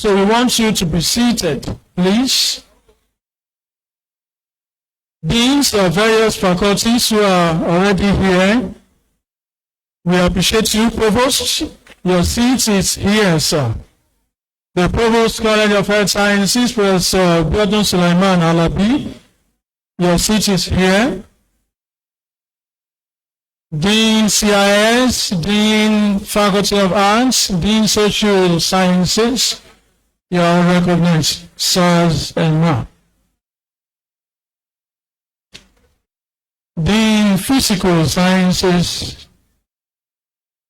So we want you to be seated, please. Deans of various faculties who are already here, we appreciate you. Provost, your seat is here, sir. The Provost College of Health Sciences, Professor Gordon Sulaiman Alabi, your seat is here. Dean CIS, Dean Faculty of Arts, Dean Social Sciences, you are recognized, sirs and ma. Dean Physical Sciences,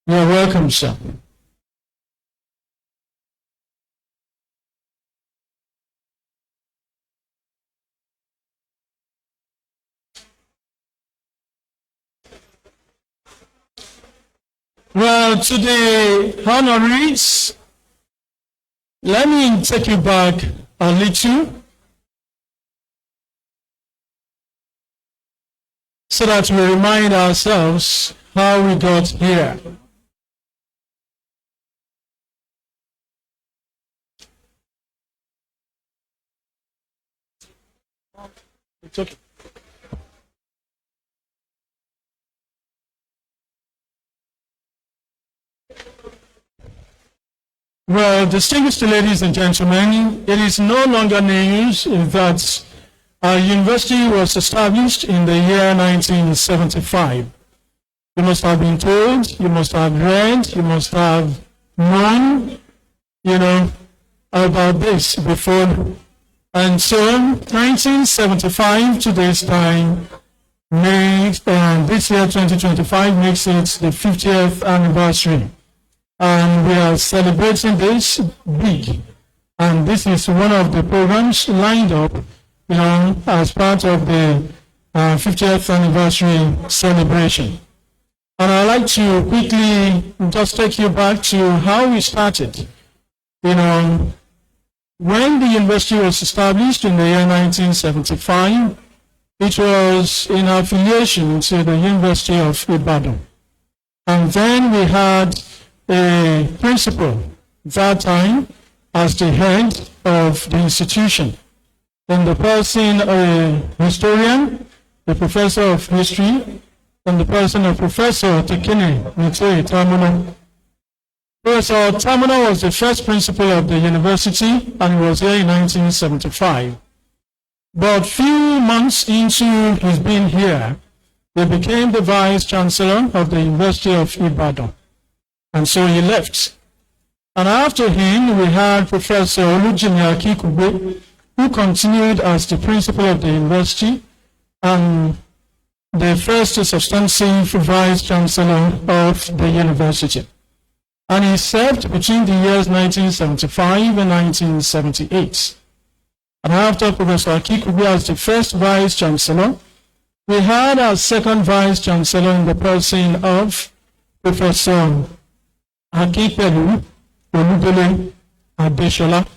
you are welcome, sir. Well, to the honorees, let me take you back a little so that we remind ourselves how we got here. It's okay. Well, distinguished ladies and gentlemen, it is no longer news that our university was established in the year 1975. You must have been told, you must have read, you must have known, about this before. And so, 1975 to this time, this year 2025 makes it the 50th anniversary. And we are celebrating this big. And this is one of the programs lined up, as part of the 50th anniversary celebration. And I'd like to quickly just take you back to how we started. When the university was established in the year 1975, it was in affiliation to the University of Ibadan. And then we had a principal that time as the head of the institution, in the person of a historian, the professor of history, and the person of Professor Tekene Nitoi Tamuna. Professor Tamuna was the first principal of the university, and he was here in 1975. But few months into his being here, he became the vice chancellor of the University of Ibadan. And so he left. And after him, we had Professor Olujimi Akikugbe, who continued as the principal of the university and the first substantive vice chancellor of the university. And he served between the years 1975 and 1978. And after Professor Akikugbe as the first vice chancellor, we had our second vice chancellor in the person of Professor Akinpelu Oludele Adeshola.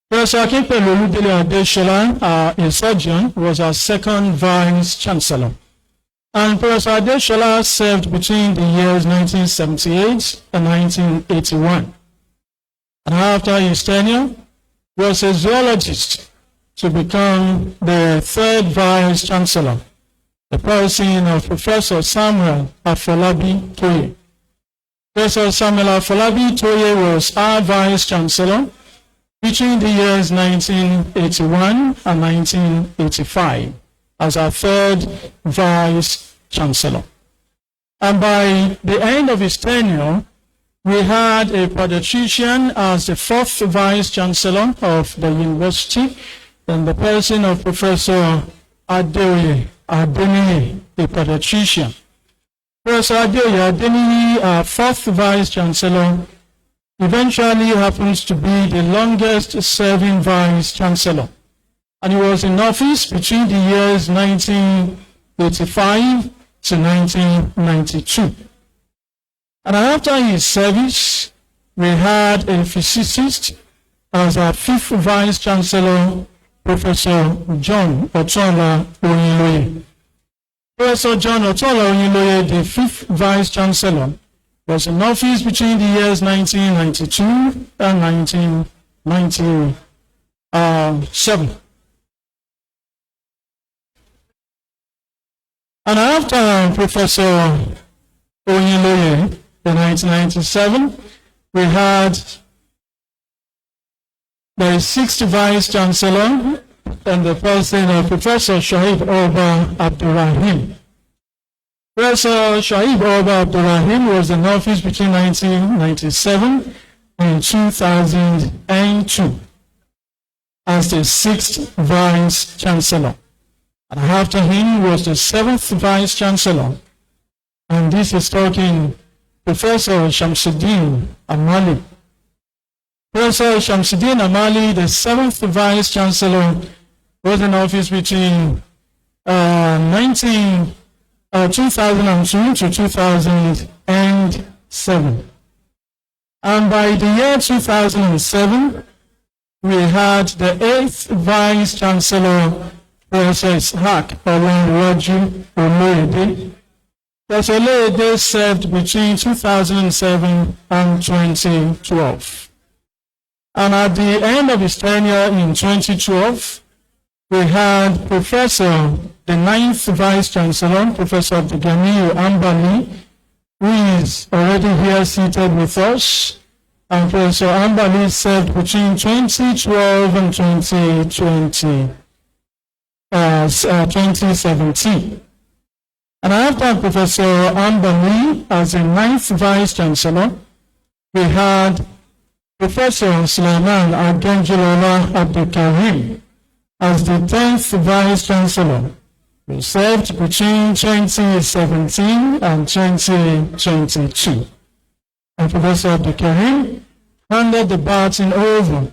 Professor Akinpelu Oludele Adeshola, a surgeon, was our second vice chancellor. And Professor Adeshola served between the years 1978 and 1981. And after his tenure, was a zoologist to become the third vice chancellor, the person of Professor Samuel Afolabi Toye. Professor Samuel Afolabi Toye was our vice chancellor between the years 1981 and 1985 as our third vice chancellor. And by the end of his tenure, we had a pediatrician as the fourth vice chancellor of the university, in the person of Professor Adeniyi, a pediatrician. Professor Adeniyi, our fourth vice chancellor, eventually happens to be the longest serving vice chancellor. And he was in office between the years 1985 to 1992. And after his service, we had a physicist as our fifth vice chancellor, Professor John Otola Oyinloye. Professor John Otola Oyinloye, the fifth vice chancellor, was in office between the years 1992 and 1997. And after Professor Unilorin in 1997, we had the sixth Vice Chancellor and the person of Professor Shahid Oba Abdurrahim. Professor Shahid Oba Abdurrahim was in office between 1997 and 2002 as the sixth Vice Chancellor. And after him was the seventh Vice Chancellor. And this is talking Professor Shamsuddin Amali. Professor Shamsuddin Amali, the seventh Vice Chancellor, was in office between 2002 to 2007. And by the year 2007, we had the eighth Vice Chancellor, Professor Ishaq Olanwaju Oloyede. Professor Oloyede served between 2007 and 2012. And at the end of his tenure in 2012, we had the ninth Vice Chancellor, Professor Abdulganiyu Ambali, who is already here seated with us. And Professor Ambali served between 2012 and 2017. And after Professor Ambali as the ninth Vice Chancellor, we had Professor Sulaiman Agenjilola Abdulkarim as the 10th Vice Chancellor. We served between 2017 and 2022. And Professor Abdulkarim handed the baton over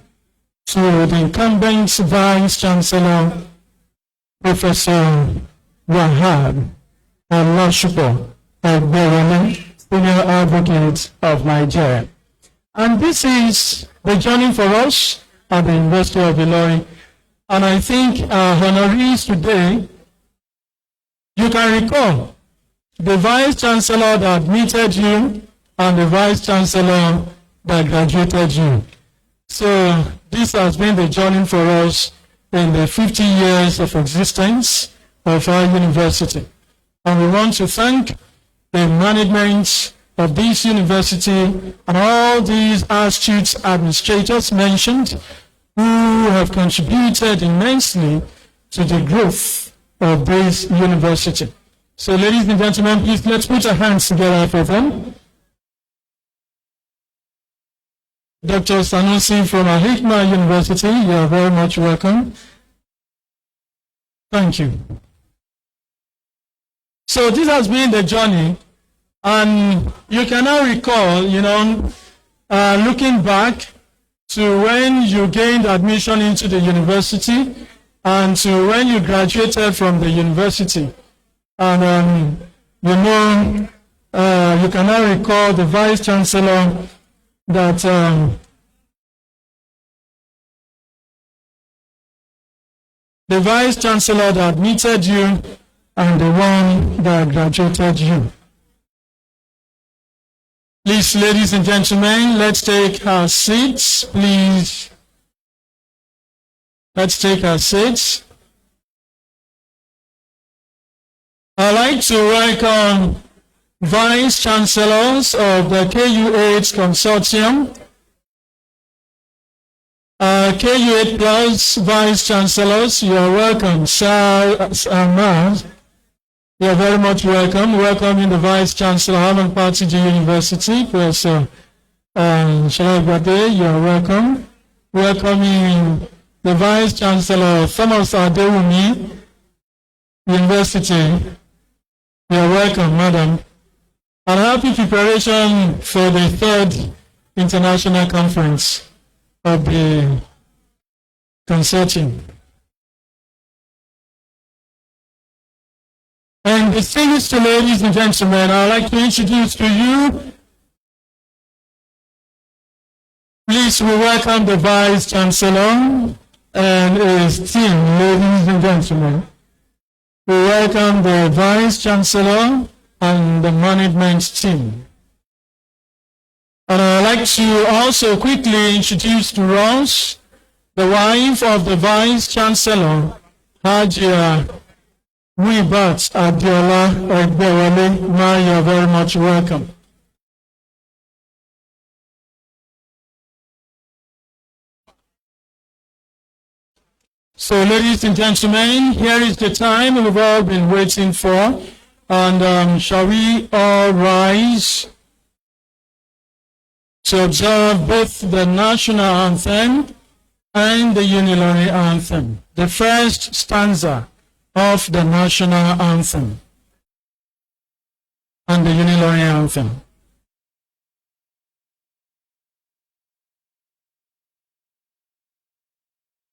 to the incumbent Vice Chancellor, Professor Wahab Olashupo Egberole, Senior Advocate of Nigeria. And this is the journey for us at the University of Ilorin. And I think our honorees today, you can recall the Vice Chancellor that admitted you and the Vice Chancellor that graduated you. So this has been the journey for us in the 50 years of existence of our university. And we want to thank the management of this university and all these astute administrators mentioned who have contributed immensely to the growth of this university. So ladies and gentlemen, please let's put our hands together for them. Dr. Sanusi from Al-Hikmah University, you are very much welcome. Thank you. So this has been the journey, and you can now recall, looking back to when you gained admission into the university and to when you graduated from the university. And you can now recall the Vice Chancellor that the Vice Chancellor that admitted you and the one that graduated you. Please, ladies and gentlemen, let's take our seats, please. Let's take our seats. I'd like to welcome Vice Chancellors of the KU8 Consortium. KU8 Plus Vice Chancellors, you are welcome. Sir Ahmad, you are very much welcome. Welcoming the Vice Chancellor, Harman Partiji University, Professor Shalagbade, you are welcome. Welcoming the Vice Chancellor, Thomas Adewumi University, you are welcome, Madam. And happy preparation for the third international conference of the consortium. And distinguished ladies and gentlemen, I'd like to introduce to you, please we welcome the Vice Chancellor and his team, ladies and gentlemen. We welcome the Vice Chancellor and the management team. And I'd like to also quickly introduce to us the wife of the Vice Chancellor, Hajia Muibat Adiola Egbewale. Ma, you're very much welcome. So, ladies and gentlemen, here is the time we've all been waiting for. And shall we all rise to observe both the national anthem and the Unilorin anthem, the first stanza of the national anthem and the Unilorin anthem.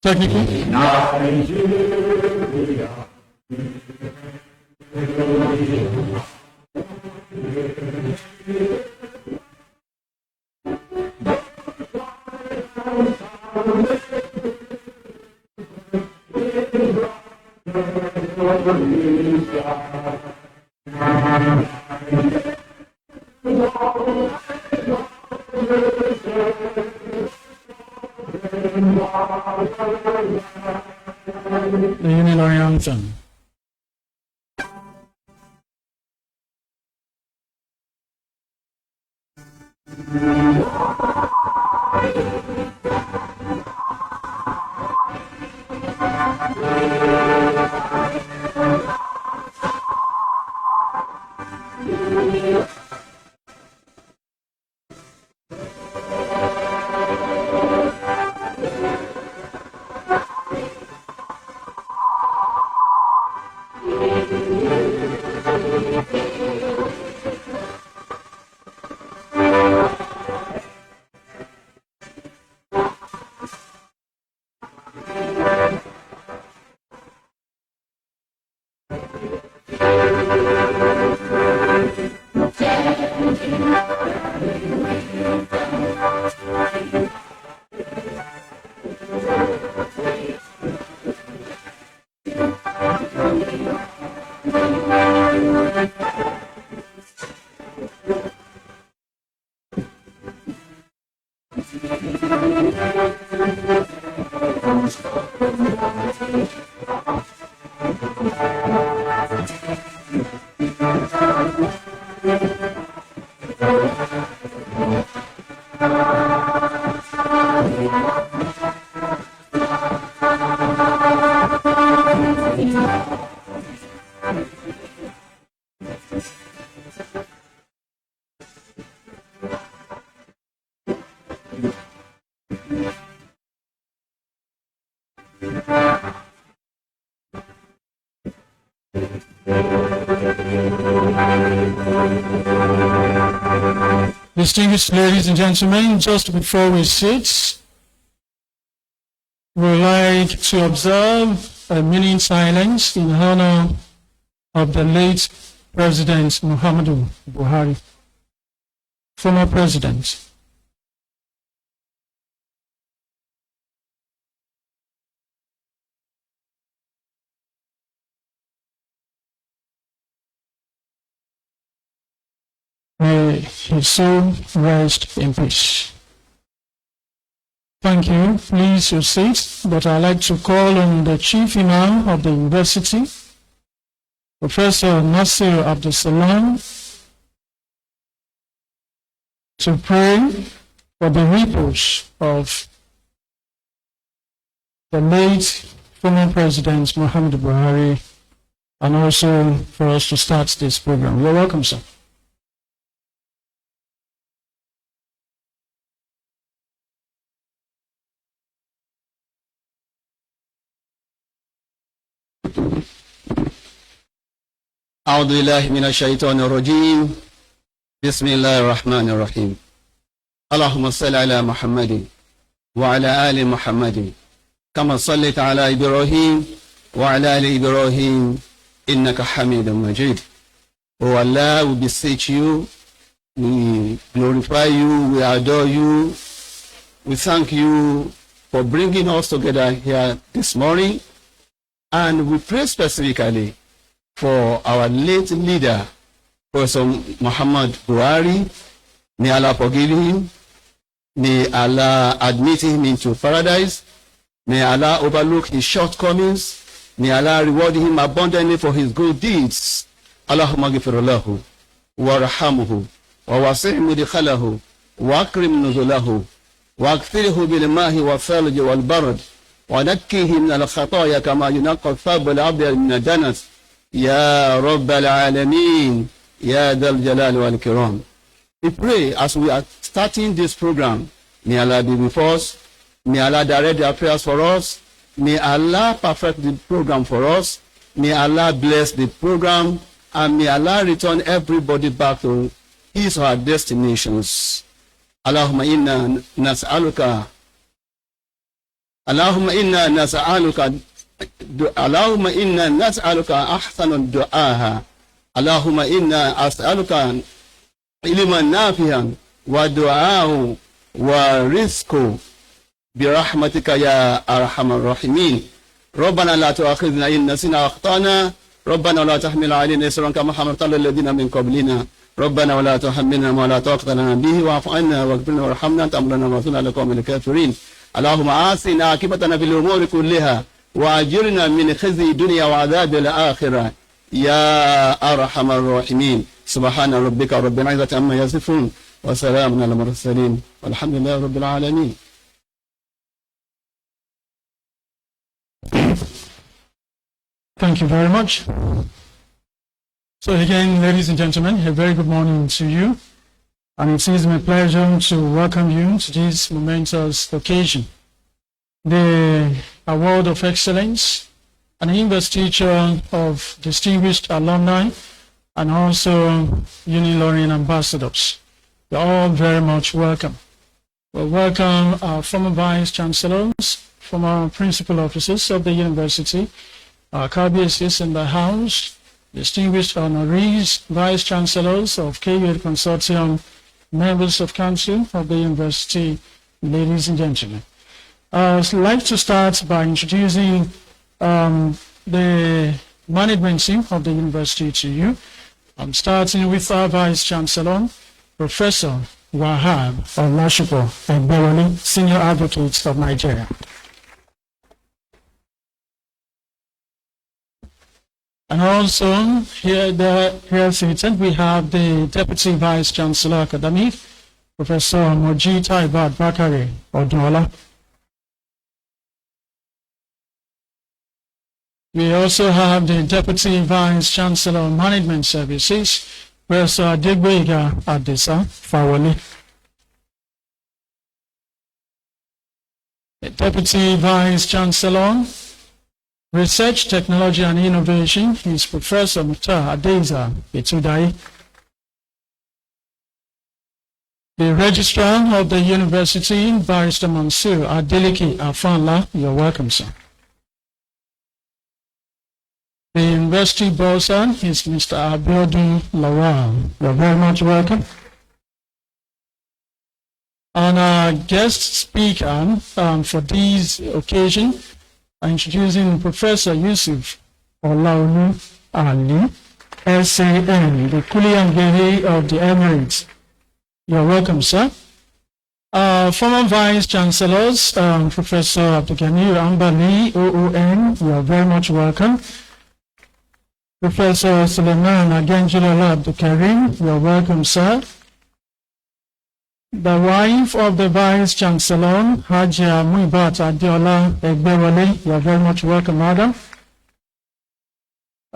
Technically. The Unilorin anthem. Distinguished ladies and gentlemen, just before we sit, we'd like to observe a minute silence in honor of the late President Muhammadu Buhari, former president. May his soul rest in peace. Thank you. Please your seat. But I'd like to call on the Chief Imam of the University, Professor Nasir Abdul Salam, to pray for the repose of the late former President Muhammadu Buhari, and also for us to start this program. You're welcome, sir. أعوذ بالله من الشيطان الرجيم بسم الله الرحمن الرحيم اللهم صل على محمد وعلى آل محمد كما صليت على إبراهيم وعلى آل إبراهيم إنك حميد مجيد. Oh Allah, we beseech you, we glorify you, we adore you, we thank you for bringing us together here this morning, and we pray specifically for our late leader, Professor Muhammad Buhari. May Allah forgive him. May Allah admit him into paradise. May Allah overlook his shortcomings. May Allah reward him abundantly for his good deeds. Allahumma ghfir lahu warhamhu wa wasi' mudkhalahu wa akrim nuzulahu wa aghfirhu bil ma'i wa thalj wal bard wa nakkihi min al khataaya kama yunqqa ath-thawb al abyad min ad-danas ya rabbal alamin ya dhal jalali wal ikram. We pray as we are starting this program, may Allah be with us. May Allah direct their prayers for us. May Allah perfect the program for us. May Allah bless the program. And may Allah return everybody back to his or her destinations. Allahumma inna nas'aluka. Allahumma inna nas'aluka. Allahumma inna nas'aluka ahsanu du'aha. Allahumma inna as'aluka ilman nafi'an wa du'ahu wa rizqu برحمتك يا أرحم الراحمين. ربنا لا تؤاخذنا إن نسينا وأخطأنا. ربنا ولا تحمل علينا إصرا كما حملت على الذين من قبلنا. ربنا ولا تحملنا ما لا طاقة لنا به واعف عنا واغفر لنا وارحمنا أنت أمرنا وانصرنا على القوم الكافرين. اللهم آسنا عاقبتنا في الأمور كلها وأجرنا من خزي الدنيا وعذاب الآخرة يا أرحم الراحمين. سبحان ربك رب العزة عما يصفون وسلام على المرسلين والحمد لله رب العالمين. Thank you very much. So again, ladies and gentlemen, a very good morning to you. And it is my pleasure to welcome you to this momentous occasion. The Award of Excellence, an investiture of distinguished alumni, and also Unilorin ambassadors. You're all very much welcome. We welcome our former Vice Chancellors, former Principal Officers of the University, our KBSs in the House, distinguished honorees, Vice Chancellors of KUET Consortium, members of Council of the University, ladies and gentlemen. I'd like to start by introducing the management team of the University to you. I'm starting with our Vice Chancellor, Professor Wahab Olashipo Egbewale, Senior Advocate of Nigeria. And also, here seated, we have the Deputy Vice Chancellor Academic, Professor Moji Taibat Bakari Odunola. We also have the Deputy Vice Chancellor of Management Services, Professor Adegbega Adesa Fawole. The Deputy Vice Chancellor, Research, Technology and Innovation is Professor Mukhtar Adeza Betudai. The Registrar of the University, Barrister Mansour Adeleke Afanla, you're welcome, sir. The University Board is Mr. Abiodun Lawal. You're very much welcome. And our guest speaker for this occasion, introducing Professor Yusuf Olaolu Ali, SAN, the Kuliyangere of the Emirates. You're welcome, sir. Former Vice Chancellors, Professor Abdulganir Ambali, OON, you're very much welcome. Professor Suleiman Agenjilala Abdulkarim, you're welcome, sir. The wife of the Vice Chancellor, Hajia Muibat Adiola Egbewale, you're very much welcome, madam.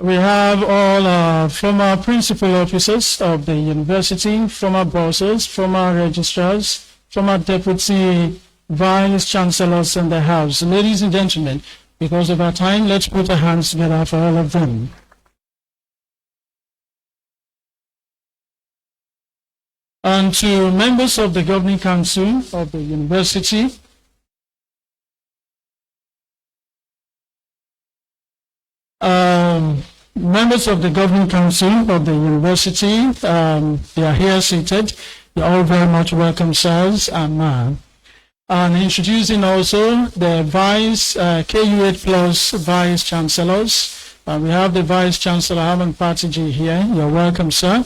We have all our former principal officers of the university, former bosses, former registrars, former deputy vice chancellors in the house. Ladies and gentlemen, because of our time, let's put our hands together for all of them. And to members of the Governing Council of the University, members of the Governing Council of the University, they are here seated. You're all very much welcome, sirs and ma'am. And introducing also the Vice, KU8 Plus Vice Chancellors. We have the Vice Chancellor, Haman Patiji here. You're welcome, sir.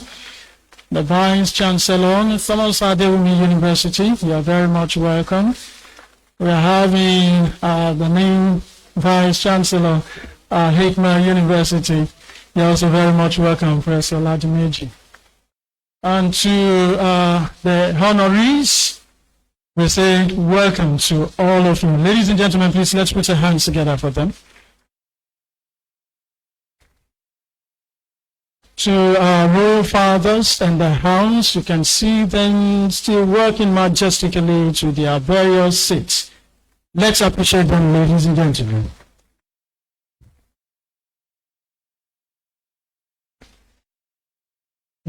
the Vice Chancellor, Thomas Adewumi University. You are very much welcome. We are having the main Vice Chancellor, Hikma University. You are also very much welcome, Professor Ladimeji. And to the honorees, we say welcome to all of you. Ladies and gentlemen, please let's put our hands together for them. To our royal fathers and the house, you can see them still working majestically to their various seats. Let's appreciate them, ladies and gentlemen.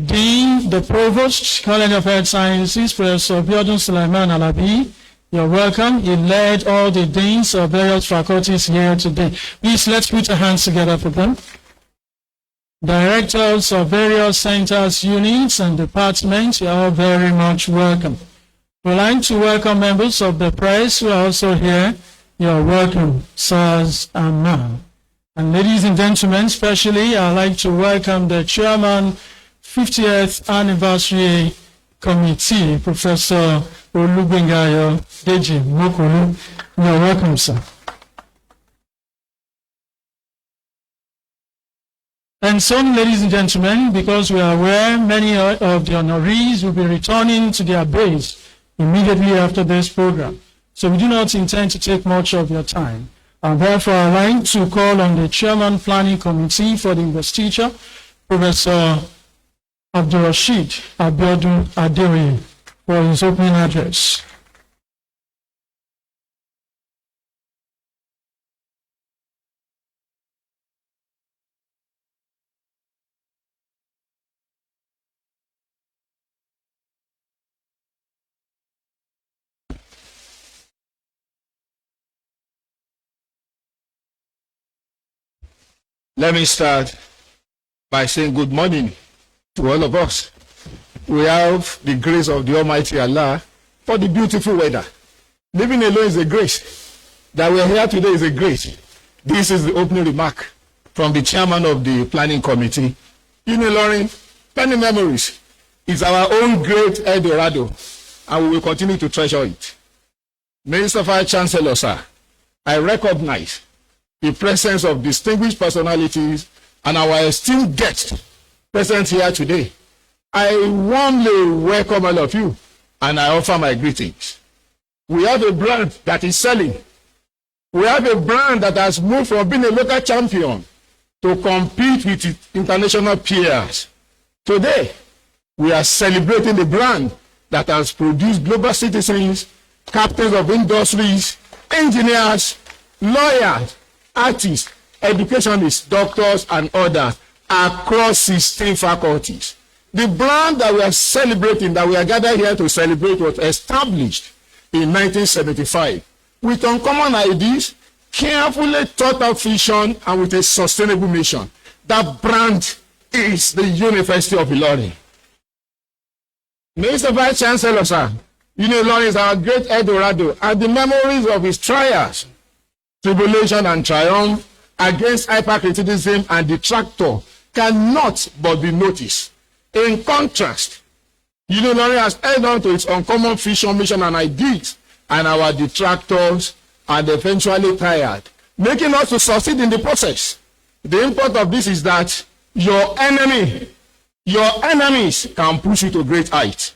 Dean, the Provost, College of Health Sciences, Professor Biodun Sulaiman Alabi, you're welcome. He led all the deans of various faculties here today. Please, let's put our hands together for them. Directors of various centers, units, and departments, you're all very much welcome. We'd like to welcome members of the press who are also here. You're welcome, sirs and ma'am. And ladies and gentlemen, especially, I'd like to welcome the chairman, 50th Anniversary Committee, Professor Olubengayo Deji Mokolu. You're welcome, sir. And so, ladies and gentlemen, because we are aware many of the honorees will be returning to their base immediately after this program. So we do not intend to take much of your time. And therefore, I'd like to call on the Chairman Planning Committee for the Investiture, Professor Abdurrashid Abiodun Adeoye, for his opening address. Let me start by saying good morning to all of us. We have the grace of the Almighty Allah for the beautiful weather. Living alone is a grace. That we are here today is a grace. This is the opening remark from the chairman of the planning committee. Unilorin, Penny Memories, is our own great El Dorado, and we will continue to treasure it. Minister Vice Chancellor, sir, I recognize the presence of distinguished personalities and our esteemed guests present here today. I warmly welcome all of you, and I offer my greetings. We have a brand that is selling. We have a brand that has moved from being a local champion to compete with its international peers. Today, we are celebrating the brand that has produced global citizens, captains of industries, engineers, lawyers, artists, educationists, doctors, and others across 16 faculties. The brand that we are celebrating, that we are gathered here to celebrate, was established in 1975 with uncommon ideas, carefully thought out vision, and with a sustainable mission. That brand is the University of Ilorin. Mr. Vice Chancellor, sir, Unilorin is our great El Dorado, and the memories of his trials, tribulation, and triumph against hypercriticism and detractor cannot but be noticed. In contrast, Unilorin has held on to its uncommon vision, mission, and ideas, and our detractors are eventually tired, making us to succeed in the process. The import of this is that your enemies can push you to great heights.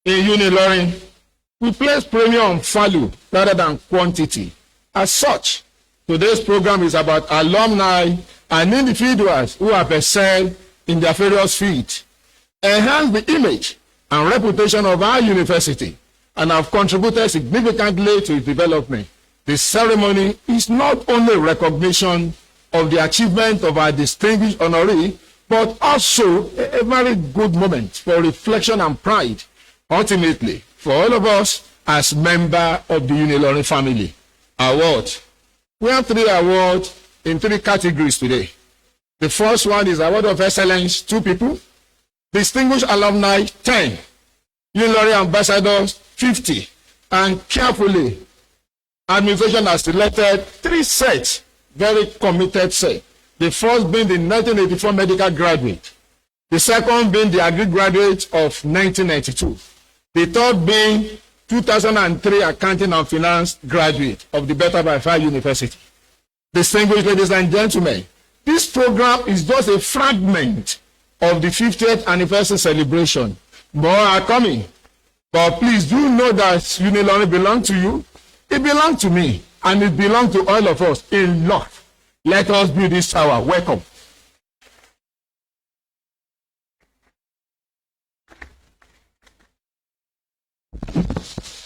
In Unilorin, we place premium on value rather than quantity. As such, today's program is about alumni and individuals who have excelled in their various fields, enhance the image and reputation of our university, and have contributed significantly to its development. The ceremony is not only recognition of the achievement of our distinguished honoree, but also a very good moment for reflection and pride, ultimately, for all of us as members of the Unilorin family. Awards. We have 3 awards in 3 categories today. The first one is Award of Excellence, 2 people. Distinguished Alumni, 10. Unilorin Ambassadors, 50. And carefully, administration has selected 3 sets, very committed sets. The first being the 1984 medical graduate. The second being the agri graduate of 1992. The third being 2003 accounting and finance graduate of the Better by Far University. Distinguished ladies and gentlemen, this program is just a fragment of the 50th anniversary celebration. More are coming. But please do know that Unilorin belongs to you, it belongs to me, and it belongs to all of us in love. Let us build this tower. Welcome.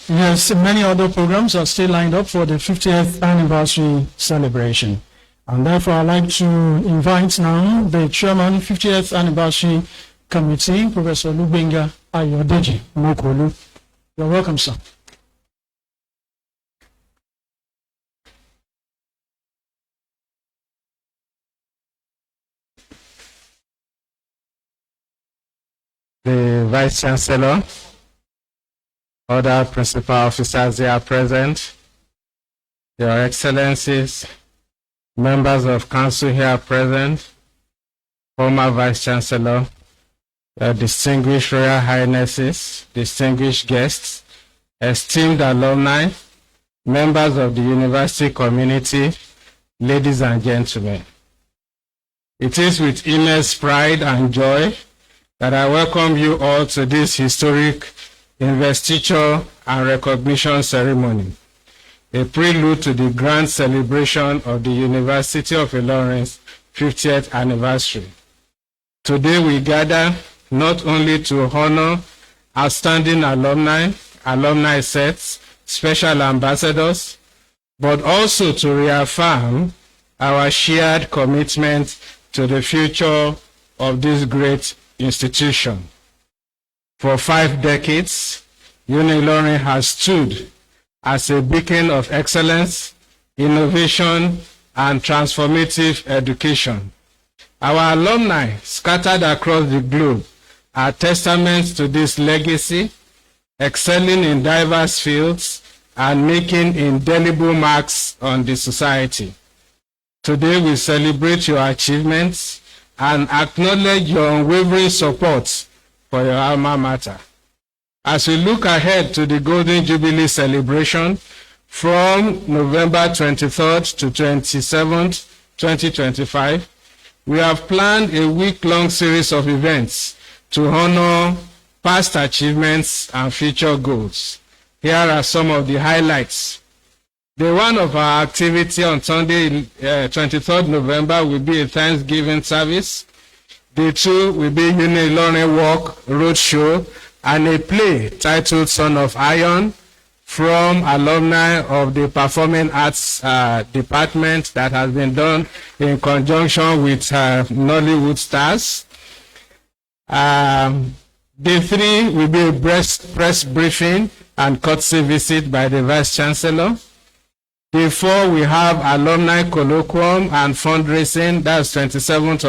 Yes, many other programs are still lined up for the 50th anniversary celebration. And therefore, I'd like to invite now the chairman, 50th anniversary committee, Professor Lugbenga Ayodeji Mokolu. You're welcome, sir. The Vice Chancellor, other principal officers here present, Your Excellencies, members of council here present, former Vice Chancellor, distinguished Royal Highnesses, distinguished guests, esteemed alumni, members of the university community, ladies and gentlemen. It is with immense pride and joy that I welcome you all to this historic investiture and recognition ceremony, a prelude to the grand celebration of the University of Ilorin's 50th anniversary. Today we gather not only to honor outstanding alumni, alumni sets, special ambassadors, but also to reaffirm our shared commitment to the future of this great institution. For 5 decades, Unilorin has stood as a beacon of excellence, innovation, and transformative education. Our alumni scattered across the globe are testaments to this legacy, excelling in diverse fields and making indelible marks on the society. Today we celebrate your achievements and acknowledge your unwavering support for your alma mater. As we look ahead to the Golden Jubilee celebration from November 23rd to 27th, 2025, we have planned a week-long series of events to honor past achievements and future goals. Here are some of the highlights. Day one of our activity on Sunday, 23rd November, will be a Thanksgiving service. Day 2 will be Unilorin Walk, Roadshow, and a play titled Son of Iron from alumni of the Performing Arts Department that has been done in conjunction with Nollywood stars. Day 3 will be a press briefing and courtesy visit by the Vice Chancellor. Day 4, we have alumni colloquium and fundraising. That's 26th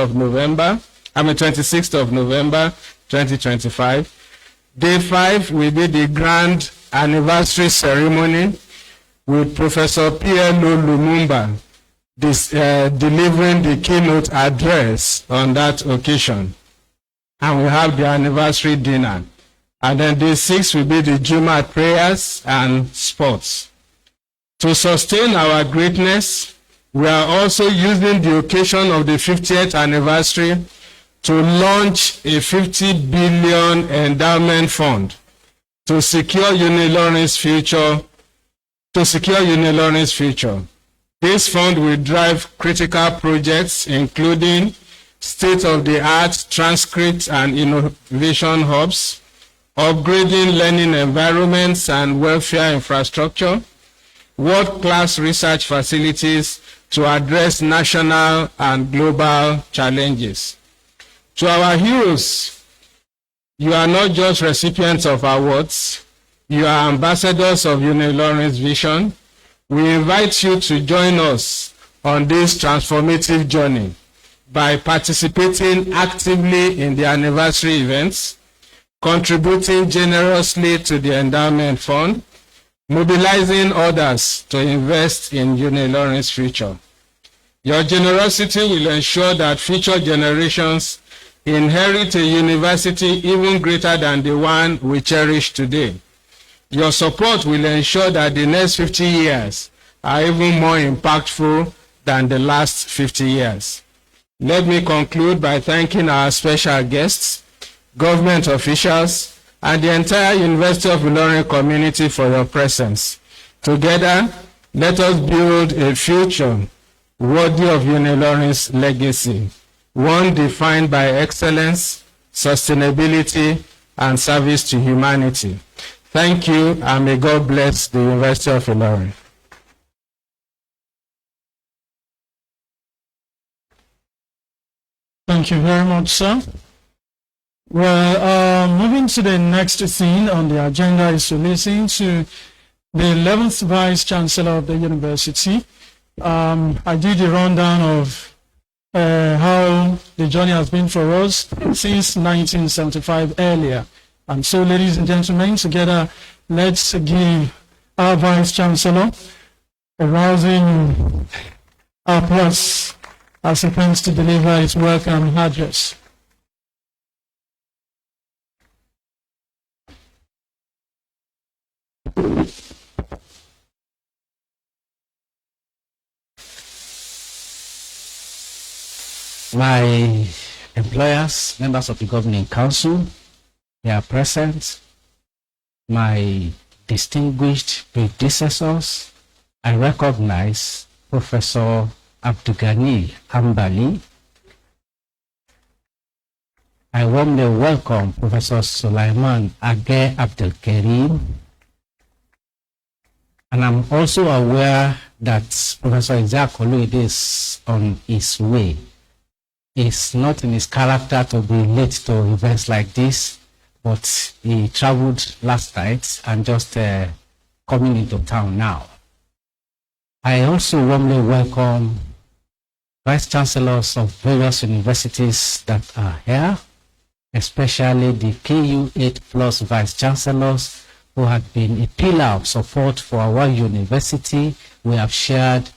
of November, 2025. Day 5 will be the grand anniversary ceremony with Professor P.L.O. Lumumba delivering the keynote address on that occasion. And we have the anniversary dinner. And then day 6 will be the Jumat prayers and sports. To sustain our greatness, we are also using the occasion of the 50th anniversary to launch a 50 billion endowment fund to secure Unilorin's future. This fund will drive critical projects including state-of-the-art transcript and innovation hubs, upgrading learning environments and welfare infrastructure, world-class research facilities to address national and global challenges. To our heroes, you are not just recipients of awards, you are ambassadors of Unilorin's vision. We invite you to join us on this transformative journey by participating actively in the anniversary events, contributing generously to the endowment fund, mobilizing others to invest in Unilorin's future. Your generosity will ensure that future generations inherit a university even greater than the one we cherish today. Your support will ensure that the next 50 years are even more impactful than the last 50 years. Let me conclude by thanking our special guests, government officials, and the entire University of Ilorin community for your presence. Together, let us build a future worthy of Unilorin's legacy, one defined by excellence, sustainability, and service to humanity. Thank you, and may God bless the University of Ilorin. Thank you very much, sir. Well, moving to the next thing on the agenda is to listen to the 11th Vice Chancellor of the University. I did a rundown of how the journey has been for us since 1975 earlier. And so, ladies and gentlemen, together, let's give our Vice Chancellor a rousing applause as he plans to deliver his welcome address. My employers, members of the Governing Council, they are present. My distinguished predecessors, I recognize Professor Abdulghani Ambali. I warmly welcome Professor Sulaiman Age Abdelkarim. And I'm also aware that Professor Isaac Oluide is on his way. It's not in his character to be late to events like this, but he traveled last night and just coming into town now. I also warmly welcome Vice Chancellors of various universities that are here, especially the KU 8+ Vice Chancellors who have been a pillar of support for our university. We have shared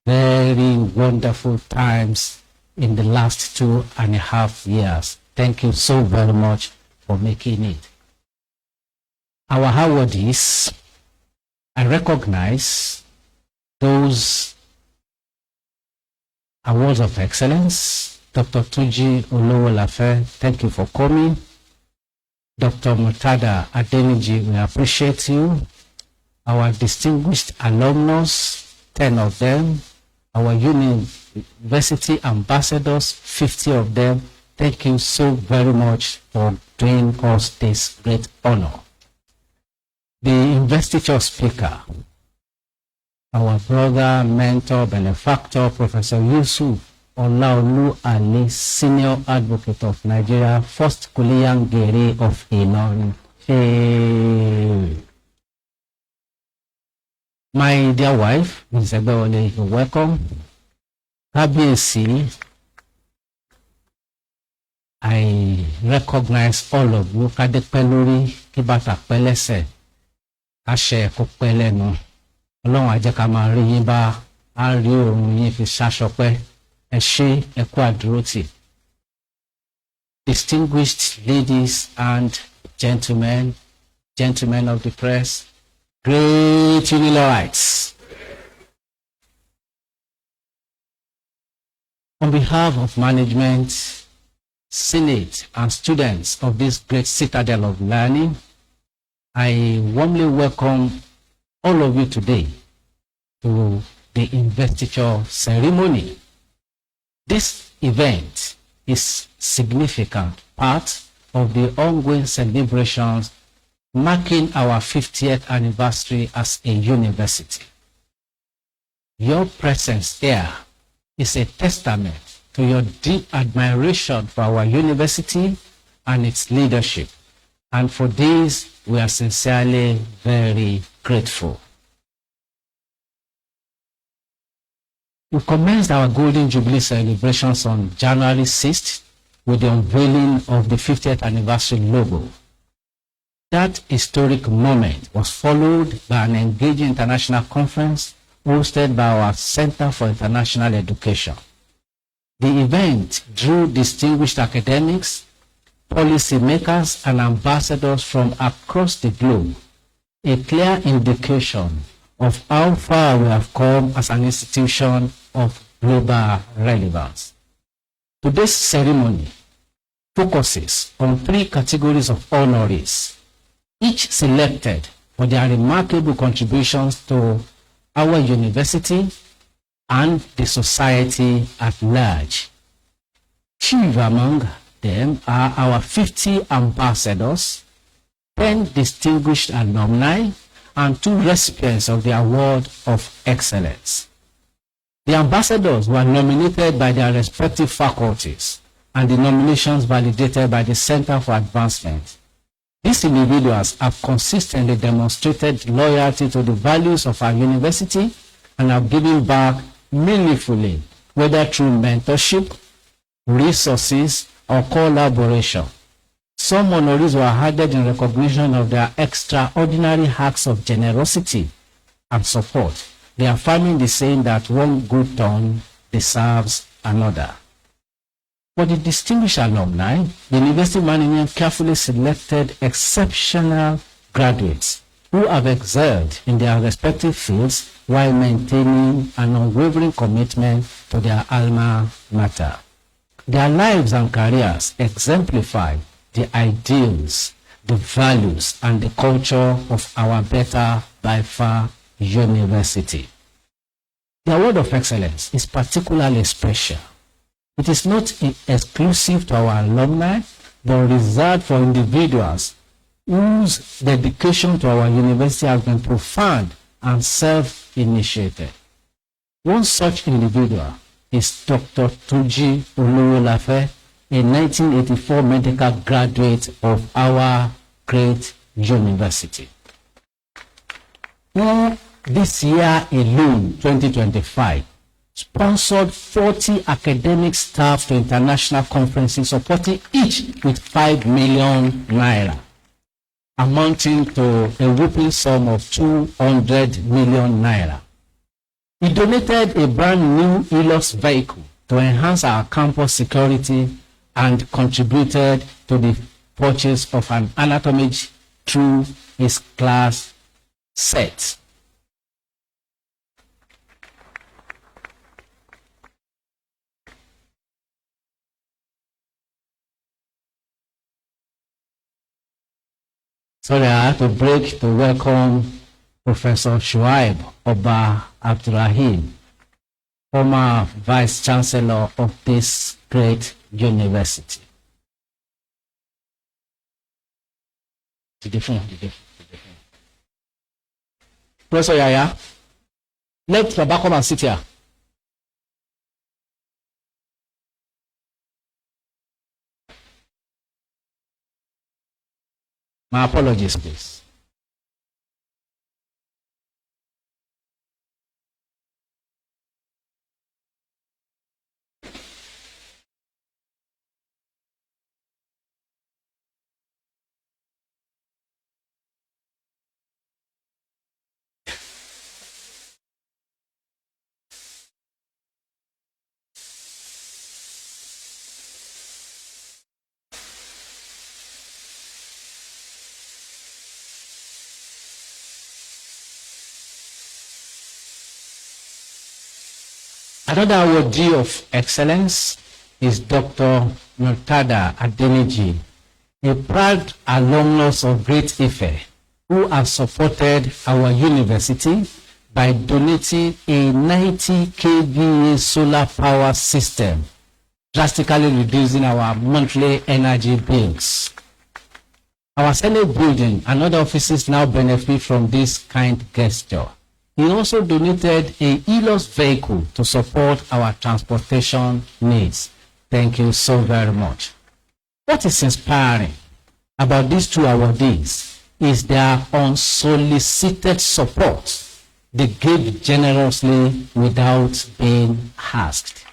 very wonderful times in the last 2.5 years. Thank you so very much for making it. Our awardees, I recognize those awards of excellence. Dr. Tuji Olowolafe, thank you for coming. Dr. Murtada Adeniji, we appreciate you. Our distinguished alumnus, 10 of them. Our university ambassadors, 50 of them. Thank you so very much for doing us this great honor. The investiture speaker, our brother, mentor, benefactor, Professor Yusuf Olaolu Ali, Senior Advocate of Nigeria, First Kuliyan Gere of Ilorin. My dear wife, Ms. Ebewole, you're welcome. Kabiyesi, I recognize all of you. Kadepẹ́ lórí, kí bàtà pẹ́ lẹ́sẹ̀, àṣẹ kó pẹ́ lẹ́nu. Ọlọ́run á jẹ́ ká máa rí yín bá, á rí òun yín fi ṣaṣọpẹ́. Ẹ ṣé, ẹ kú àdúrótì. Distinguished ladies and gentlemen, gentlemen of the press, great Unilorites. On behalf of management, Senate, and students of this great citadel of learning, I warmly welcome all of you today to the investiture ceremony. This event is a significant part of the ongoing celebrations marking our 50th anniversary as a university. Your presence here is a testament to your deep admiration for our university and its leadership. And for this, we are sincerely very grateful. We commenced our Golden Jubilee celebrations on January 6th with the unveiling of the 50th anniversary logo. That historic moment was followed by an engaging international conference hosted by our Center for International Education. The event drew distinguished academics, policymakers, and ambassadors from across the globe, a clear indication of how far we have come as an institution of global relevance. Today's ceremony focuses on 3 categories of honorees, each selected for their remarkable contributions to our university and the society at large. Chief among them are our 50 ambassadors, 10 distinguished alumni, and 2 recipients of the Award of Excellence. The ambassadors were nominated by their respective faculties, and the nominations validated by the Center for Advancement. These individuals have consistently demonstrated loyalty to the values of our university and have given back meaningfully, whether through mentorship, resources, or collaboration. Some honorees were added in recognition of their extraordinary acts of generosity and support, reaffirming the saying that one good turn deserves another. For the distinguished alumni, the university management carefully selected exceptional graduates who have excelled in their respective fields while maintaining an unwavering commitment to their alma mater. Their lives and careers exemplify the ideals, the values, and the culture of our Better by Far University. The Award of Excellence is particularly special. It is not exclusive to our alumni, but reserved for individuals whose dedication to our university has been profound and self-initiated. One such individual is Dr. Tuji Oluwolafe, a 1984 medical graduate of our great university. This year alone, 2025, sponsored 40 academic staff to international conferences, supporting each with 5 million naira, amounting to a whopping sum of 200 million naira. He donated a brand new Ilos vehicle to enhance our campus security and contributed to the purchase of an anatomist through his class set. Sorry, I have to break to welcome Professor Shuaib Oba Abdurrahim, former Vice Chancellor of this great university. Professor Yaya, let Baba come and sit here. My apologies, please. Another awardee of excellence is Dr. Murtada Adeniji, a proud alumnus of Great Ife, who has supported our university by donating a 90 kVA solar power system, drastically reducing our monthly energy bills. Our Senate building and other offices now benefit from this kind gesture. He also donated a Ilos vehicle to support our transportation needs. Thank you so very much. What is inspiring about these 2 awardees is their unsolicited support. They gave generously without being asked.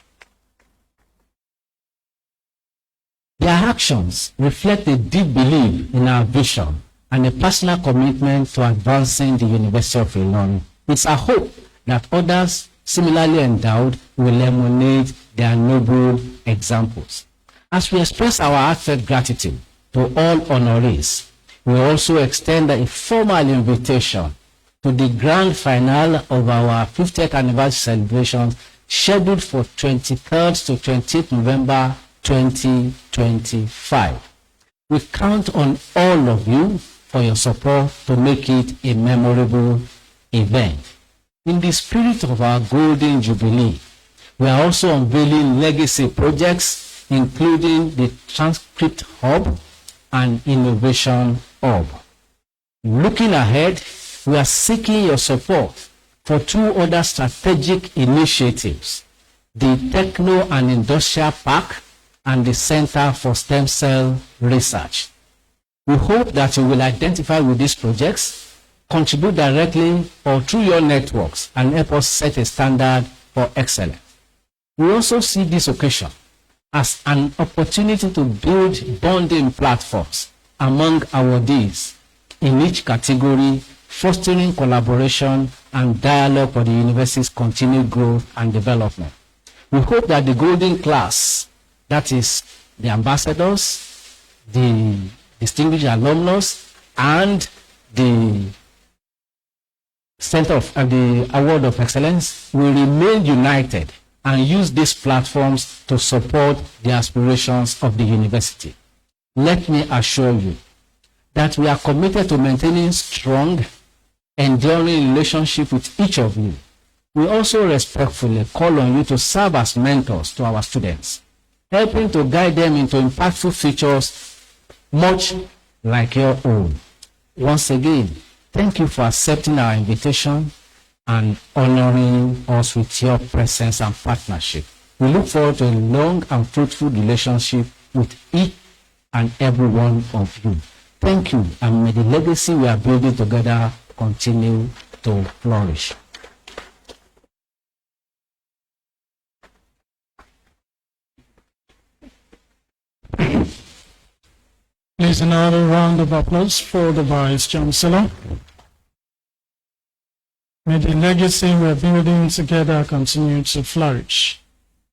Their actions reflect a deep belief in our vision and a personal commitment to advancing the University of Ilorin. It's a hope that others similarly endowed will emulate their noble examples. As we express our heartfelt gratitude to all honorees, we also extend a formal invitation to the grand finale of our 50th anniversary celebration scheduled for 23rd to 28th November 2025. We count on all of you for your support to make it a memorable event. In the spirit of our Golden Jubilee, we are also unveiling legacy projects, including the Transcript Hub and Innovation Hub. Looking ahead, we are seeking your support for two other strategic initiatives, the Techno and Industrial Park and the Center for Stem Cell Research. We hope that you will identify with these projects, contribute directly or through your networks, and help us set a standard for excellence. We also see this occasion as an opportunity to build bonding platforms among awardees in each category, fostering collaboration and dialogue for the university's continued growth and development. We hope that the golden class, that is the ambassadors, the distinguished alumnus, and the Center of the Award of Excellence will remain united and use these platforms to support the aspirations of the university. Let me assure you that we are committed to maintaining strong, enduring relationship with each of you. We also respectfully call on you to serve as mentors to our students, helping to guide them into impactful futures much like your own. Once again, thank you for accepting our invitation and honoring us with your presence and partnership. We look forward to a long and fruitful relationship with each and every one of you. Thank you, and may the legacy we are building together continue to flourish. Please another round of applause for the Vice Chancellor. May the legacy we're building together continue to flourish.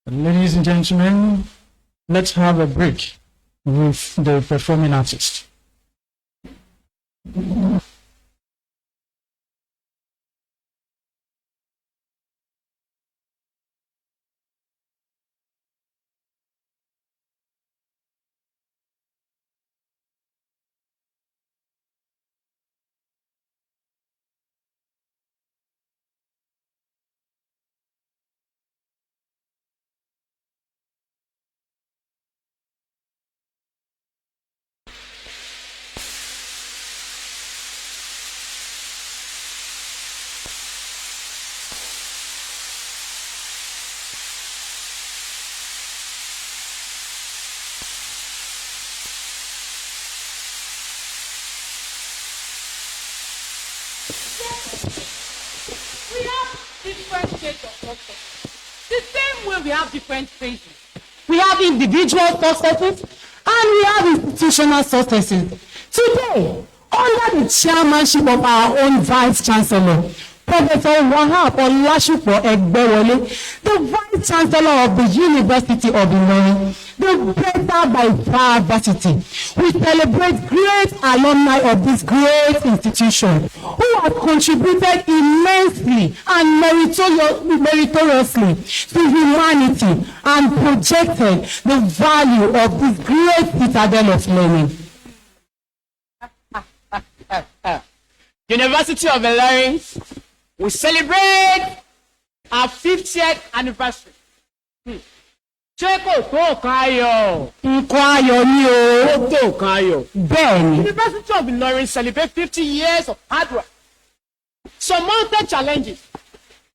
Ladies and gentlemen, let's have a break with the performing artist. We have different shades of success. The same way we have different phases. We have individual successes and we have institutional successes. Today, under the chairmanship of our own Vice Chancellor, Professor Wahab Olashupo Egbewole, the Vice Chancellor of the University of Ilorin, the Better by Far Varsity, we celebrate great alumni of this great institution who have contributed immensely and meritoriously to humanity and projected the value of this great citadel of learning. University of Ilorin, we celebrate our 50th anniversary. Ṣé kò tó nǹkan ayọ̀? Nǹkan ayọ̀ ni o. Ó tó nǹkan ayọ̀. Bẹ́ẹ̀ni. University of Ilorin celebrate 50 years of hard work, surmounted challenges,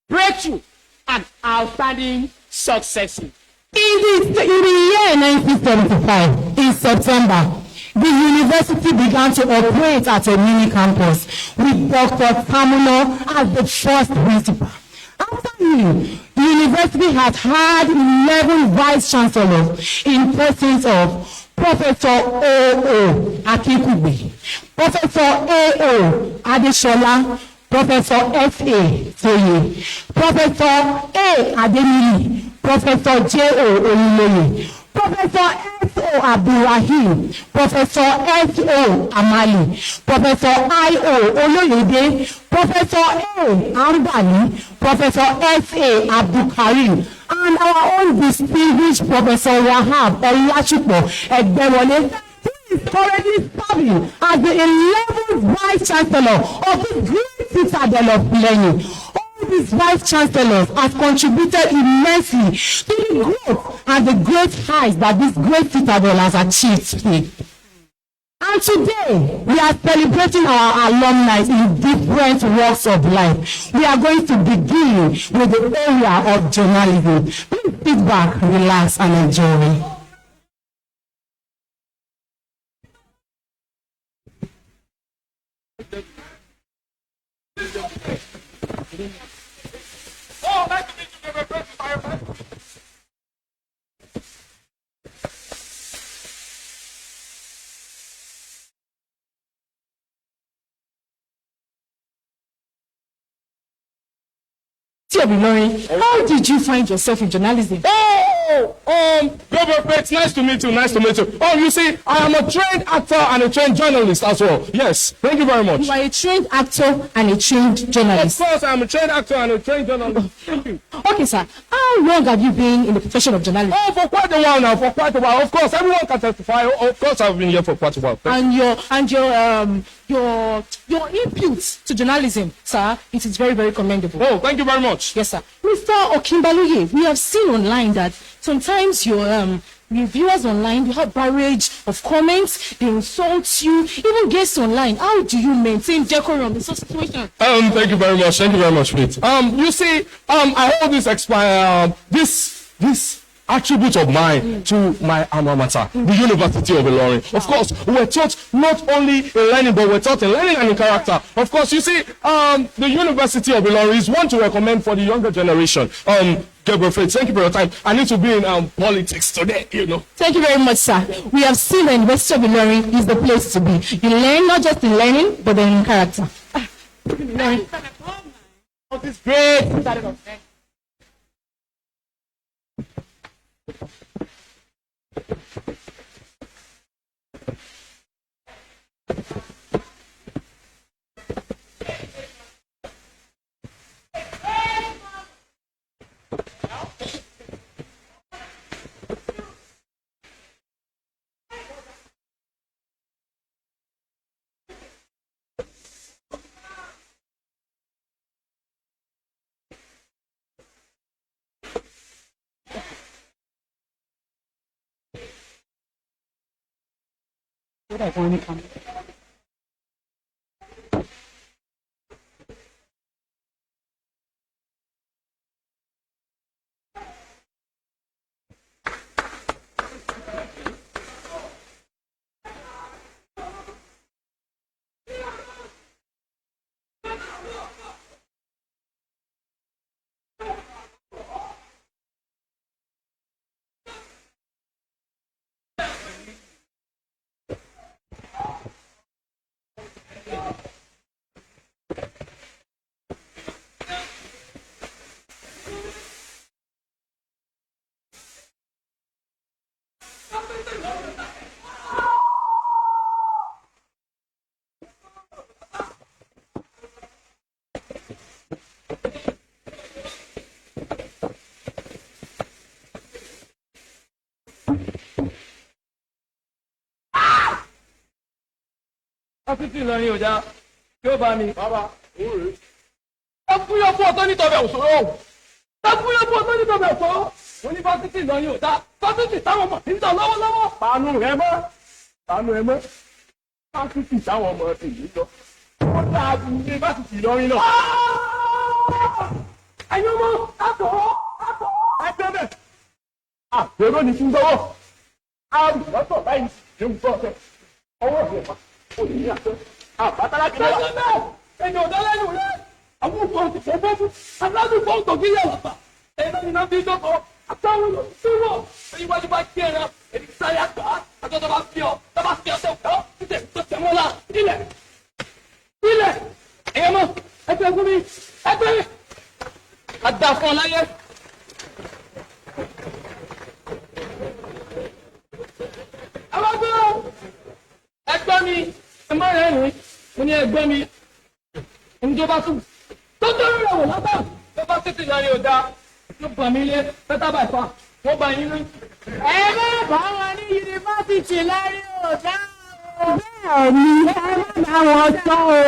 breakthrough, and outstanding successes. In the year 1975, in September, the university began to operate at a mini campus with Dr. Tamuno as the first principal. After him, the university has had 11 vice chancellors in persons of Professor O.O. Akikugbe, Professor A.O. Adeshola, Professor F.A. Foye, Professor A. Ademili, Professor J.O. Olumoye, Professor S.O. Abdulrahim, Professor S.O. Amali, Professor I.O. Oloyede, Professor A. Ambali, Professor S.A. Abdulkarim, and our own distinguished Professor Wahab Olachipo Egbewole, who is currently serving as the 11th Vice Chancellor of the great citadel of learning. All these Vice Chancellors have contributed immensely to the growth and the great heights that this great citadel has achieved today. And today, we are celebrating our alumni in different walks of life. We are going to begin with the area of journalism. Please sit back, relax, and enjoy. Ilorin, how did you find yourself in journalism? It's nice to meet you. Nice to meet you. Oh, you see, I am a trained actor and a trained journalist as well. Yes, thank you very much. You are a trained actor and a trained journalist. Of course, I am a trained actor and a trained journalist. Thank you. Okay, sir. How long have you been in the profession of journalism? Oh, for quite a while now. For quite a while. Of course, everyone can testify. Of course, I've been here for quite a while. And your input to journalism, sir, it is very, very commendable. Oh, thank you very much. Yes, sir. Mr. Okimbaluye, we have seen online that sometimes your reviewers online, you have barrage of comments, they insult you, even guests online. How do you maintain decorum in such situation? Thank you very much. Thank you very much, Pete. You see, I hold this attribute of mine to my alma mater, the University of Ilorin. Of course, we're taught not only in learning, but we're taught in learning and in character. Of course, you see, the University of Ilorin is one to recommend for the younger generation. Gabriel Fritz, thank you for your time. I need to be in politics today, you know. Thank you very much, sir. We have seen the University of Ilorin is the place to be. You learn not just in learning, but then in character. This great started of men. Ọ́fíìsì Ìlọrin ọjà yóò bá mi. Bàbá, òun rèé. Tákúyọ̀pọ̀ ọ̀tọ́ nítọ̀bẹ̀ òṣòro. Tákúyọ̀pọ̀ ọ̀tọ́ nítọ̀bẹ̀ òṣòro. Yunifásitì Ìlọrin ọjà. Fásitì táwọn ọmọ ti ń tọ̀ lọ́wọ́lọ́wọ́. Pàánù rẹ mọ́. Pàánù rẹ mọ́. Fásitì táwọn ọmọ ti ń lọ. Ó dáa ju yunifásitì Ìlọrin lọ. Ẹ̀yin ọmọ, àtọ̀ ẹgbẹ́ bẹ̀. Àpérò ni fún gbọ́wọ́. Àrùn lọ́tọ̀ báyìí ṣe ń gbọ́ ọ̀sẹ̀. Ọwọ́ ìyẹn pa. Àbátálákìlẹ̀ ẹ̀jọ̀ ọ̀dọ́lẹ́nu rẹ̀ àwọn òkú ọ̀sẹ̀ fẹ́ fún aládùúgbò ń tọ́jú yẹ̀ wàpà ẹ̀rọ iná bí dọ́kọ̀ àtàwọn olùsúwọ̀ ìwájú bá kí ẹ̀rọ èdè sáré àgbà àjọ tó bá fi ọ́ tó bá fi ọ̀sẹ̀ ọ̀tọ̀ títẹ̀ tó tẹ̀ wọ́n la ilẹ̀ ẹ̀yẹ mọ́ ẹgbẹ́ fún mi ẹgbẹ́ mi àdá fún ọ láyé. ẹgbẹ́ mi ẹ má rẹ̀ rìn mo ní ẹgbẹ́ mi ìjọba tún tó tó rẹ̀ wò látà tó bá tètè lọ rí ọ̀dà ló bà mí lé pẹ́tà bàtà wọ́n bá yín lóyún. ẹ má bá wọn ní yunifásitì lárí ọ̀dà bẹ́ẹ̀ ni ẹ má bá wọn sọ o.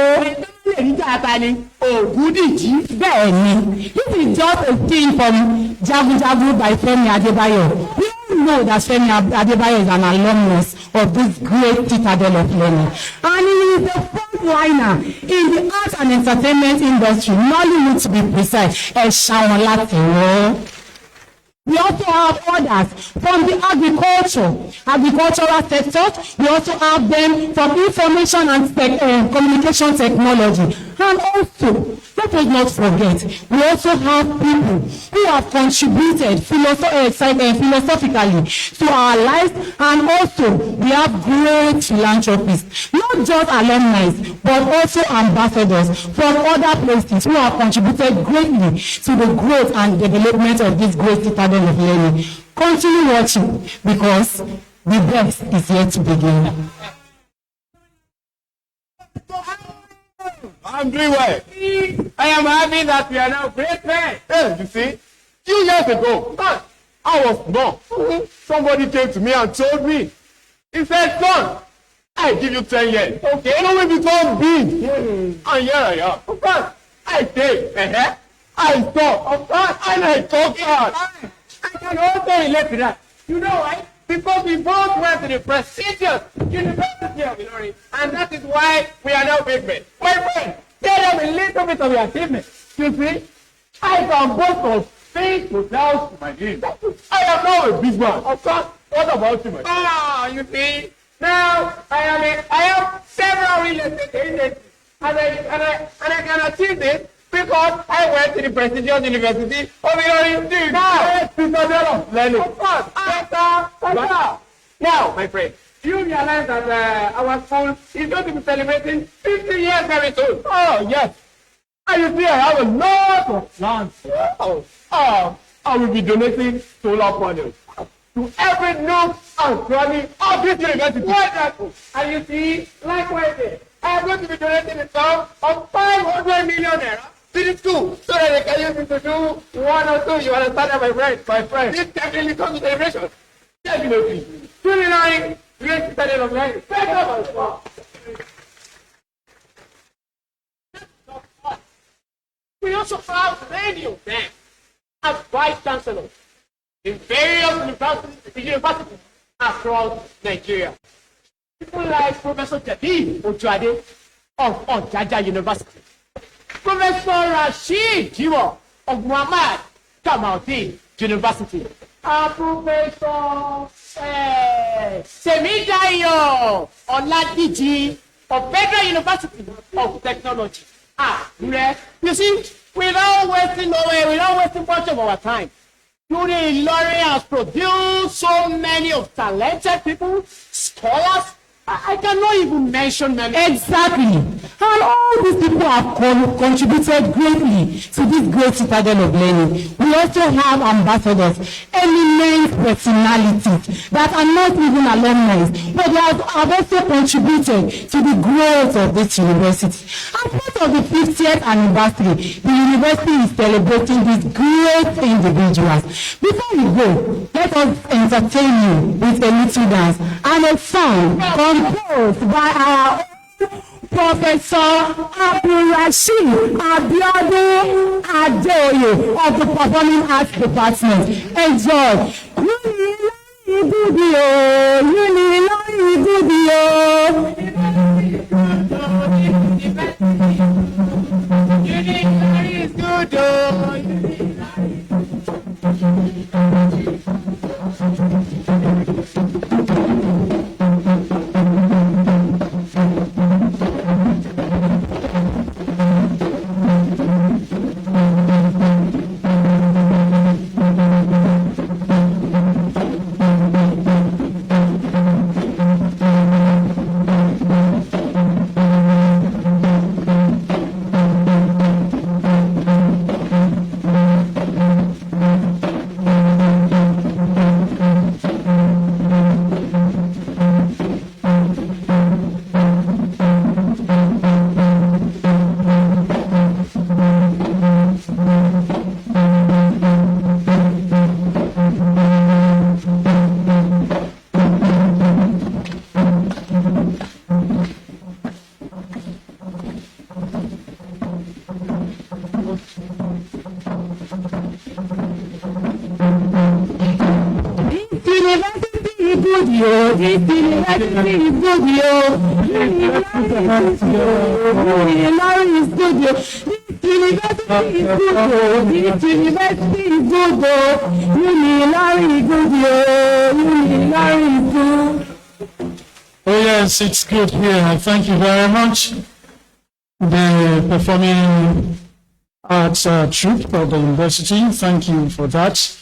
lè ní jàta ni Ògúndìjí. bẹ́ẹ̀ ni this is just a thing from Jagunjagun by Femi Adebayo. We all know that Femi Adebayo is an alumnus of this great citadel of learning, and he is the frontliner in the art and entertainment industry. Nollywood to be precise. Ẹ ṣàwọn láti wọ́n. We also have others from the agricultural sector. We also have them from information and communication technology. And also, let us not forget, we also have people who have contributed philosophically to our lives, and also we have great philanthropists, not just alumni, but also ambassadors from other places who have contributed greatly to the growth and development of this great citadel of learning. Continue watching, because the best is yet to begin. I'm doing well. I am happy that we are now great men. Hey, you see, few years ago, I was born. Somebody came to me and told me, he said, son, I give you 10 years. Okay, you know we become big. And here I am. Of course, I take. I talk. Of course, and I talk hard. I can also relate to that. You know why? Because we both went to the prestigious University of Ilorin, and that is why we are now big men. My friend, tell them a little bit of your achievement. You see, I can boast of things without my name. I am now a big man. Of course, what about you, my friend? Ah, you see, now I have several real estate agencies, and I can achieve this because I went to the prestigious University of Ilorin. Now, citadel of learning. Of course, now, my friend, you realize that our school is going to be celebrating 50 years very soon. Oh, yes. And you see, I have a lot of plans. I will be donating solar panels to every nook and cranny of this university. Wonderful. And you see, likewise, I am going to be donating a sum of 500 million naira to the school so that they can use it to do one or two. You understand that, my friend? My friend. This definitely comes to celebration. Definitely. Truly learning, great citadel of learning. We also have many of them as vice chancellors in various universities across Nigeria. People like Professor Jabi Ojuade of Ojaja University, Professor Rashid Jiwo of Muhammad Kamaldeen University, and Professor Semidayo Oladiji of Federal University of Technology. You see, without wasting much of our time, Unilorin has produced so many of talented people, scholars. I cannot even mention them. Exactly. And all these people have contributed greatly to this great citadel of learning. We also have ambassadors, eminent personalities that are not even alumni, but they have also contributed to the growth of this university. As part of the 50th anniversary, the university is celebrating these great individuals. Before we go, let us entertain you with a little dance and a song composed by our Professor Abdulrasheed Abiodun Adeoye of the Performing Arts Department. Enjoy. Unilorin is good. yo. This university is good, yo. Unilorin is good, yo. This university is good, yo. This university is good, yo. Unilorin is good, yo. Unilorin is good. Oh yes, it's good here. Thank you very much. The performing arts troupe of the university, thank you for that.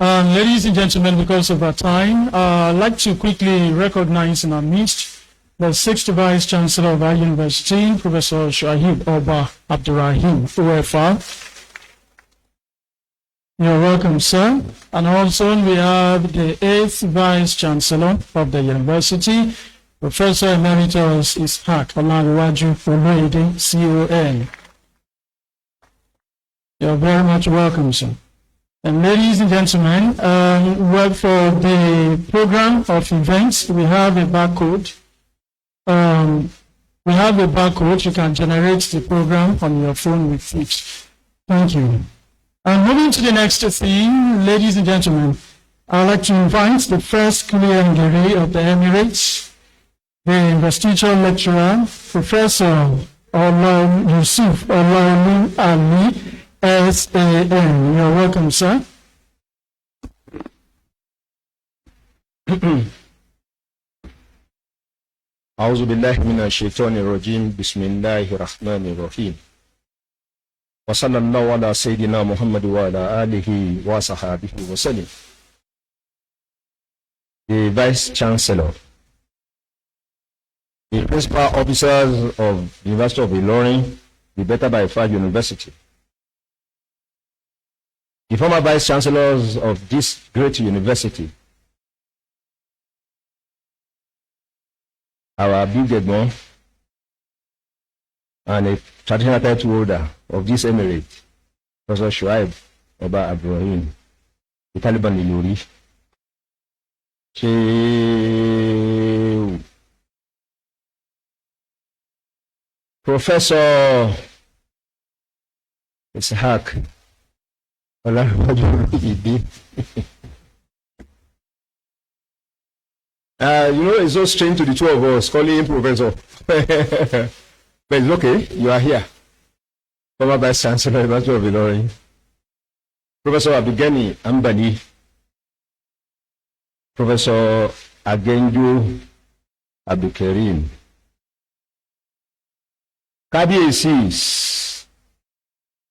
Ladies and gentlemen, because of our time, I'd like to quickly recognize in our midst the sixth Vice Chancellor of our university, Professor Shahid Oba Abdurrahim, OFR. You're welcome, sir. And also we have the eighth Vice Chancellor of the university, Professor Emeritus Ishaq Olaniwaju Oloyede, CON. You're very much welcome, sir. And ladies and gentlemen, well, for the program of events, we have a barcode. You can generate the program on your phone with it. Thank you. And moving to the next theme, ladies and gentlemen, I'd like to invite the first Clearangere of the Emirates, the Investiture lecturer, Professor Yusuf Olani Ali, SAN. You're welcome, sir. أعوذ بالله من الشيطان الرجيم بسم الله الرحمن الرحيم وصلى الله على سيدنا محمد وعلى آله وصحبه وسلم. The Vice Chancellor, the principal officers of the University of Ilorin, the Better by 5 University, the former Vice Chancellors of this great university, our big Edmond, and a traditional title holder of this emirate, Professor Shuaib Oba Abdurrahim, the Taliban Ilorin. Professor Ishaq Olaniwaju. It's so strange to the two of us calling him Professor. But it's okay, you are here. Former Vice Chancellor, University of Ilorin. Professor Abdugani Ambani. Professor Agenju Abdukarim. KBACs,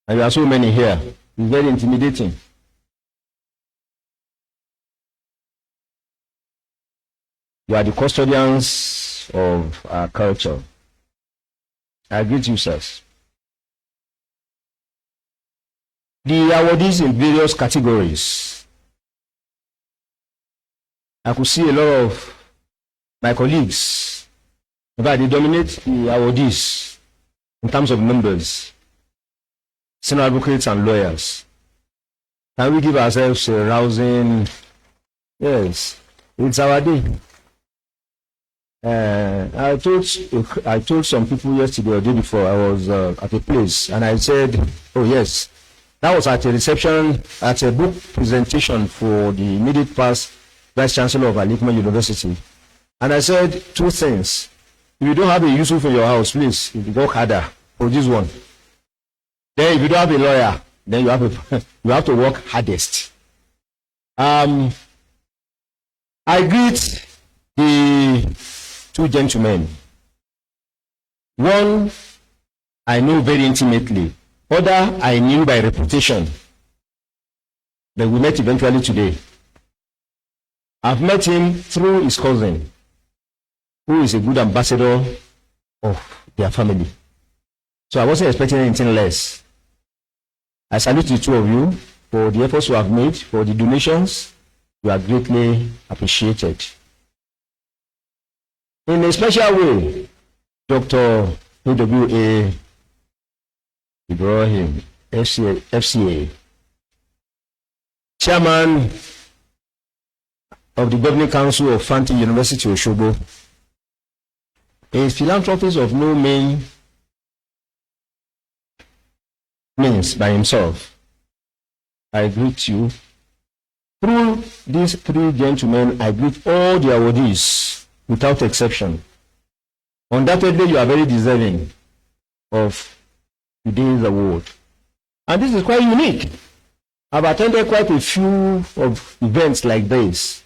and there are so many here. It's very intimidating. You are the custodians of our culture. I greet you, sirs. The awardees in various categories. I could see a lot of my colleagues, in fact, they dominate the awardees in terms of numbers, senior advocates and lawyers. Can we give ourselves a rousing, yes, it's our day. I told some people yesterday or the day before, I was at a place and I said, oh yes, that was at a reception, at a book presentation for the immediate past Vice Chancellor of Alumni University. And I said two things. If you don't have a Yusuf in your house, please work harder for this one. Then if you don't have a lawyer, then you have to work hardest. I greet the two gentlemen. One I know very intimately. Other I knew by reputation. But we met eventually today. I've met him through his cousin, who is a good ambassador of their family. So I wasn't expecting anything less. I salute the two of you for the efforts you have made, for the donations. You are greatly appreciated. In a special way, Dr. A.W.A. Ibrahim, FCA, Chairman of the Governing Council of Fanti University Osogbo, a philanthropist of no means by himself. I greet you Through these three gentlemen, I greet all the awardees without exception. Undoubtedly, you are very deserving of today's award. And this is quite unique. I've attended quite a few of events like this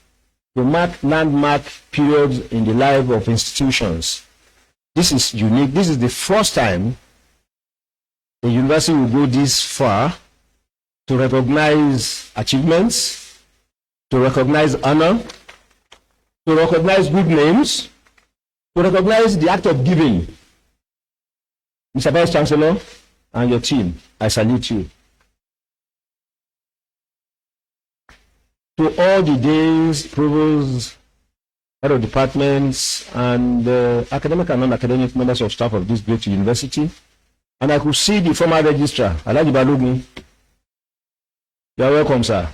to mark landmark periods in the life of institutions. This is unique. This is the first time a university will go this far to recognize achievements, to recognize honor, to recognize good names, to recognize the act of giving. Mr. Vice Chancellor and your team, I salute you. To all the deans, provosts, head of departments, and academic and non-academic members of staff of this great university. And I could see the former registrar, Alhaji Balogun. You are welcome, sir.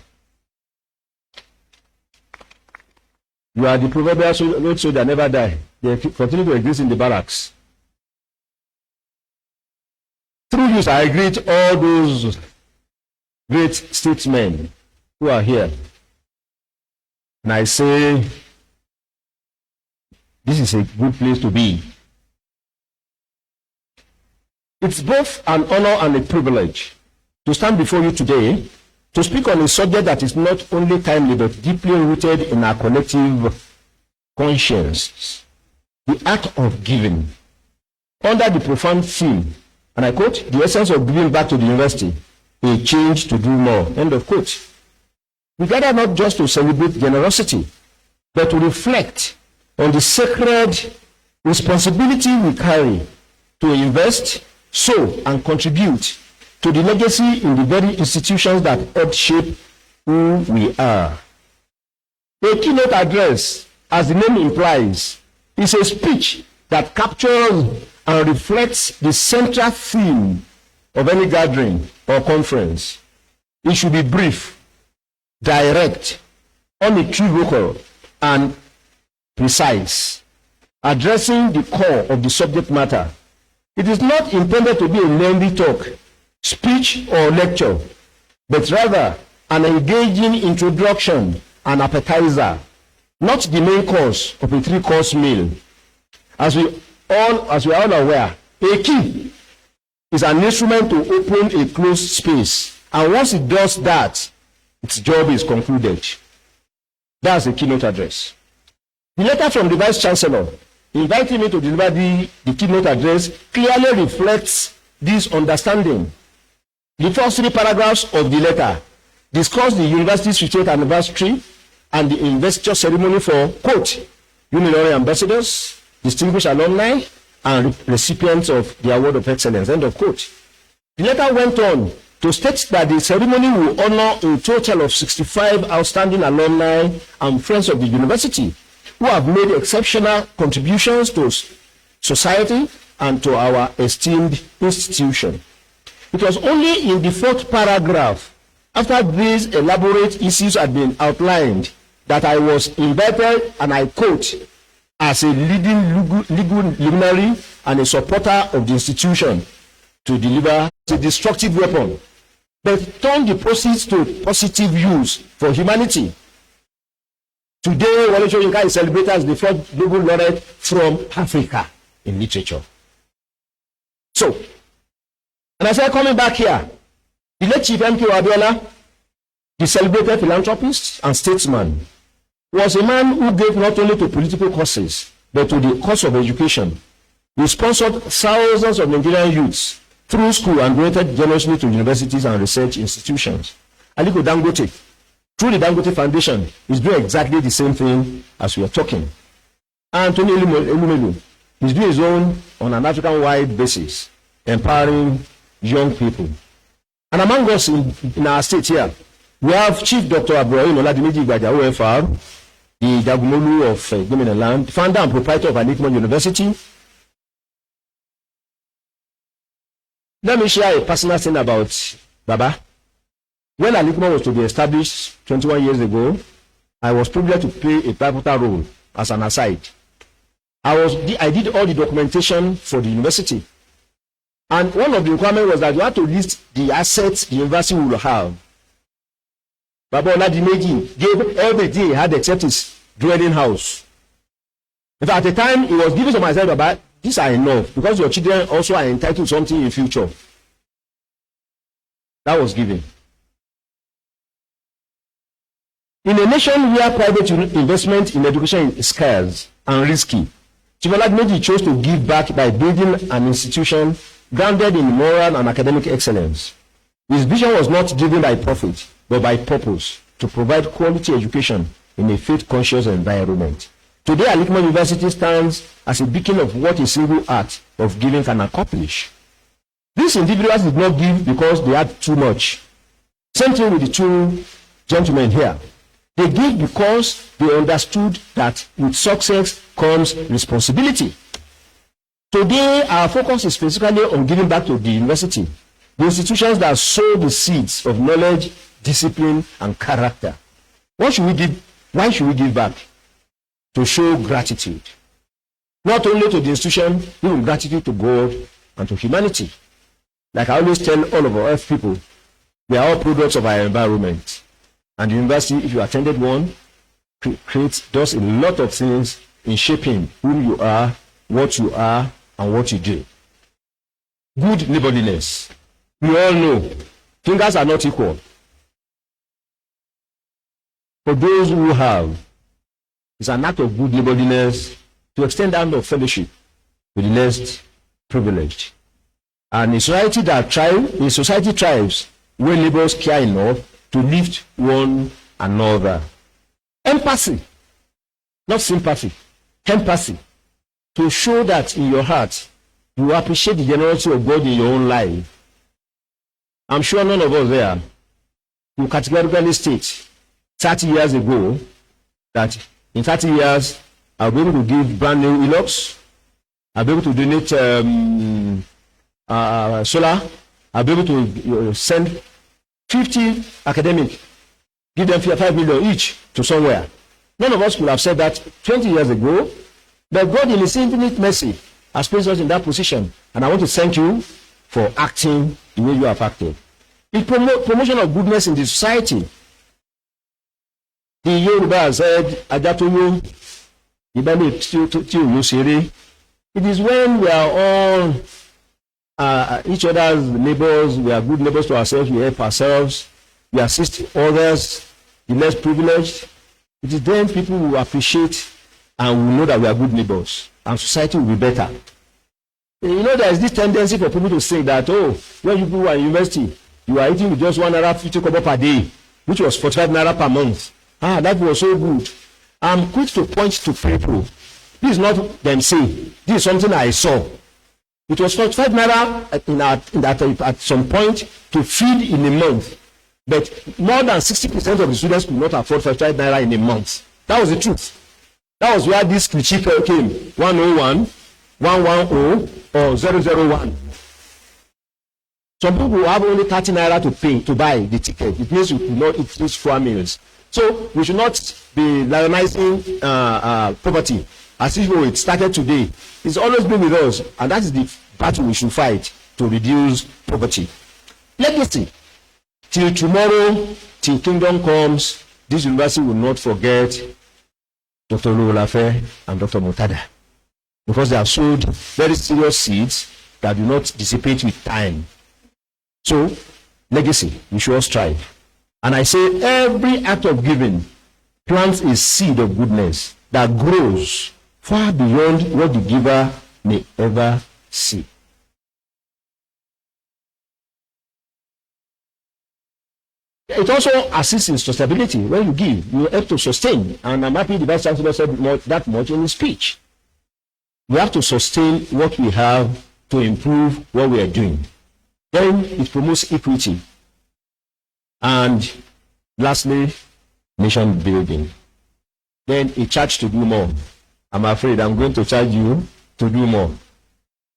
You are the proverbial road soldier never die. They continue to exist in the barracks. Through you, I greet all those great statesmen who are here. And I say, this is a good place to be. It's both an honor and a privilege to stand before you today to speak on a subject that is not only timely but deeply rooted in our collective conscience, the act of giving, under the profound theme, and I quote, the essence of giving back to the university, a change to do more, end of quote. We gather not just to celebrate generosity, but to reflect on the sacred responsibility we carry to invest, sow, and contribute to the legacy in the very institutions that help shape who we are. A keynote address, as the name implies, is a speech that captures and reflects the central theme of any gathering or conference. It should be brief, direct, unequivocal, and precise, addressing the core of the subject matter. It is not intended to be a lengthy talk, speech, or lecture, but rather an engaging introduction and appetizer, not the main course of a 3-course meal. As we are all aware, a key is an instrument to open a closed space, and once it does that, its job is concluded. That's the keynote address. The letter from the Vice Chancellor inviting me to deliver the keynote address clearly reflects this understanding. The first 3 paragraphs of the letter discuss the university's 50th anniversary and the investiture ceremony for, quote, Unilorin ambassadors, distinguished alumni, and recipients of the Award of Excellence, end of quote. The letter went on to state that the ceremony will honor a total of 65 outstanding alumni and friends of the university who have made exceptional contributions to society and to our esteemed institution. It was only in the 4th paragraph, after these elaborate issues had been outlined, that I was invited, and I quote, as a leading legal luminary and a supporter of the institution, to deliver a destructive weapon, but turn the proceeds to positive use for humanity. Today, Wole Soyinka is celebrated as the first Nobel laureate from Africa in literature. So, and I said, coming back here, the late Chief M.K. Abiola, the celebrated philanthropist and statesman, was a man who gave not only to political causes, but to the cause of education. He sponsored thousands of Nigerian youths through school and donated generously to universities and research institutions. Aliko Dangote, through the Dangote Foundation, is doing exactly the same thing as we are talking. Anthony Elumelu is doing his own on an African-wide basis, empowering young people. And among us in our state here, we have Chief Dr. Ibrahim Oladimeji Igbaja, OFR, the Dagumolu of Gomina Land, founder and proprietor of Alikmon University. Let me share a personal thing about Baba. When Alikmon was to be established 21 years ago, I was privileged to play a pivotal role as an aside. I did all the documentation for the university. And one of the requirements was that you had to list the assets the university will have. Baba Oladimeji gave everything he had except his dwelling house. In fact, at the time he was giving some, I said, Baba, these are enough because your children also are entitled to something in future. That was given. In a nation where private investment in education is scarce and risky, Chief Oladimeji chose to give back by building an institution grounded in moral and academic excellence. His vision was not driven by profit, but by purpose, to provide quality education in a faith-conscious environment. Today, Alumni University stands as a beacon of what a single act of giving can accomplish. These individuals did not give because they had too much. Same thing with the two gentlemen here. They gave because they understood that with success comes responsibility. Today, our focus is specifically on giving back to the university, the institutions that sow the seeds of knowledge, discipline, and character. What should we give? Why should we give back? To show gratitude. Not only to the institution, even gratitude to God and to humanity. Like I always tell all of our Earth people, we are all products of our environment. And the university, if you attended one, does a lot of things in shaping who you are, and what you do. Good neighborliness. We all know fingers are not equal. For those who have, it's an act of good neighborliness to extend hand of fellowship to the less privileged. And a society thrives when neighbors care enough to lift one another. Empathy, not sympathy, empathy. To show that in your heart, you appreciate the generosity of God in your own life. I'm sure none of us there will categorically state 30 years ago that in 30 years, I'll be able to give brand new Elox, I'll be able to donate solar, I'll be able to send 50 academics, give them 5 million each to somewhere. None of us could have said that 20 years ago, but God in His infinite mercy has placed us in that position. And I want to thank you for acting the way you have acted. The promotion of goodness in the society. The Yoruba said, Ajatoyo, it is when we are all each other's neighbors, we are good neighbors to ourselves, we help ourselves, we assist others, the less privileged. It is then people will appreciate and will know that we are good neighbors, and society will be better. You know, there is this tendency for people to say that, oh, when you go to university, you are eating with just 1 naira 50 kobo per day, which was 45 naira per month. That was so good. I'm quick to point to people. This is not them saying. This is something I saw. It was 45 naira at some point to feed in a month. But more than 60% of the students could not afford 45 naira in a month. That was the truth. That was where this cliché came. 101, 110, or 001. Some people will have only 30 naira to pay to buy the ticket. It means you could not eat these 4 meals. So we should not be lionizing poverty as if it started today. It's always been with us, and that is the battle we should fight to reduce poverty. Legacy. Till tomorrow, till kingdom comes, this university will not forget Dr. Oluwolafe and Dr. Mutada, because they have sowed very serious seeds that do not dissipate with time. So, legacy, we should all strive. And I say every act of giving plants a seed of goodness that grows far beyond what the giver may ever see. It also assists in sustainability. When you give, you help to sustain. And I'm happy the Vice Chancellor said that much in his speech. We have to sustain what we have to improve what we are doing. Then it promotes equity. And lastly, nation building. Then a charge to do more. I'm afraid I'm going to charge you to do more.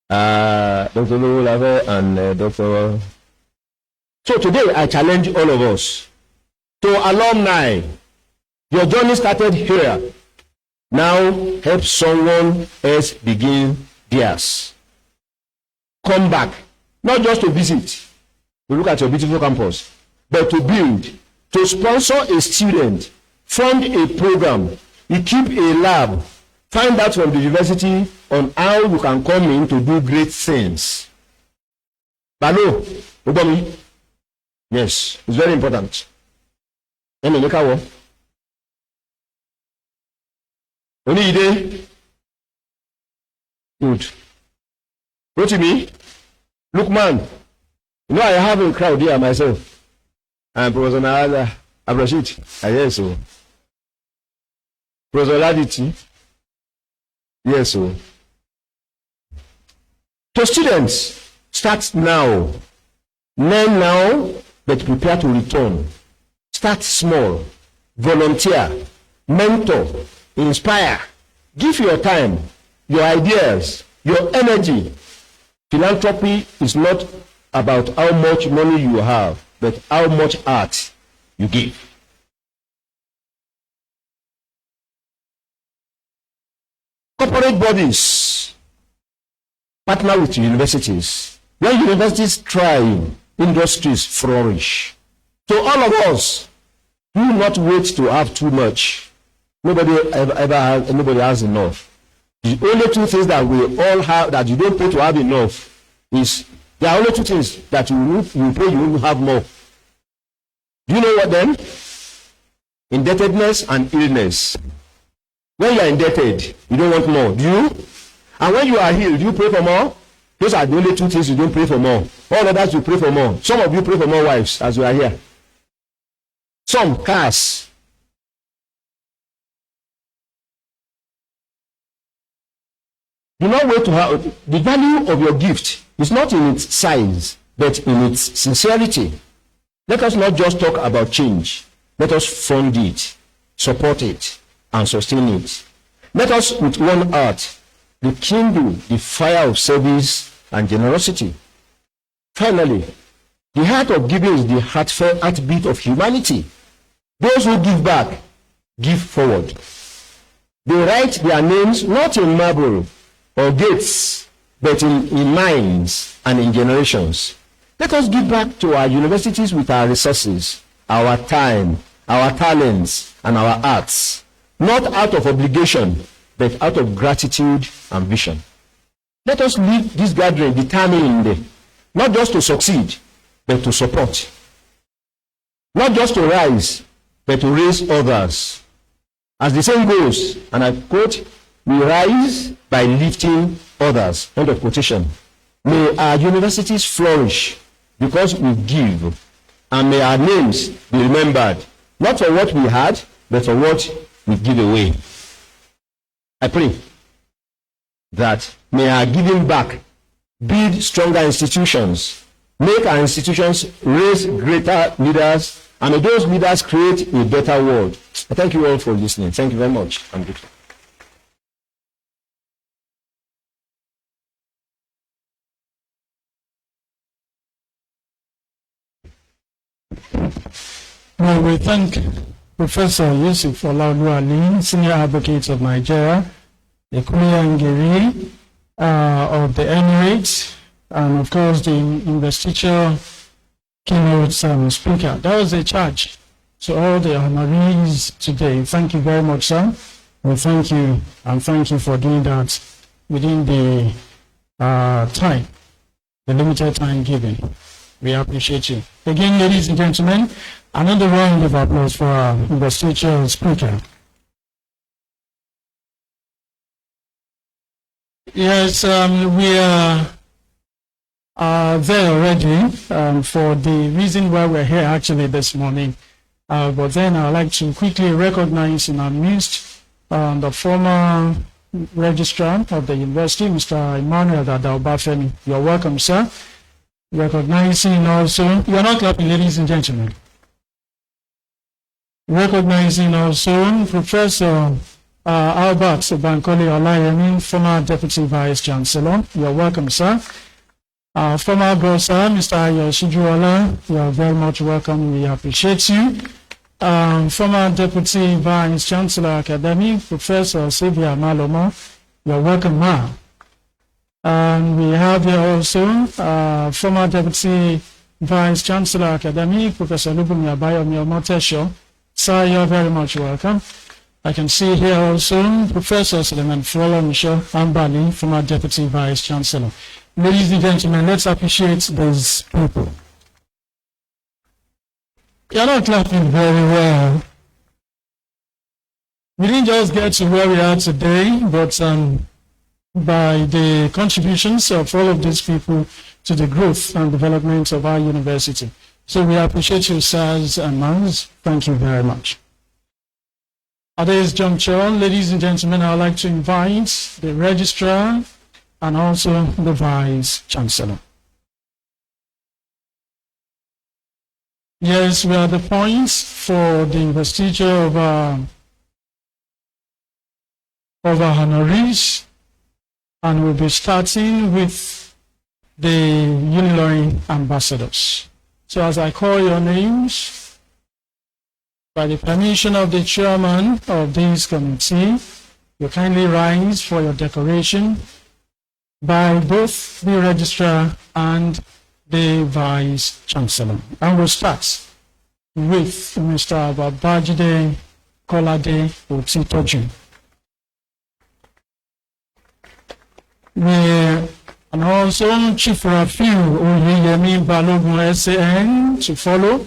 Dr. Oluwolafe and Dr. So today I challenge all of us. To alumni, your journey started here. Now help someone else begin theirs. Come back, not just to visit, to look at your beautiful campus, but to build, to sponsor a student, fund a program, equip a lab, find out from the university on how you can come in to do great things. Balo, Ubomi. Yes, it's very important. Only ide. Good. Go to me. Look, man. You know I have a crowd here myself. And Professor Nahada Abrashid. Yes, so. Professor Laditi. Yes, so. So students, start now. Learn now, but prepare to return. Start small. Volunteer. Mentor. Inspire. Give your time, your ideas, your energy. Philanthropy is not about how much money you have, but how much art you give. Corporate bodies partner with universities. When universities thrive, industries flourish. So all of us, do not wait to have too much. Nobody has enough. The only two things that we all have that you don't pay to have enough is there are only two things that you pay you will have more. Do you know what then? Indebtedness and illness. When you are indebted, you don't want more, do you? And when you are healed, do you pray for more? Those are the only two things you don't pray for more. All others you pray for more. Some of you pray for more wives as you are here. Some cars. Do not wait to have the value of your gift is not in its size, but in its sincerity. Let us not just talk about change. Let us fund it, support it, and sustain it. Let us, with one heart, rekindle the fire of service and generosity. Finally, the heart of giving is the heartfelt heartbeat of humanity. Those who give back, give forward. They write their names not in marble or gates, but in minds and in generations. Let us give back to our universities with our resources, our time, our talents, and our arts, not out of obligation, but out of gratitude and vision. Let us leave this gathering determined, not just to succeed, but to support. Not just to rise, but to raise others. As the saying goes, and I quote, we rise by lifting others. End of quotation. May our universities flourish because we give, and may our names be remembered, not for what we had, but for what we give away. I pray that may our giving back build stronger institutions, make our institutions raise greater leaders, and may those leaders create a better world. I thank you all for listening. Thank you very much. I'm grateful. Well, we thank Professor Yusuf Olaoluwale, Senior Advocate of Nigeria, the Kuyangiri of the Emirates, and of course the Investiture keynote speaker. That was a charge to all the honorees today. Thank you very much, sir. We thank you, and thank you for doing that within the time, the limited time given. We appreciate you. Again, ladies and gentlemen, another round of applause for our Investiture speaker. Yes, we are there already for the reason why we're here actually this morning. But then I'd like to quickly recognize in our midst the former registrar of the university, Mr. Emmanuel Dadaobafemi. You're welcome, sir. Recognizing also, you're not clapping, ladies and gentlemen. Recognizing also Professor Albert Bankole Olayemi, former Deputy Vice Chancellor. You're welcome, sir. Former Grocer, Mr. Yoshijuola, you're very much welcome. We appreciate you. Former Deputy Vice Chancellor Academy, Professor Sylvia Malomo, you're welcome, ma'am. And we have here also former Deputy Vice Chancellor Academic, Professor Lubumi Abayomi Omotesho. Sir, you're very much welcome. I can see here also Professor Suleiman Frola Michel Ambali, former Deputy Vice Chancellor. Ladies and gentlemen, let's appreciate these people. You're not clapping very well. We didn't just get to where we are today, but by the contributions of all of these people to the growth and development of our university. So we appreciate you, sirs and ma'ams. Thank you very much. At this juncture, ladies and gentlemen, I would like to invite the registrar and also the vice chancellor. Yes, we are the points for the investiture of our honorees, and we'll be starting with the Unilorin ambassadors. So as I call your names, by the permission of the chairman of this committee, you kindly rise for your decoration by both the registrar and the vice chancellor. And we'll start with Mr. Babajide Kolade Otitoju. And also Chief Rafiu Oyeyemi Balogun SAN to follow,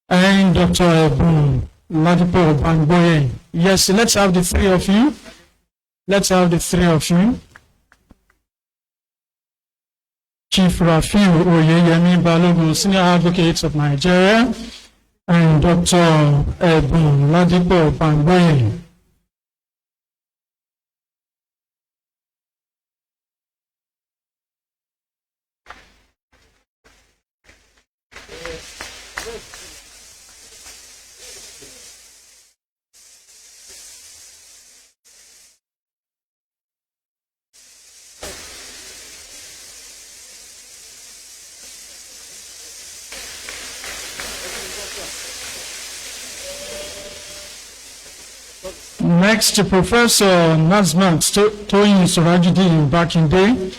and Dr. Ebu Ladipo Bangboye. Yes, let's have the three of you. Let's have the three of you. Chief Rafiu Oyeyemi Balogun, Senior Advocate of Nigeria, and Dr. Ebu Ladipo Bangboye. Next, Professor Nazmat Toyin Surajudeen Bakinde,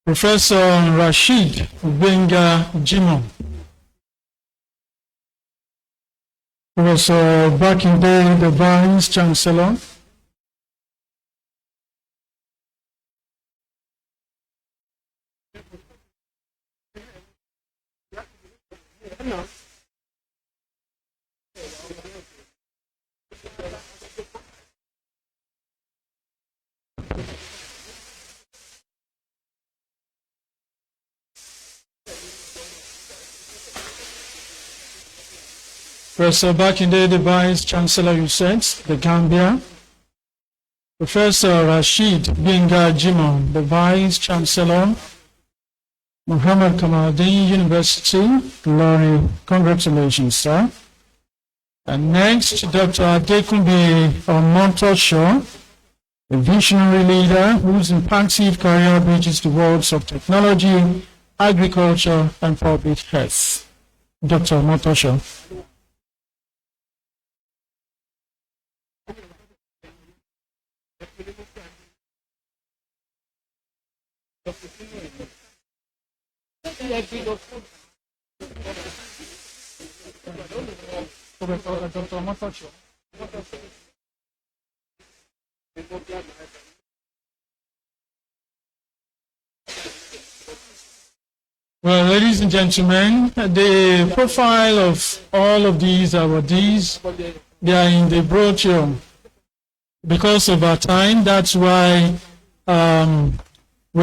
Professor Rashid Benga Jimon, Professor Bakinde, the Vice Chancellor, Professor Bakinde, the Vice Chancellor, you said, the Gambia. Professor Rashid Benga Jimon, the Vice Chancellor, Muhammad Kamaluddin University, Ilorin. Congratulations, sir. And next, Dr. Adekunbi Omotosho, a visionary leader whose impactful career bridges the worlds of technology, agriculture, and public health. Dr. Omotosho. Well, ladies and gentlemen, the profile of all of these awardees, they are in the brochure. Because of our time, that's why we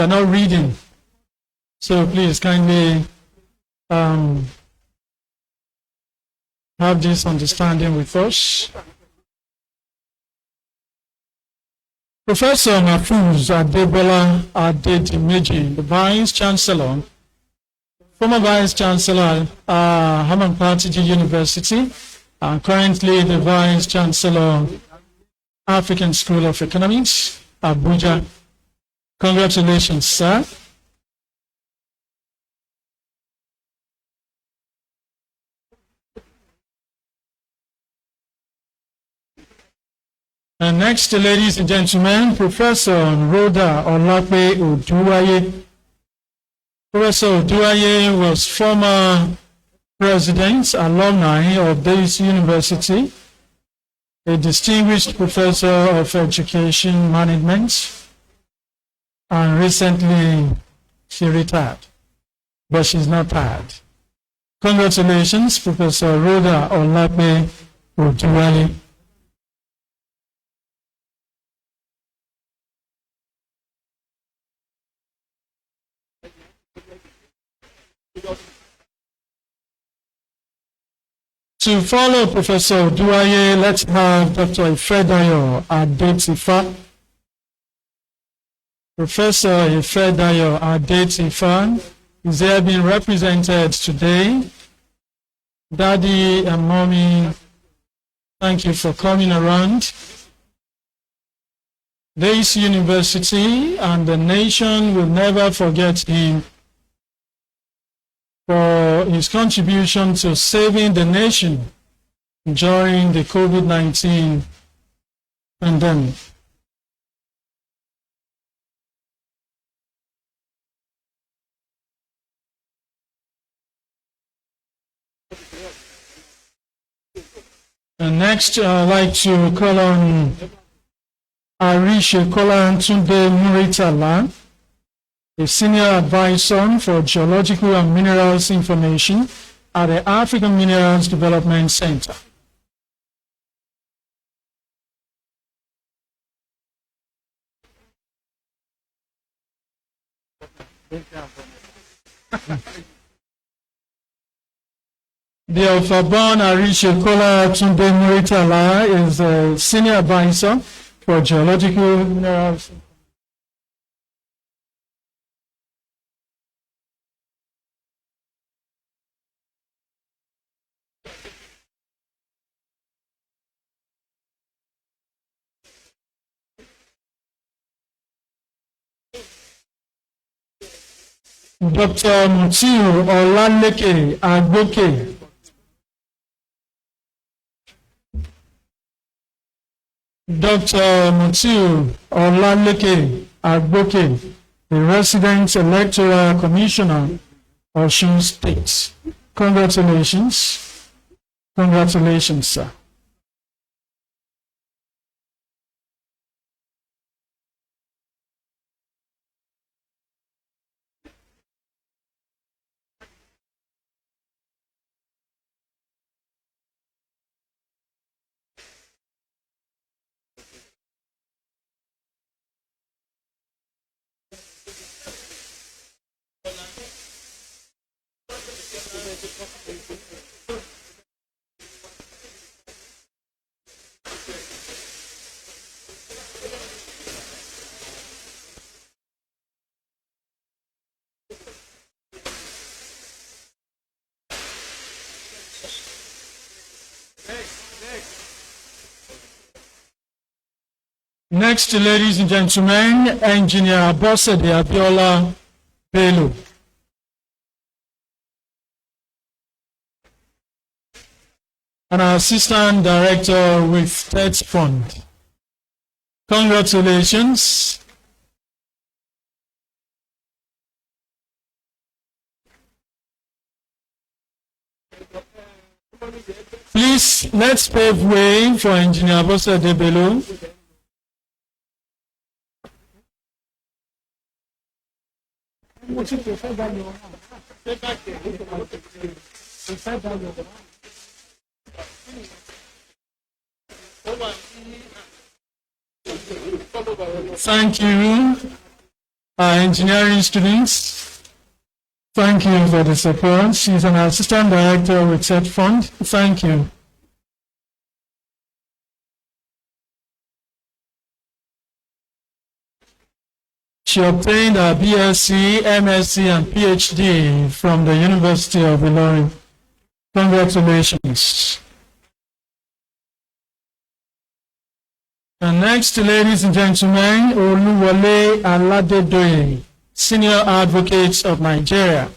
are not reading. So please kindly have this understanding with us. Professor Nafuz Adebola Adedimeji, the Vice Chancellor, former Vice Chancellor, Hamman Partiji University, and currently the Vice Chancellor, African School of Economics, Abuja. Congratulations, sir. And next, ladies and gentlemen, Professor Rhoda Olape Oduwaye, Professor Oduaye was former president, alumni of this university, a distinguished professor of education management, and recently she retired, but she's not tired. Congratulations, Professor Rhoda Olape Oduaye. To follow Professor Oduaye, let's have Dr. Ifedayo Adetifa. Professor Ifedayo Adetifa is here being represented today. Daddy and Mommy, thank you for coming around. This university and the nation will never forget him for his contribution to saving the nation during the COVID-19 pandemic. And next, I'd like to call on Arishe Tunde Muritala, a senior advisor for geological and minerals information at the African Minerals Development Center. The Alpha-born Arishe Tunde Muritala is a senior advisor for geological minerals. Dr. Mutiu Olaleke Agboke. Dr. Mutiu Olaleke Agboke, the resident electoral commissioner of Osun State. Congratulations. Congratulations, sir. Next, ladies and gentlemen, Engineer Abosede Abiola Bello. And our Assistant Director with TED Fund. Congratulations. Please, let's pave way for Engineer Abosede Bello. Thank you, our engineering students. Thank you for the support. She's an assistant director with TED Fund. Thank you. She obtained her BSc, MSc, and PhD from the University of Ilorin. Congratulations. And next, ladies and gentlemen, Oluwole Aladedoye, Senior Advocate of Nigeria.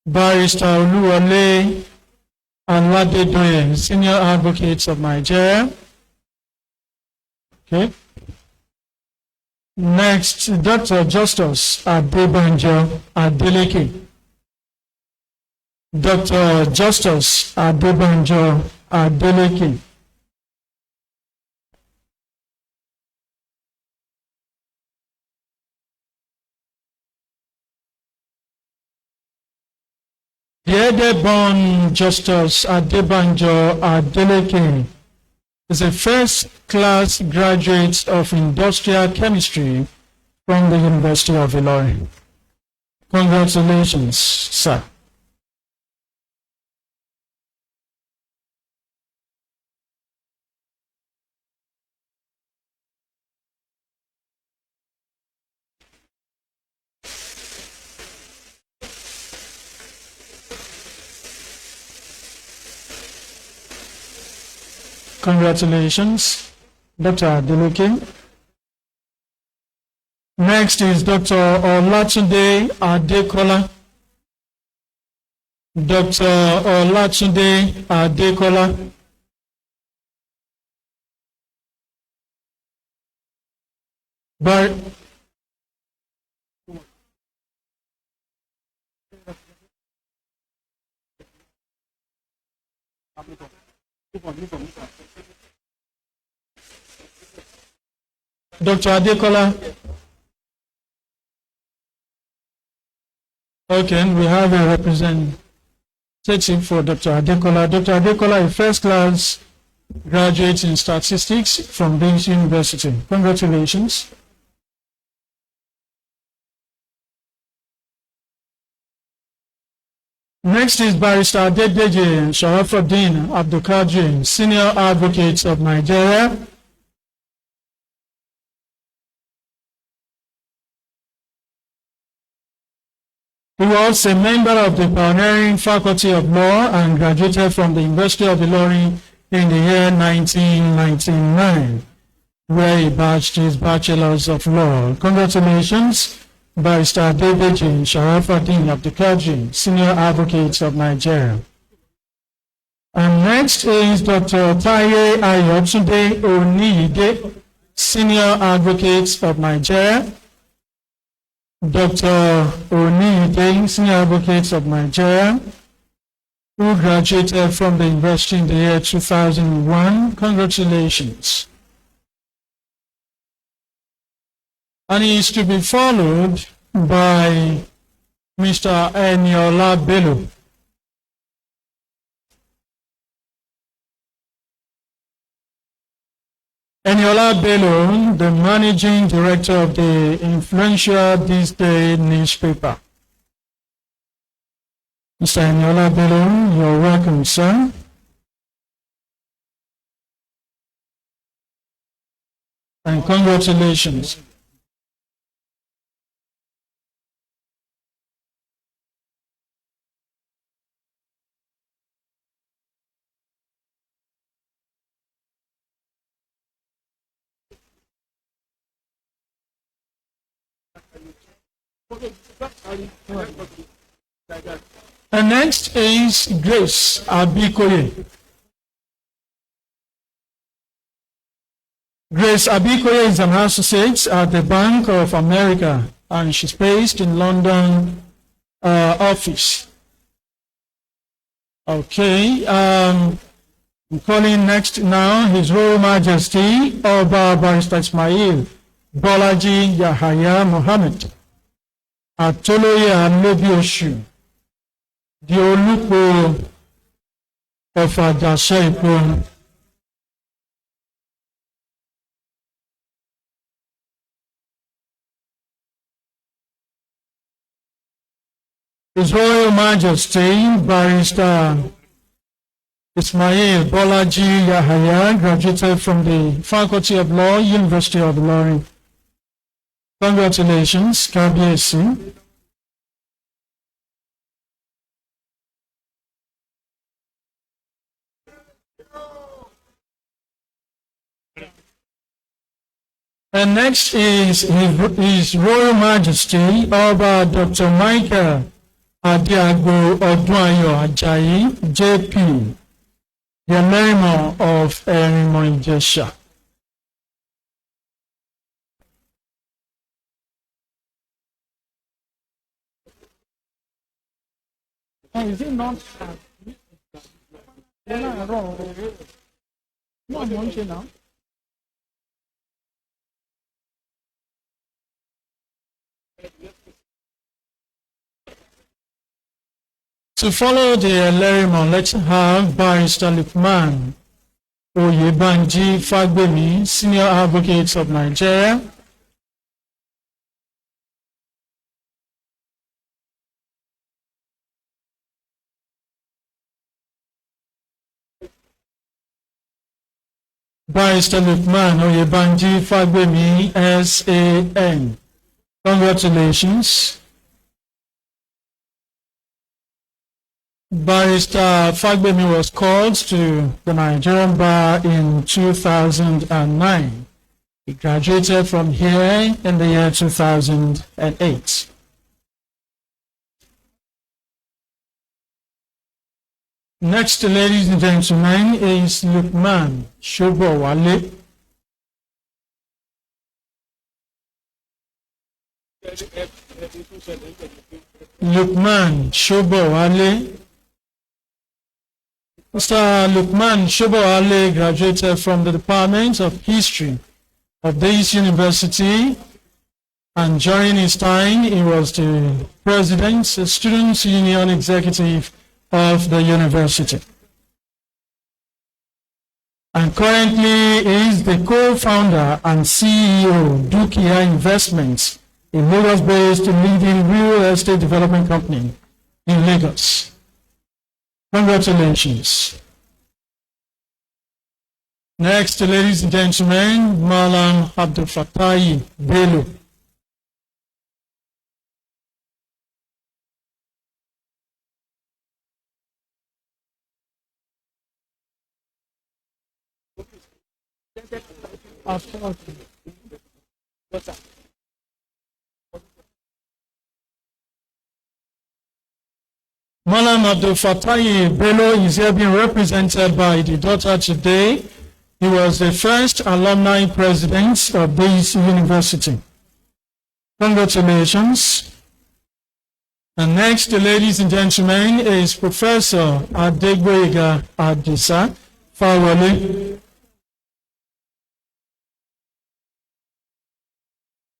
Barrister Oluwole Aladedoye, Senior Advocate of Nigeria. Okay. Next, Dr. Justus Adebanjo Adeleke. Dr. Justus Adebanjo Adeleke. The Edebon Justus Adebanjo Adeleke is a first-class graduate of industrial chemistry from the University of Ilorin. Congratulations, sir. Congratulations, Dr. Adeleke. Next is Dr. Olatunde Adekola. Dr. Olatunde Adekola. Dr. Adekola. Okay, we have a representative for Dr. Adekola. Dr. Adekola, a first-class graduate in statistics from this university. Congratulations. Next is Barrister Adedeji Sharafuddin Abdulkadir, Senior Advocate of Nigeria. He was a member of the pioneering Faculty of Law and graduated from the University of Ilorin in the year 1999, where he batched his Bachelor's of Law. Congratulations, Barrister Adedeji Sharafuddin Abdulkadir, Senior Advocate of Nigeria. And next is Dr. Taye Ayotunde Oniyide, Senior Advocate of Nigeria. Dr. Oniyide, Senior Advocate of Nigeria, who graduated from the university in the year 2001. Congratulations. And he is to be followed by Mr. Eniola Bello. Eniola Bello, the managing director of the influential This Day newspaper. Mr. Eniola Bello, you're welcome, sir. And congratulations. And next is Grace Abikoye. Grace Abikoye is an associate at the Bank of America, and she's based in London office. Okay, I'm calling next now His Royal Majesty Oba Barrister Ismail Bolaji Yahaya Mohammed Atoloye Alobioshu, the Olupo of Adasaipo. His Royal Majesty Barrister Ismail Bolaji Yahaya graduated from the Faculty of Law, University of Ilorin. Congratulations, Kabiyesi. And next is His Royal Majesty Oba Dr. Michael Adiago Odunayo Ajayi, JP, the Emerimo of Erimo Ijesha. Is it not? Now. To follow the Ilorin, let's have Barrister Lukman Oyebanji Fagbemi, Senior Advocate of Nigeria. Barrister Lukman Oyebanji Fagbemi, SAN. Congratulations. Barrister Fagbemi was called to the Nigerian bar in 2009. He graduated from here in the year 2008. Next, ladies and gentlemen, is Lukman Shobowale. Lukman Shobowale. Mr. Lukman Shobowale graduated from the Department of History of this university, and during his time, he was the President, the Students' Union Executive of the university. And currently is the co-founder and CEO, Dukia Investments, a Lagos-based leading real estate development company in Lagos. Congratulations. Next, ladies and gentlemen, Malam Abdul Fattah Bello. Malam Abdul Fattah Bello is here being represented by the daughter today. He was the first alumni president of this university. Congratulations. And next, ladies and gentlemen, is Professor Adegboyega Adisa Fawale.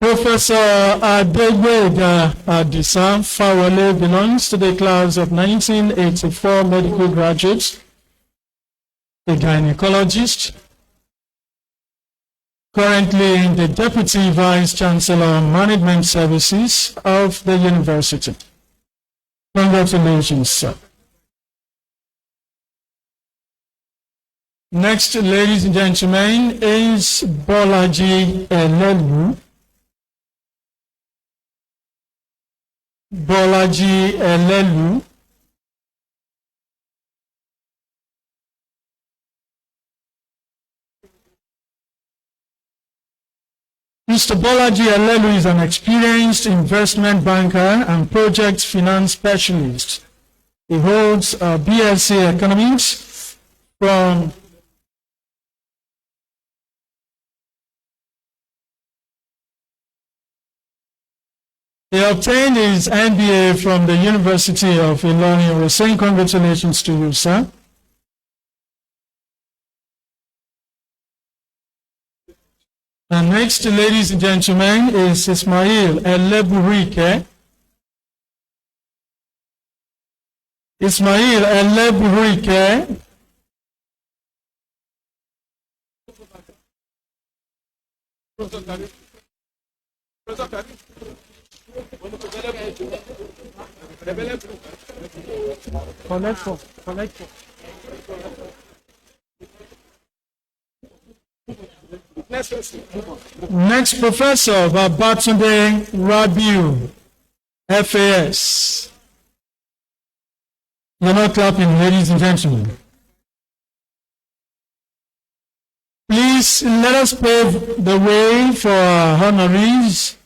Professor Adegboyega Adisa Fawale belongs to the class of 1984 medical graduates, a gynecologist, currently the Deputy Vice Chancellor Management Services of the university. Congratulations, sir. Next, ladies and gentlemen, is Bolaji Elelu. Bolaji Elelu. Mr. Bolaji Elelu is an experienced investment banker and project finance specialist. He holds a BSc Economics from He obtained his MBA from the University of Ilorin. We're saying congratulations to you, sir. And next, ladies and gentlemen, is Ismail Eleburike. Ismail Eleburike. Next, Professor Babatunde Rabiu, FAS. You're not clapping, ladies and gentlemen. Please let us pave the way for our honorees.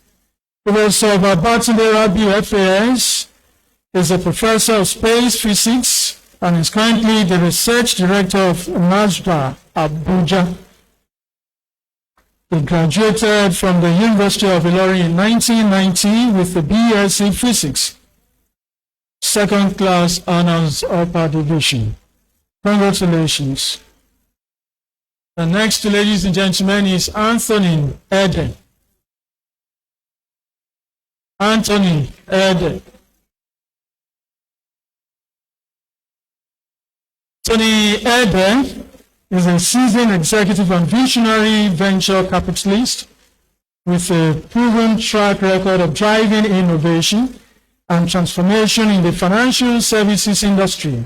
Professor Babatunde Rabiu, FAS, is a professor of space physics and is currently the research director of NASDA, Abuja. He graduated from the University of Ilorin in 1990 with the BSc Physics second class honors upper division. Congratulations. The next, ladies and gentlemen, is Anthony Ede. Anthony Ede. Anthony Ede is a seasoned executive and visionary venture capitalist with a proven track record of driving innovation and transformation in the financial services industry,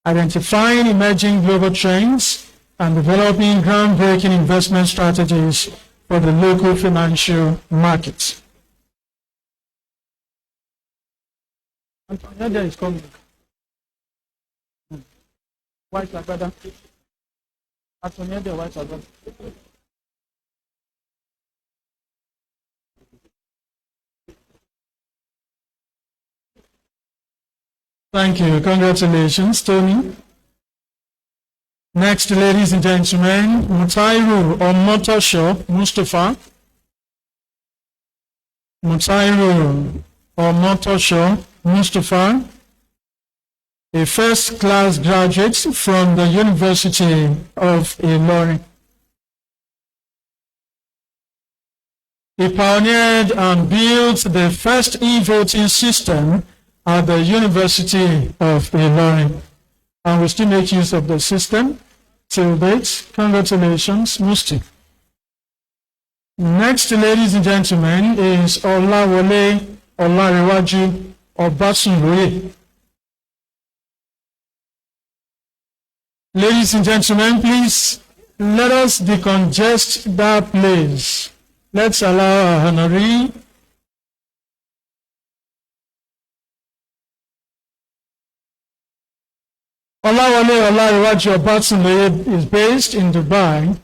identifying emerging global trends, and developing groundbreaking investment strategies for the local financial markets. Anthony is coming. White brother. Anthony, white brother. Thank you. Congratulations, Tony. Next, ladies and gentlemen, Mutairu or Motosho Mustafa. Mutairu or Motosho Mustafa, a first-class graduate from the University of Ilorin. He pioneered and built the first e-voting system at the University of Ilorin, and we still make use of the system till date. Congratulations, Musti. Next, ladies and gentlemen, is Olawole Olariwaju Obasunloye. Ladies and gentlemen, please let us decongest that place. Let's allow our honoree Olawale Olariwaju Obasunloye is based in Dubai,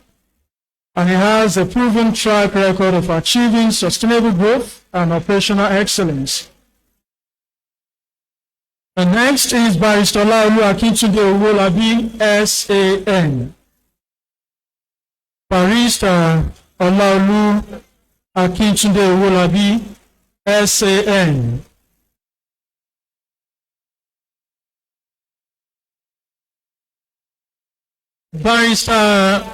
and he has a proven track record of achieving sustainable growth and operational excellence. The next is Barrister Olaolu Akintunde Owolabi, SAN. Barrister Olaolu Akintunde Owolabi, SAN. Barrister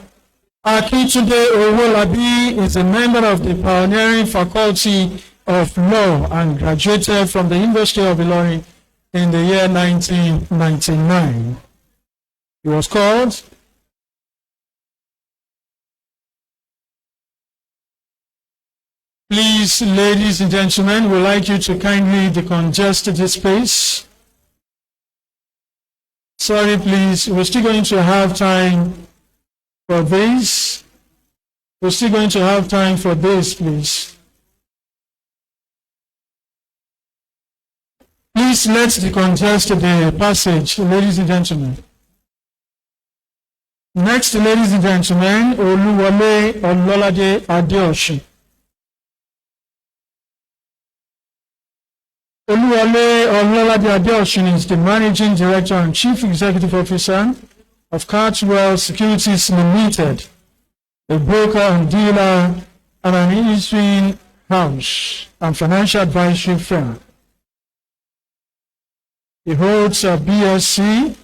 Akintunde Owolabi is a member of the pioneering Faculty of Law and graduated from the University of Ilorin in the year 1999. He was called Please, ladies and gentlemen, we'd like you to kindly decongest this space. Sorry, please, we're still going to have time for this. We're still going to have time for this, please. Please let's decongest the passage, ladies and gentlemen. Next, ladies and gentlemen, Oluwole Ololade Adeosun. Oluwole Ololade Adeosun is the Managing Director and Chief Executive Officer of Cartwell Securities Limited, a broker and dealer and an issuing house and financial advisory firm. He holds a BSc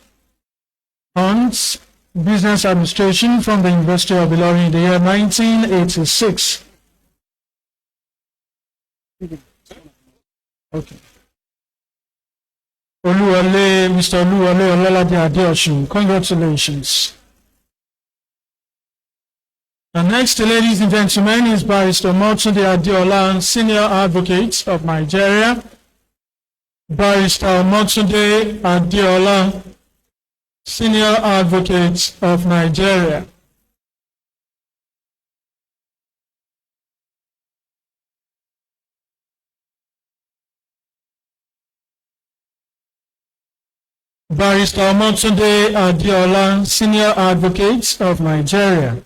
Honors Business Administration from the University of Ilorin in the year 1986. Okay. Mr. Oluwole Ololade Adeosun, congratulations. The next, ladies and gentlemen, is Barrister Motunde Adeola, Senior Advocate of Nigeria. Barrister Motunde Adeola, Senior Advocate of Nigeria. Barrister Motunde Adeola, Senior Advocate of Nigeria.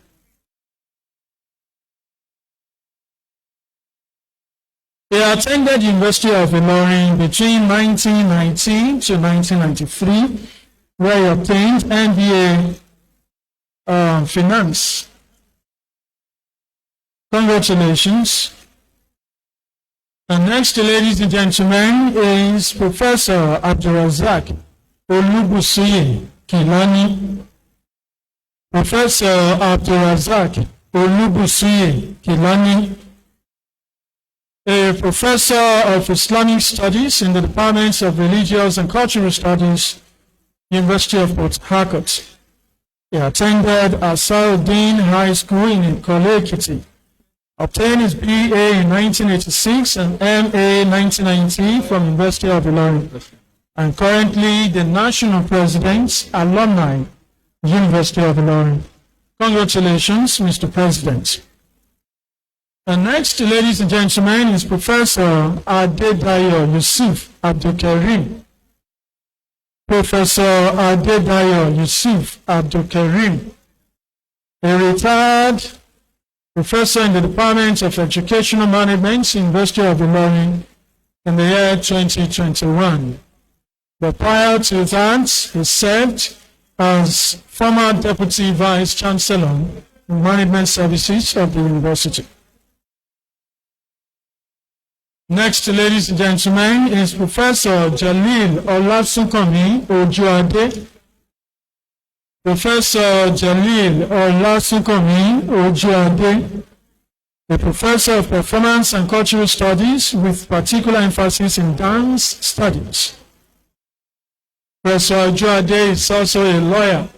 He attended the University of Ilorin between 1990 to 1993, where he obtained MBA Finance. Congratulations. And next, ladies and gentlemen, is Professor Abdulrazak Olubusuye Kilani. Professor Abdulrazak Olubusuye Kilani, a professor of Islamic Studies in the Department of Religious and Cultural Studies, University of Port Harcourt. He attended Asauddin High School in Ikole Ekiti, obtained his BA in 1986 and MA in 1990 from University of Ilorin, and currently the National President, Alumni, University of Ilorin. Congratulations, Mr. President. And next, ladies and gentlemen, is Professor Adedayo Yusuf Abdulkarim. Professor Adedayo Yusuf Abdulkarim, a retired professor in the Department of Educational Management, University of Ilorin, in the year 2021. But prior to that, he served as former Deputy Vice Chancellor in Management Services of the University. Next, ladies and gentlemen, is Professor Jalil Olasunkanmi Ojuade. Professor Jalil Olasunkanmi Ojuade, a professor of Performance and Cultural Studies with particular emphasis in dance studies. Professor Ojuade is also a lawyer,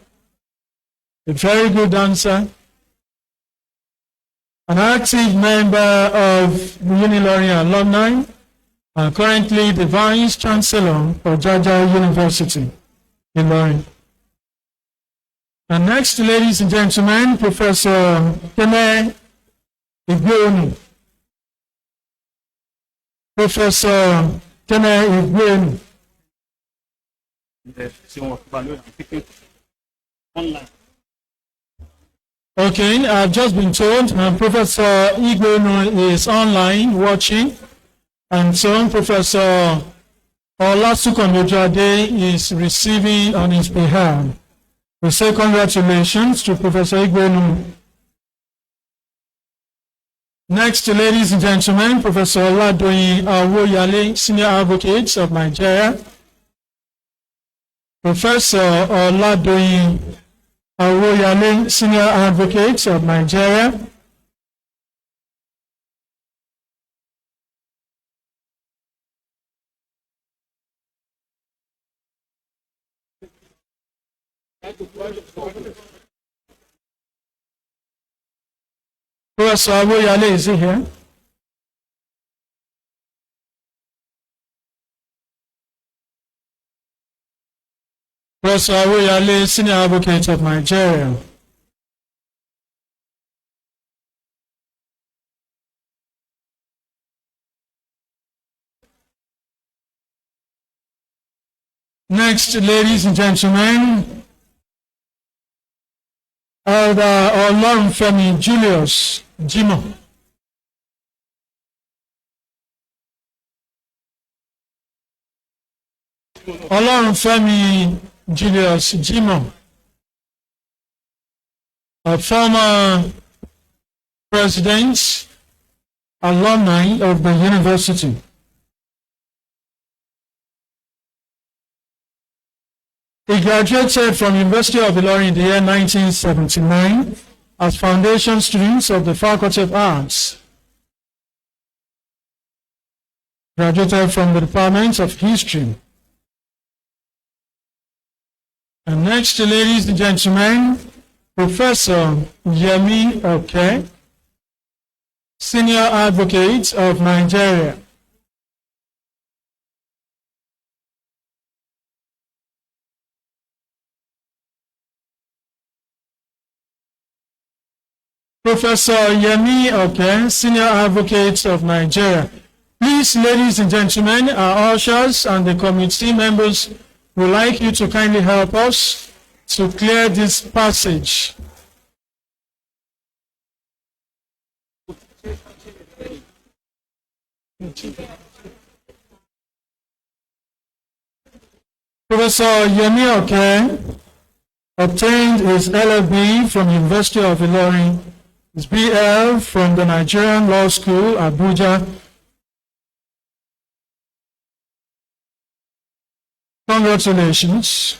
a very good dancer, an active member of the Unilorin Alumni, and currently the Vice Chancellor of Jaja University in Ilorin. And next, ladies and gentlemen, Professor Kene Igweonu. Professor Kene Igweonu. Okay, I've just been told Professor Igweonu is online watching, and so Professor Olasunkanmi Ojuade is receiving on his behalf. We say congratulations to Professor Igweonu. Next, ladies and gentlemen, Professor Oladoyin Awoyale, Senior Advocate of Nigeria. Professor Oladoyin Awoyale, Senior Advocate of Nigeria. Professor Awoyale, is he here? Professor Awoyale, Senior Advocate of Nigeria. Next, ladies and gentlemen, Elder Olorunfemi Julius Jimoh. Olorunfemi Julius Jimoh, a former president, alumni of the university. He graduated from University of Ilorin in the year 1979 as foundation students of the Faculty of Arts. Graduated from the Department of History. And next, ladies and gentlemen, Professor Yemi Oke, Senior Advocate of Nigeria. Professor Yemi Oke, Senior Advocate of Nigeria. Please, ladies and gentlemen, our ushers and the committee members would like you to kindly help us to clear this passage. Professor Yemi Oke obtained his LLB from University of Ilorin, his BL from the Nigerian Law School, Abuja, Congratulations.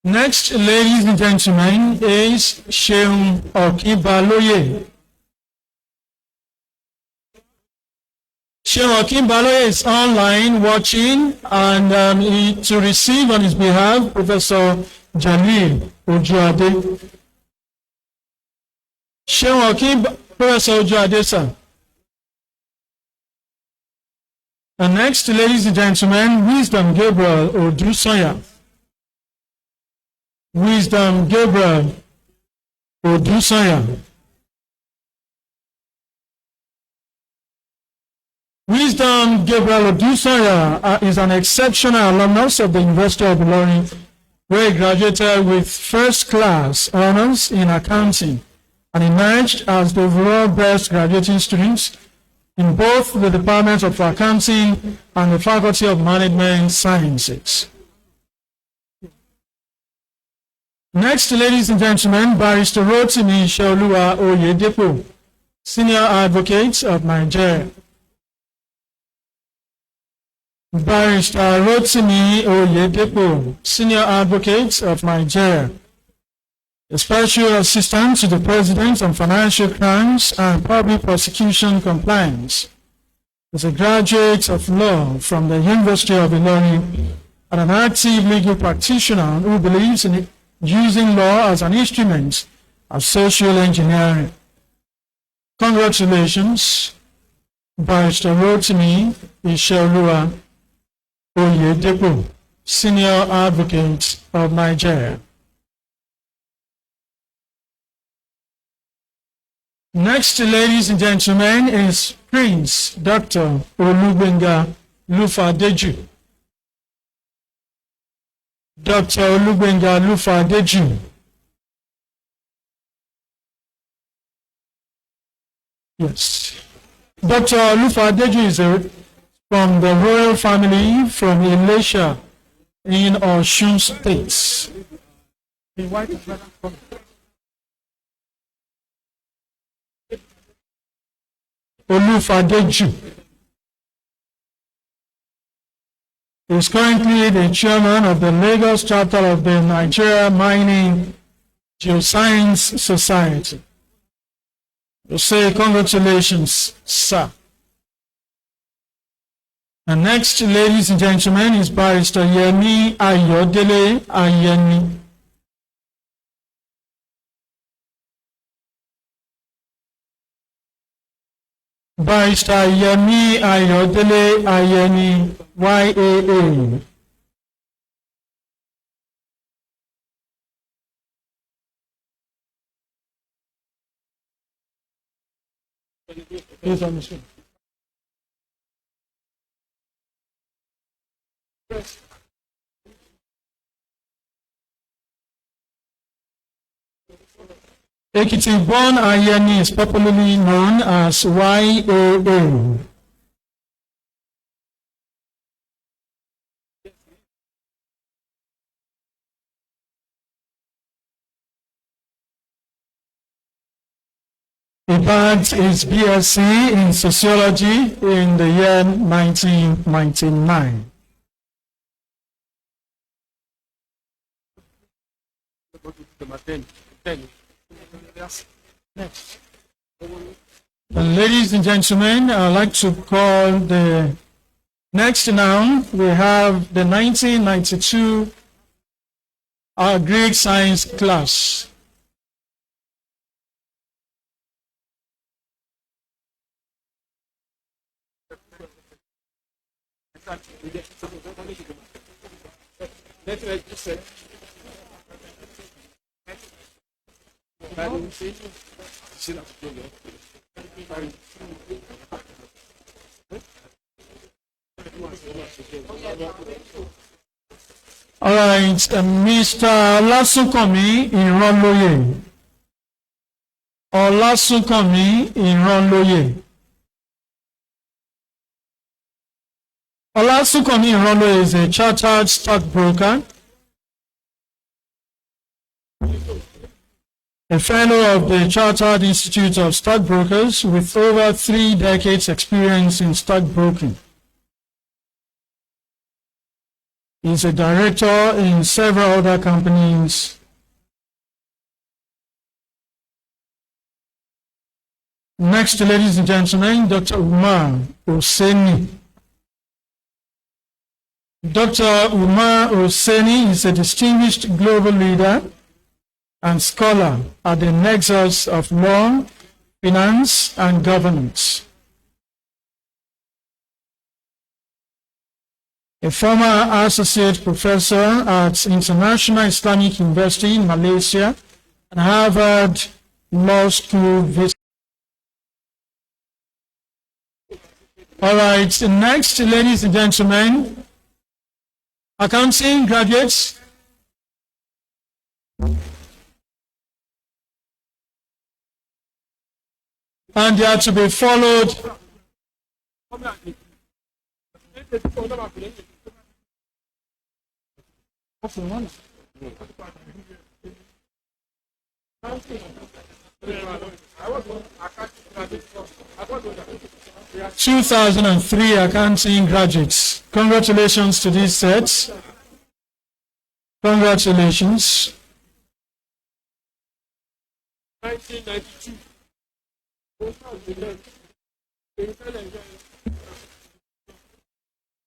Next, ladies and gentlemen, is Sheun Okibaloye. Sheun Okibaloye is online watching, and to receive on his behalf Professor Jalil Ojuade. Sheun Professor Ojuade, sir. And next, ladies and gentlemen, Wisdom Gabriel Odusanya. Wisdom Gabriel Odusanya. Wisdom Gabriel Odusanya is an exceptional alumnus of the University of Ilorin, where he graduated with first-class honors in accounting and emerged as the overall best graduating student in both the Department of Accounting and the Faculty of Management Sciences. Next, ladies and gentlemen, Barrister Rotimi Sheoluwa Oyedepo, Senior Advocate of Nigeria. Barrister Rotimi Oyedepo, Senior Advocate of Nigeria, a Special Assistant to the President on Financial Crimes and Public Prosecution Compliance, is a graduate of law from the University of Ilorin and an active legal practitioner who believes in using law as an instrument of social engineering. Congratulations, Barrister Rotimi Sheoluwa Oyedepo, Senior Advocate of Nigeria. Next, ladies and gentlemen, is Prince Dr. Olugbenga Lufadeju. Dr. Olugbenga Lufadeju. Yes. Dr. Lufadeju is from the royal family from Ilesha in Osun State. Olufadeju is currently the chairman of the Lagos chapter of the Nigeria Mining Geoscience Society. We say congratulations, sir. And next, ladies and gentlemen, is Barrister Yemi Ayodele Ayeni. Barrister Yemi Ayodele Ayeni, YAA. Please on the screen. Ekiti-born Ayeni is popularly known as YAA. He bagged his BSc in Sociology in the year 1999. Next. And ladies and gentlemen, I'd like to call the next now. We have the 1992 Greek Science class. All right, Mr. Olasunkanmi Iranloye. Olasunkanmi Iranloye. Olasunkanmi Iranloye is a chartered stockbroker, a fellow of the Chartered Institute of Stockbrokers with over 3 decades experience in stockbroking. He's a director in several other companies. Next, ladies and gentlemen, Dr. Umar Hosseini. Dr. Umar Hosseini is a distinguished global leader and scholar at the nexus of law, finance, and governance. A former associate professor at International Islamic University in Malaysia and Harvard Law School. All right, next, ladies and gentlemen, accounting graduates. And they are to be followed. 2003 accounting graduates. Congratulations to these sets. Congratulations. 1992.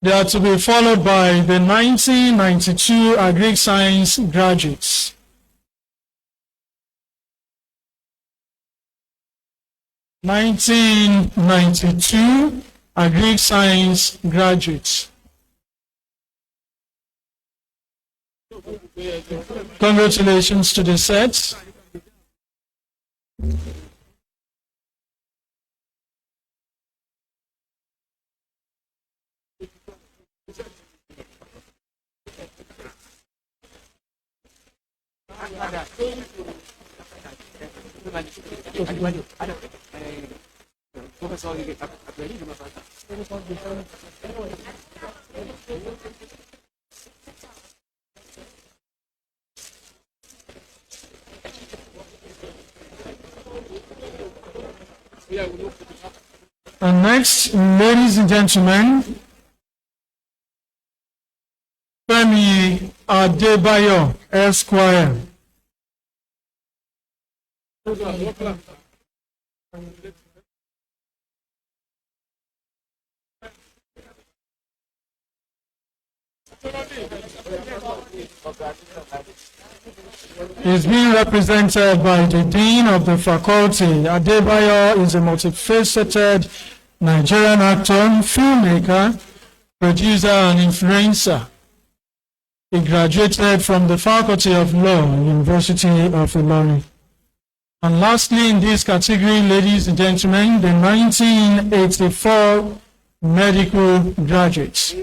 They are to be followed by the 1992 Agri Science graduates. (1992) Agri Science graduates. Congratulations to the sets. And next, ladies and gentlemen, Femi Adebayo, Esquire. Is being represented by the Dean of the Faculty. Adebayo is a multifaceted Nigerian actor, filmmaker, producer, and influencer. He graduated from the Faculty of Law, University of Ilorin. And lastly, in this category, ladies and gentlemen, the 1984 medical graduates.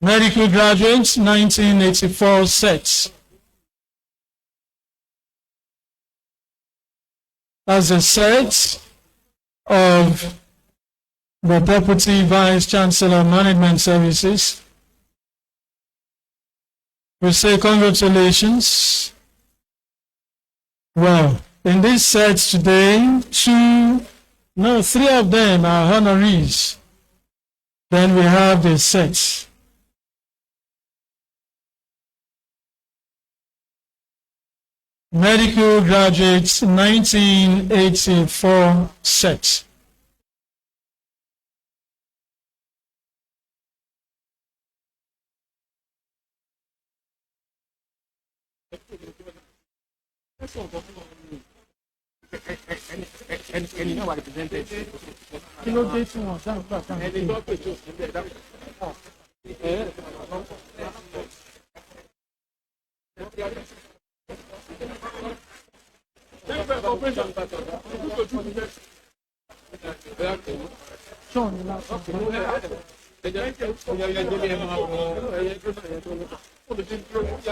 Medical graduates, 1984 sets. As a set of the Deputy Vice Chancellor Management Services, we say congratulations. Well, in this set today, three of them are honorees. Then we have the sets. Medical graduates, 1984 set.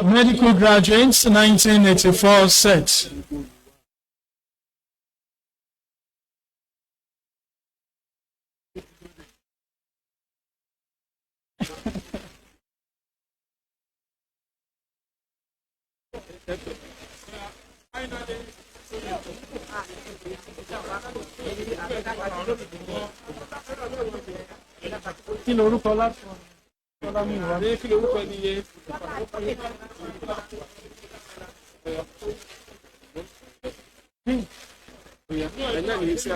Medical graduates, 1984 set. Kí lorúkọ láti ọ̀la mi wà? Kí lorúkọ ẹni yẹn?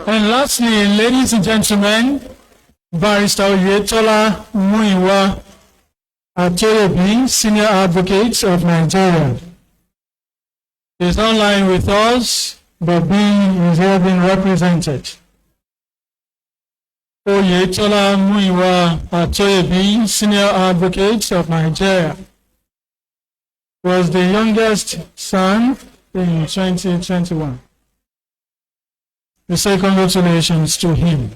And lastly, ladies and gentlemen, Barrister Oyetola Muiwa Atoyobi, Senior Advocate of Nigeria, is online with us, but is here being represented. Oyetola Muiwa Atoyobi, Senior Advocate of Nigeria, was the youngest son in 2021. We say congratulations to him.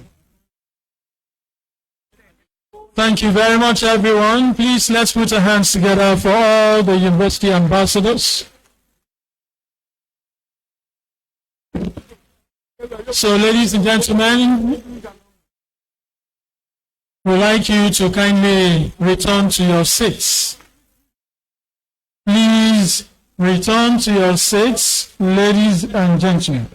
Thank you very much, everyone. Please, let's put our hands together for all the university ambassadors. So, ladies and gentlemen, we'd like you to kindly return to your seats. Please return to your seats, ladies and gentlemen.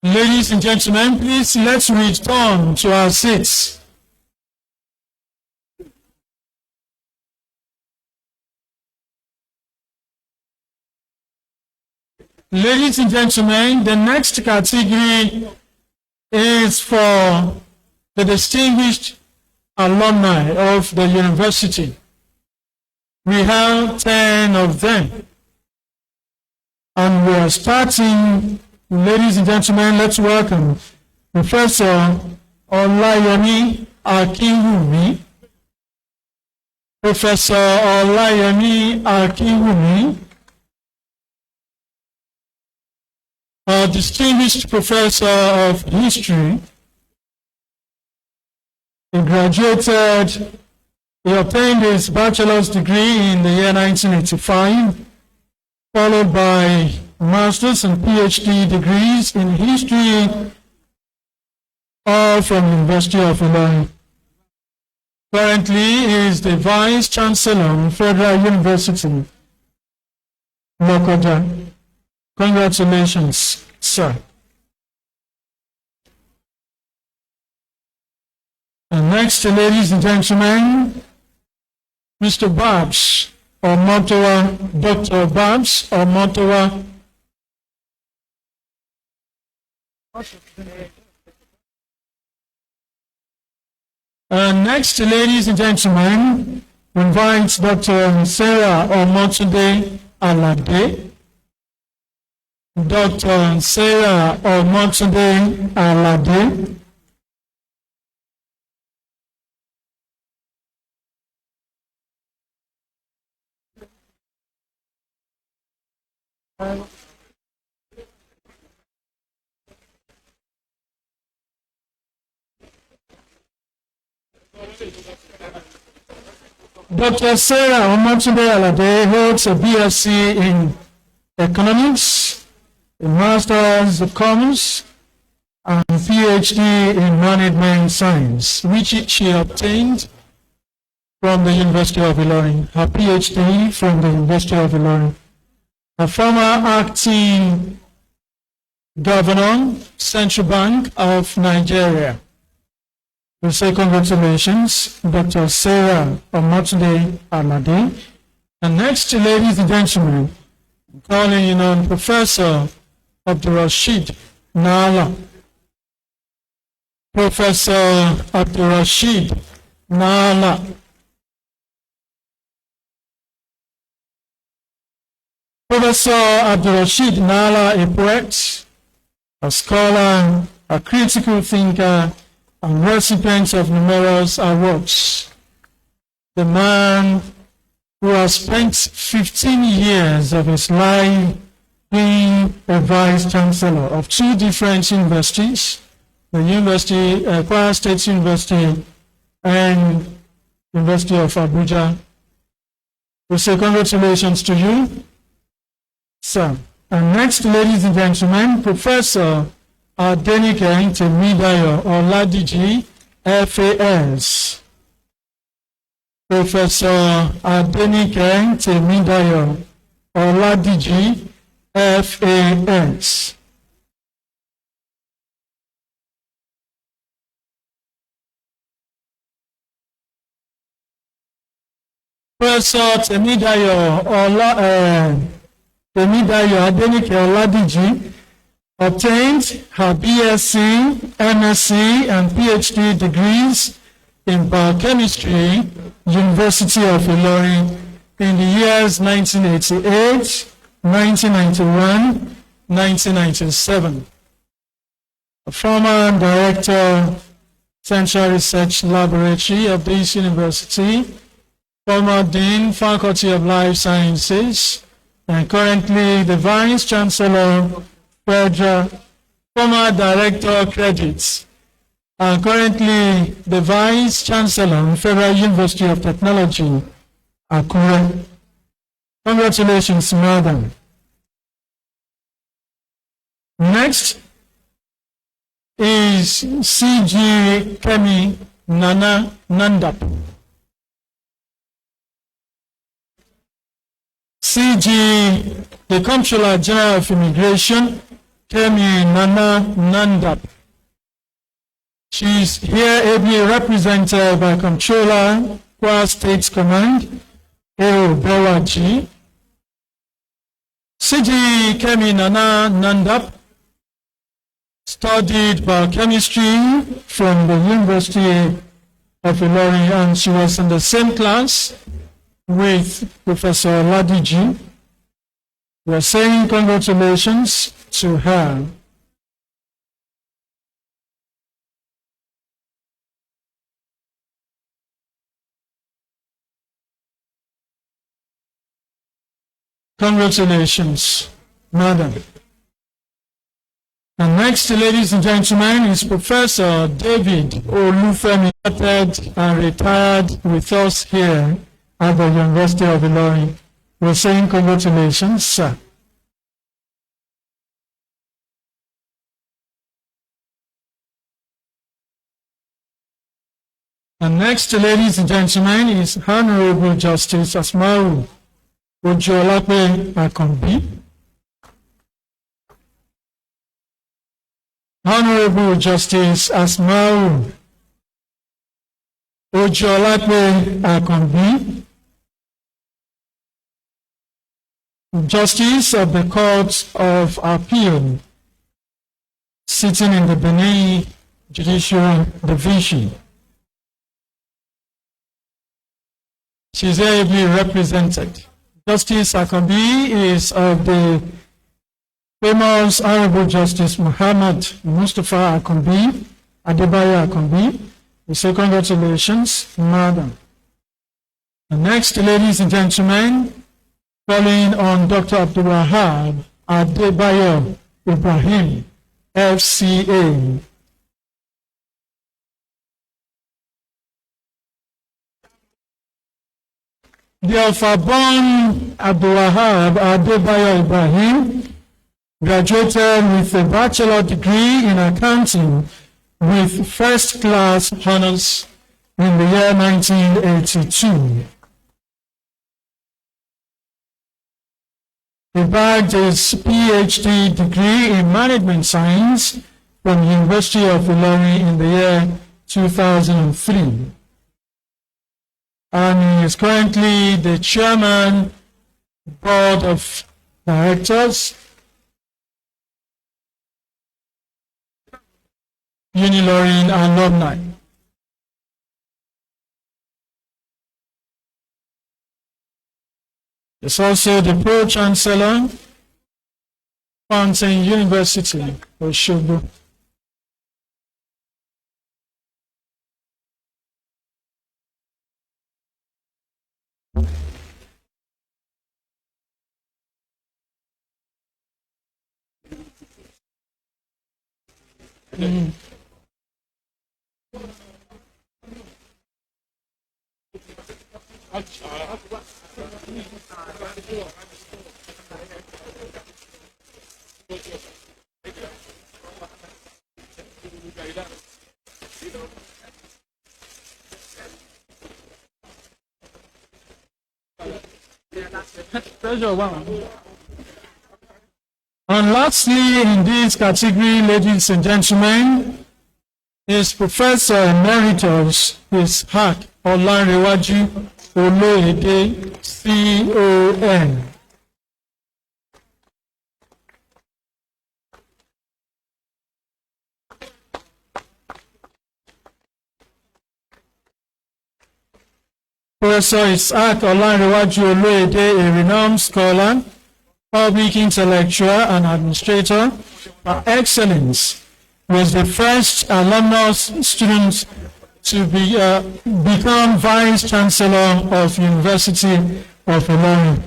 Ladies and gentlemen, please let's return to our seats. Ladies and gentlemen, the next category is for the distinguished alumni of the university. We have 10 of them. And we are starting, ladies and gentlemen, let's welcome Professor Olayemi Akinwumi. Professor Olayemi Akinwumi, a distinguished professor of history. He obtained his bachelor's degree in the year 1985, followed by master's and PhD degrees in history, all from the University of Ilorin. Currently, he is the Vice Chancellor of Federal University, Lokoja. Congratulations, sir. And next, ladies and gentlemen, Mr. Babs Omotowa, Dr. Babs Omotowa. And next, ladies and gentlemen, we invite Dr. Sarah Omotunde Alade. Dr. Sarah Omotunde Alade. Dr. Sarah Omotunde Alade holds a BSc in Economics, a Master's of Commerce, and PhD in Management Science, which she obtained from the University of Ilorin. Her PhD from the University of Ilorin. A former acting governor, Central Bank of Nigeria. We say congratulations, Dr. Sarah Omotunde Alade. And next, ladies and gentlemen, calling in on Professor Abdurrashid Nala. Professor Abdurrashid Nala. Professor Abdurrashid Nala, a poet, a scholar, a critical thinker, and recipient of numerous awards. The man who has spent 15 years of his life being a vice chancellor of two different universities, the Kwara State University and University of Abuja. We say congratulations to you, sir. And next, ladies and gentlemen, Professor Adenike Temidayo Oladiji, FAS. Professor Adenike Temidayo Oladiji, FAS. Professor Temidayo Adenike Oladiji obtained her BSc, MSc, and PhD degrees in biochemistry, University of Ilorin, in the years 1988, 1991, 1997. A former director, Central Research Laboratory of this university, former Dean, Faculty of Life Sciences, and currently the Vice Chancellor, Federal, former Director Credits, and currently the Vice Chancellor, Federal University of Technology, Akure. Congratulations, Madam. Next is CG Kemi Nana Nandap. CG, the Comptroller General of Immigration, Kemi Nana Nandap. She is here ably represented by Comptroller, Kwara State Command, Eo Bewaji. CG Kemi Nana Nandap studied biochemistry from the University of Ilorin, and she was in the same class with Professor Ladiji. We are saying congratulations to her. Congratulations, Madam. And next, ladies and gentlemen, is Professor David Olufemi, started and retired with us here at the University of Ilorin. We're saying congratulations, sir. And next, ladies and gentlemen, is Honorable Justice Asmau Ojolape Akombi. Honorable Justice Asmau Ojolape Akombi, Justice of the Court of Appeal, sitting in the Benin Judicial Division. She is ably represented. Justice Akombi is of the famous Honorable Justice Muhammad Mustafa Akombi, Adebayo Akombi. We say congratulations, Madam. And next, ladies and gentlemen, calling on Dr. Abdul Wahab Adebayo Ibrahim, FCA. The Alpha-born Abdul Wahab Adebayo Ibrahim graduated with a bachelor degree in accounting with first-class honors in the year 1982. He bagged his PhD degree in management science from the University of Ilorin in the year 2003. And he is currently the chairman, board of directors, Unilorin Alumni. He's also the pro-chancellor, Fountain University, Osogbo. And lastly, in this category, ladies and gentlemen, is Professor Emeritus, is Hack Olanrewaju Oloyede, CON. Professor Isaac Olanrewaju Oloyede, a renowned scholar, public intellectual and administrator by excellence, was the first alumnus student to become Vice Chancellor of University of Ilorin.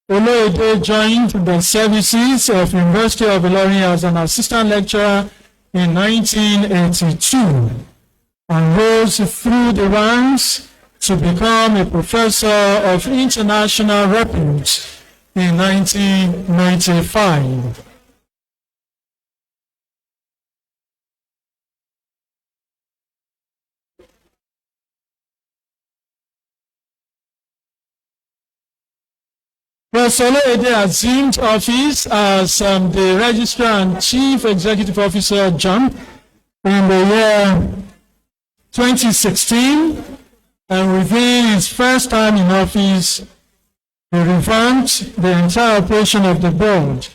Oloyede joined the services of University of Ilorin as an assistant lecturer in 1982 and rose through the ranks to become a professor of international repute in 1995. Professor Oloyede assumed office as the Registrar and Chief Executive Officer JAMB in the year 2016, and within his first time in office, he revamped the entire operation of the board,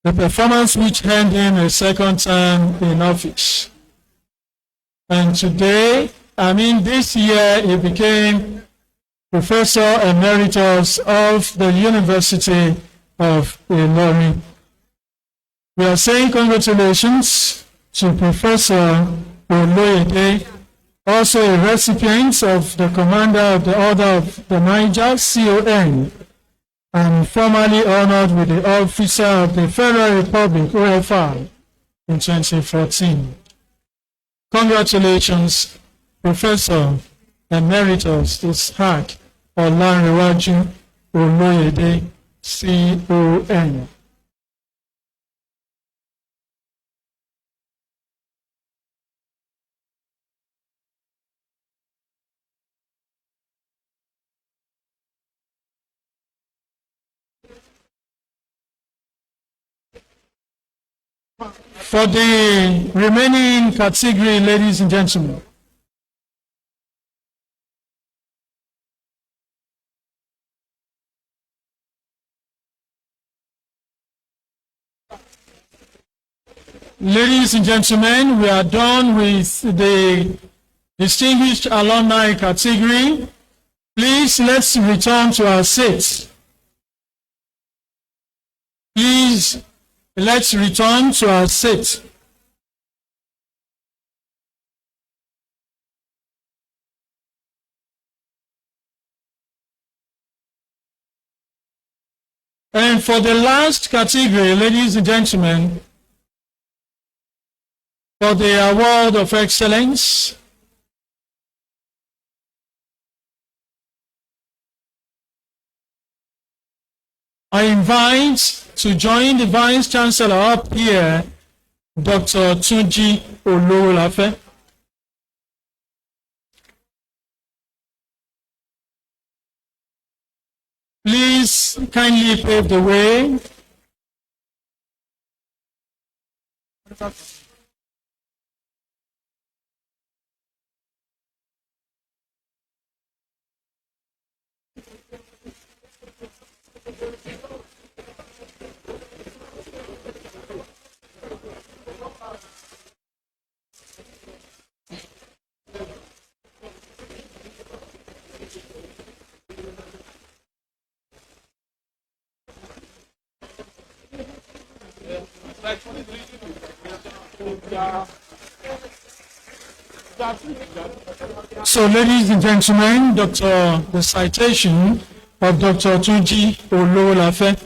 the performance which earned him a second term in office. And today, this year, he became Professor Emeritus of the University of Ilorin. We are saying congratulations to Professor Oloyede, also a recipient of the Commander of the Order of the Niger, CON, and formerly honored with the Officer of the Federal Republic, OFR, in 2014. Congratulations, Professor Emeritus Ishaq Olanrewaju Oloyede, CON. For the remaining category, ladies and gentlemen, ladies and gentlemen, we are done with the distinguished alumni category. Please, let's return to our seats. Please, let's return to our seats. And for the last category, ladies and gentlemen, for the Award of Excellence, I invite to join the Vice Chancellor up here, Dr. Tunji Ololafe. Please kindly pave the way. So, ladies and gentlemen, the citation of Dr. Tunji Ololafe,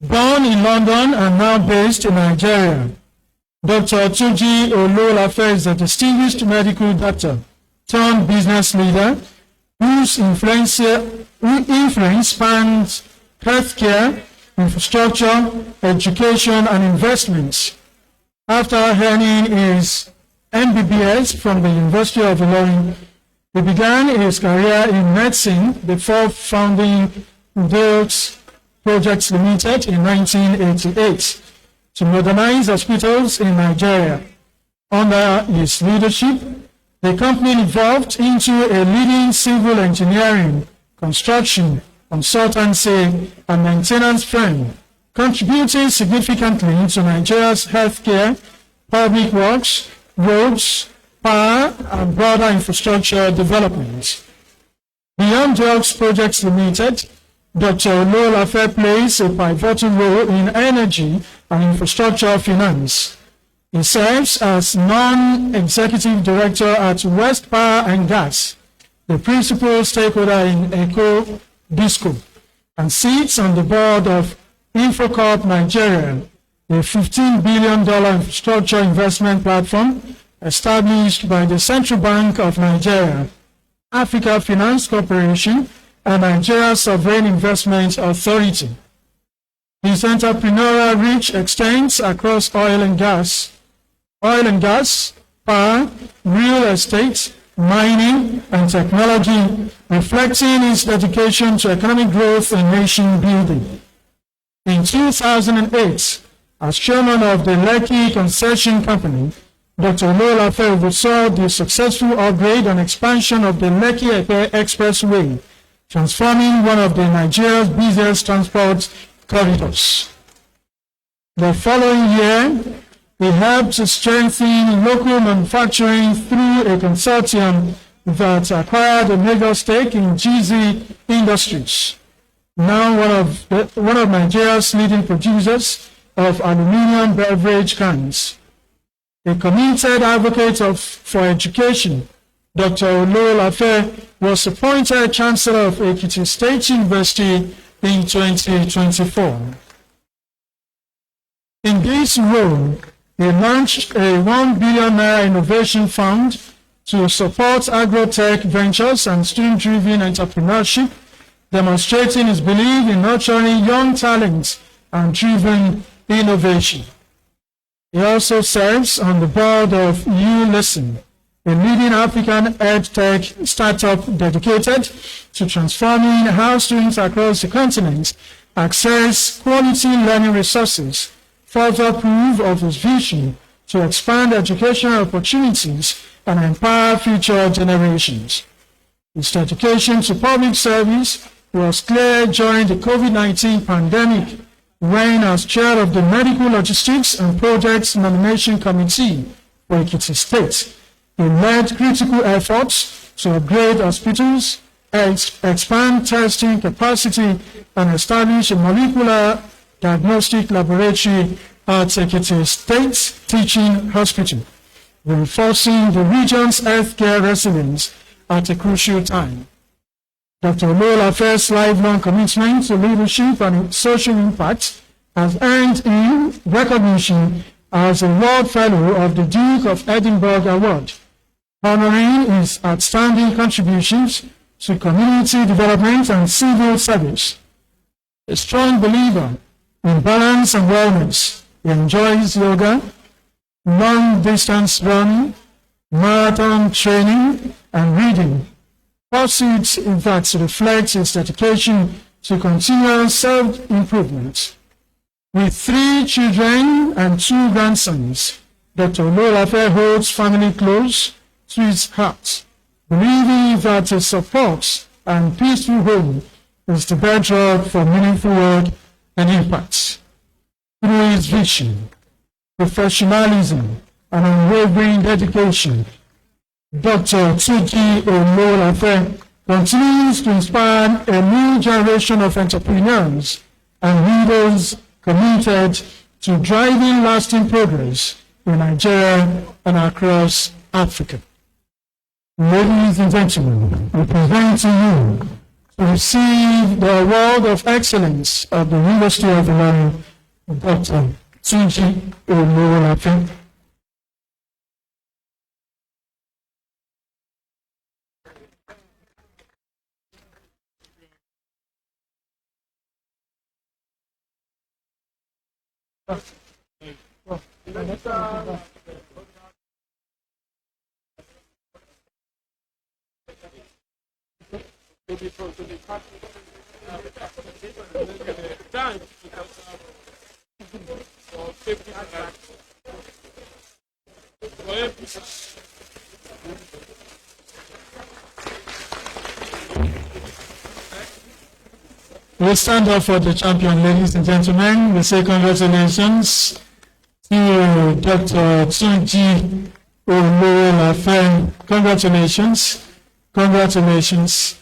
born in London and now based in Nigeria. Dr. Tunji Ololafe is a distinguished medical doctor turned business leader whose influence spans healthcare, infrastructure, education, and investments. After earning his MBBS from the University of Ilorin, he began his career in medicine before founding Dales Projects Limited in 1988 to modernize hospitals in Nigeria. Under his leadership, the company evolved into a leading civil engineering, construction, consultancy, and maintenance firm, contributing significantly to Nigeria's healthcare, public works, roads, power, and broader infrastructure development. Beyond Drugs Projects Limited, Dr. Ololafe plays a pivotal role in energy and infrastructure finance. He serves as non-executive director at West Power and Gas, the principal stakeholder in Eco Disco, and sits on the board of InfoCorp Nigeria, a $15 billion infrastructure investment platform established by the Central Bank of Nigeria, Africa Finance Corporation, and Nigeria Sovereign Investment Authority. His entrepreneurial reach extends across oil and gas, power, real estate, mining, and technology, reflecting his dedication to economic growth and nation building. In 2008, as chairman of the Lekki Concession Company, Dr. Ololafe oversaw the successful upgrade and expansion of the Lekki-Epe Expressway, transforming one of Nigeria's busiest transport corridors. The following year, he helped to strengthen local manufacturing through a consortium that acquired a major stake in GZ Industries, now one of Nigeria's leading producers of aluminium beverage cans. A committed advocate for education, Dr. Ololafe was appointed Chancellor of Ekiti State University in 2024. In this role, he launched a $1 billion innovation fund to support agrotech ventures and student-driven entrepreneurship, demonstrating his belief in nurturing young talents and driven innovation. He also serves on the board of Ulisten, a leading African edtech startup dedicated to transforming how students across the continent access quality learning resources, further proof of his vision to expand educational opportunities and empower future generations. His dedication to public service was clear during the COVID-19 pandemic, when as chair of the Medical Logistics and Projects Nomination Committee for Ekiti State, he led critical efforts to upgrade hospitals, expand testing capacity, and establish a molecular diagnostic laboratory at Ekiti State Teaching Hospital, reinforcing the region's healthcare resilience at a crucial time. Dr. Ololafe's lifelong commitment to leadership and social impact has earned him recognition as a World Fellow of the Duke of Edinburgh Award, honoring his outstanding contributions to community development and civil service. A strong believer in balance and wellness, he enjoys yoga, long-distance running, marathon training, and reading, pursuits that reflect his dedication to continual self-improvement. With 3 children and 2 grandsons, Dr. Ololafe holds family close to his heart, believing that a support and peaceful home is the bedrock for meaningful work and impact. Through his vision, professionalism, and unwavering dedication, Dr. Tuki Ololafe continues to inspire a new generation of entrepreneurs and leaders committed to driving lasting progress in Nigeria and across Africa. Ladies and gentlemen, we present to you to receive the Award of Excellence of the University of Ilorin, Dr. Tuki Ololafe. We stand up for the champion, ladies and gentlemen. We say congratulations to Dr. Tsunji Olorolafe. Congratulations, congratulations,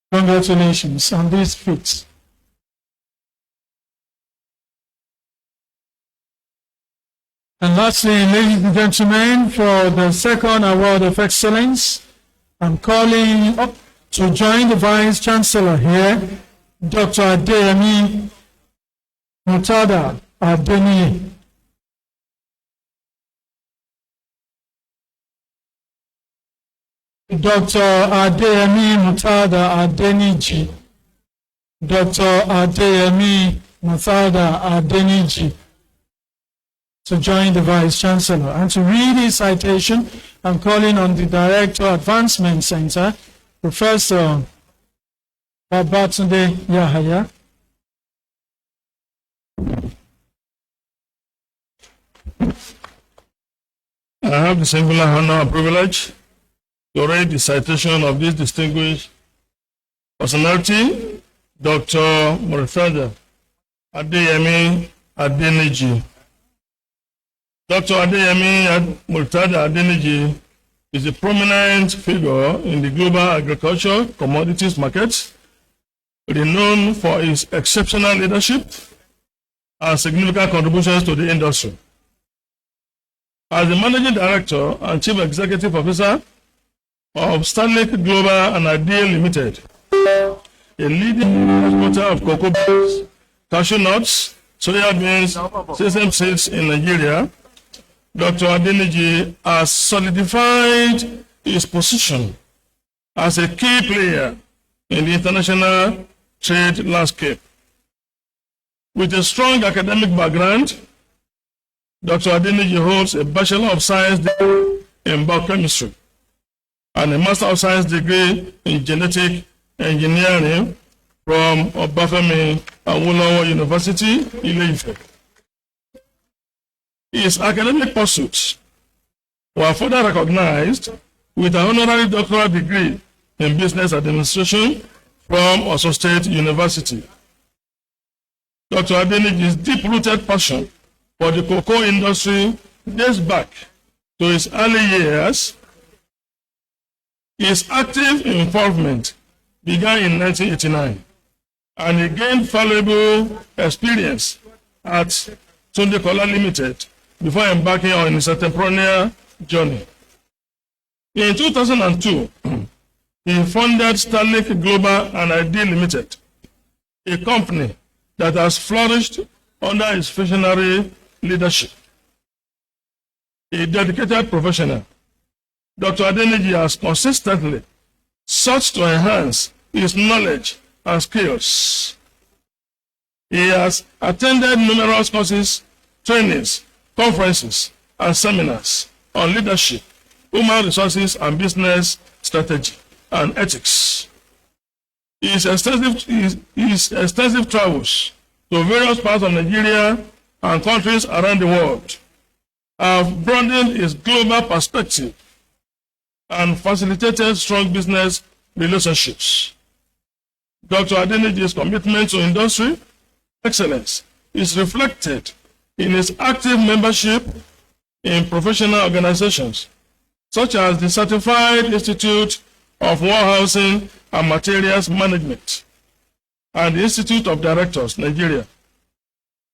congratulations on these feats. And lastly, ladies and gentlemen, for the second award of excellence, I'm calling up to join the Vice Chancellor here, Dr. Adeyemi Mutada Adeniyi. Dr. Adeyemi Mutada Adeniji. Dr. Adeyemi Mutada Adeniji to join the Vice Chancellor. And to read his citation, I'm calling on the Director Advancement Center, Professor Babatunde Yahaya. I have the singular honor and privilege to read the citation of this distinguished personality, Dr. Murtada Adeyemi Adeniji. Dr. Adeyemi Murtada Adeniji is a prominent figure in the global agriculture commodities market, renowned for his exceptional leadership and significant contributions to the industry. As the Managing Director and Chief Executive Officer of Stanley Global and Ideal Limited, a leading exporter of cocoa beans, cashew nuts, soya beans, sesame seeds in Nigeria, Dr. Adeniji has solidified his position as a key player in the international trade landscape. With a strong academic background, Dr. Adeniji holds a Bachelor of Science degree in biochemistry and a Master of Science degree in genetic engineering from Obafemi Awolowo University, Ile-Ife. His academic pursuits were further recognized with an honorary doctoral degree in business administration from Osun State University. Dr. Adeniji's deep-rooted passion for the cocoa industry dates back to his early years. His active involvement began in 1989, and he gained valuable experience at Tunde Kola Limited before embarking on his entrepreneurial journey. In 2002, he founded Stanley Global and Ideal Limited, a company that has flourished under his visionary leadership. A dedicated professional, Dr. Adeniji has consistently sought to enhance his knowledge and skills. He has attended numerous courses, trainings, conferences, and seminars on leadership, human resources, and business strategy and ethics. His extensive travels to various parts of Nigeria and countries around the world have broadened his global perspective and facilitated strong business relationships. Dr. Adeniji's commitment to industry excellence is reflected in his active membership in professional organizations such as the Certified Institute of Warehousing and Materials Management and the Institute of Directors, Nigeria.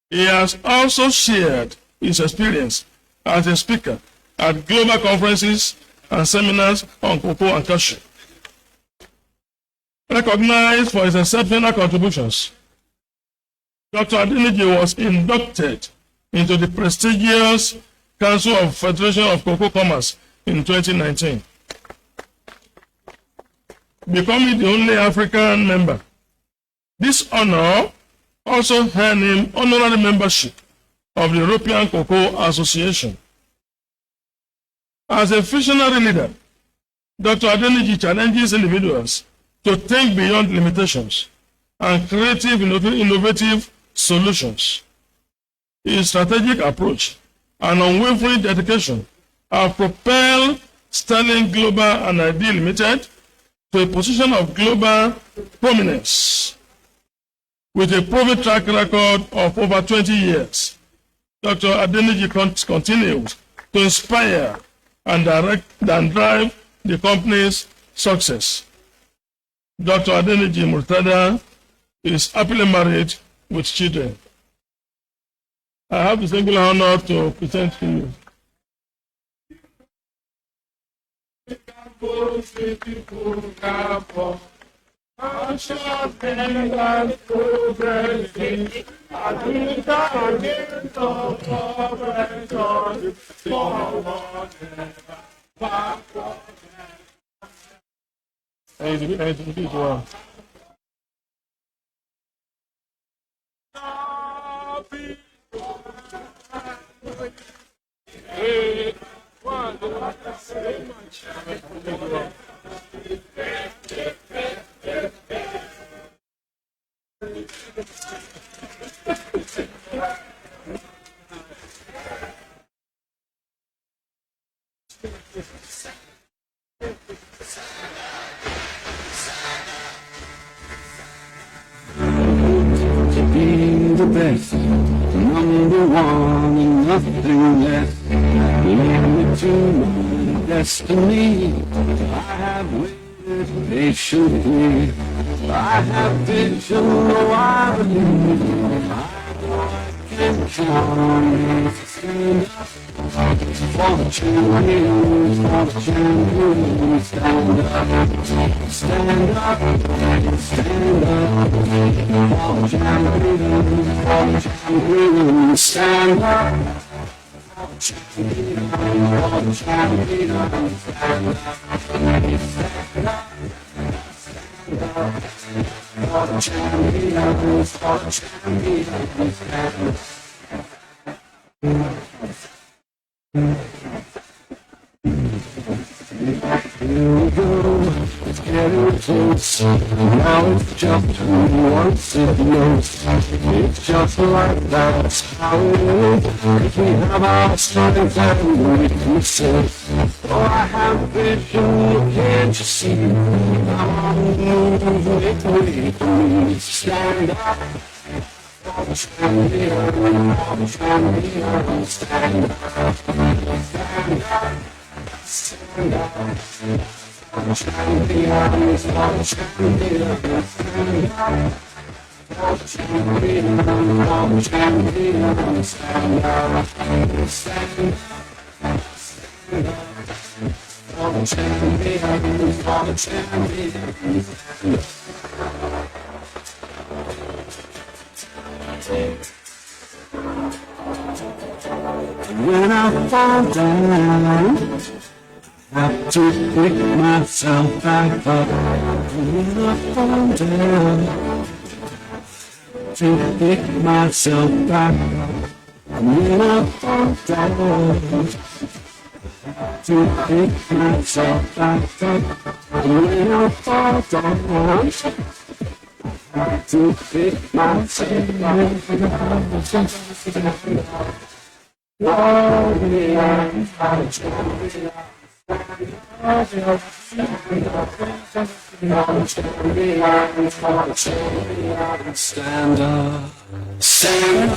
He has also shared his experience as a speaker at global conferences and seminars on cocoa and cashew. Recognized for his exceptional contributions, Dr. Adeniji was inducted into the prestigious Council of Federation of Cocoa Commerce in 2019, becoming the only African member. This honor also earned him honorary membership of the European Cocoa Association. As a visionary leader, Dr. Adeniji challenges individuals to think beyond limitations and creative, innovative solutions. His strategic approach and unwavering dedication have propelled Sterling Global and ID Limited to a position of global prominence. With a proven track record of over 20 years, Dr. Adeniji continues to inspire and direct and drive the company's success. Dr. Adeniji Murtada is happily married with children. I have the singular honor to present to you. Be the best, number one and nothing less. Lead me to my destiny. I have waited patiently. I have vision, though I believe. I know I can count on you to stand up. For the champions, for the champions, stand up, stand up, stand up. For the champions, stand up. For the champions, stand up. Stand up. For the champions, stand up. Here we go, it's getting close. Now it's just who wants it most. It's just like that's how it is. If we have our strength and weaknesses. Oh, I have vision, can't you see? I'm on the move, please stand up. For the champion, for the champion, stand up, stand up. Stand up, for the champions, for the champions, stand up. For the champions, for the champions, stand up, stand up, stand up. For the champions, for the champions, stand up. When I fall down, I have to pick myself back up. When I fall down, to pick myself back up. When I fall down, to pick myself back up. When I fall down, to pick myself back up. Stand up, stand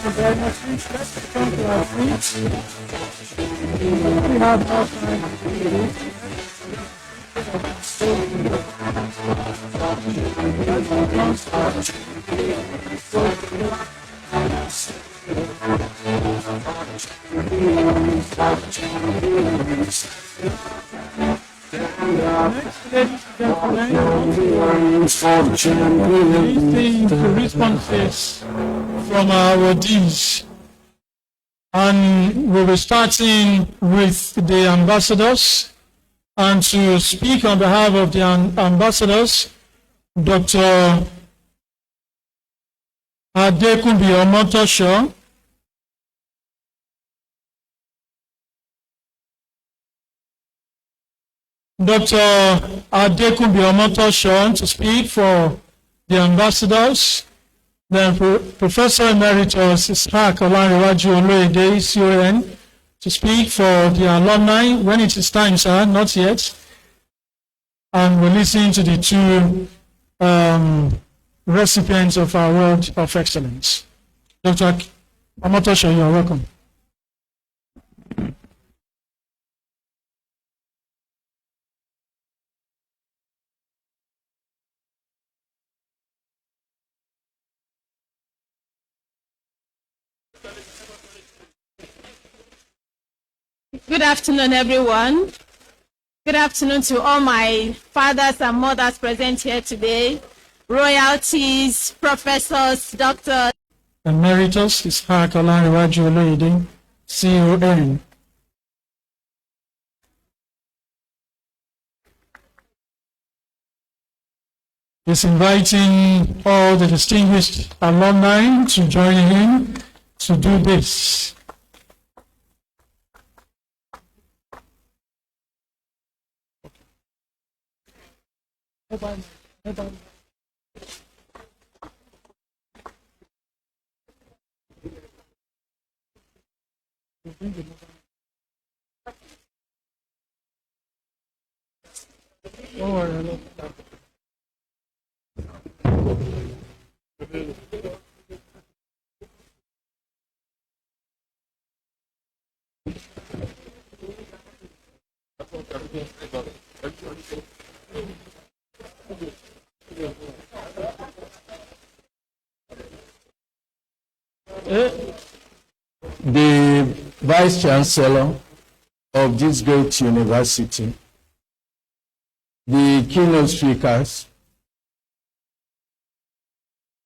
Listening to responses from our awardees, and we'll be starting with the ambassadors. And to speak on behalf of the ambassadors, Dr. Adekunbi Omotosho, Dr. Adekunbi Omotosho to speak for the ambassadors. Then Professor Emeritus Ishaq Olanrewaju Oloyede, CON, to speak for the alumni. When it is time, sir, not yet. And we're listening to the two recipients of our Award of Excellence. Dr. Omotosho, you're welcome. Good afternoon, everyone. Good afternoon to all my fathers and mothers present here today, royalties, professors, doctors. Emeritus Ishaq Olanrewaju Oloyede, CON. He's inviting all the distinguished alumni to join him to do this. The Vice Chancellor of this great university, the keynote speakers,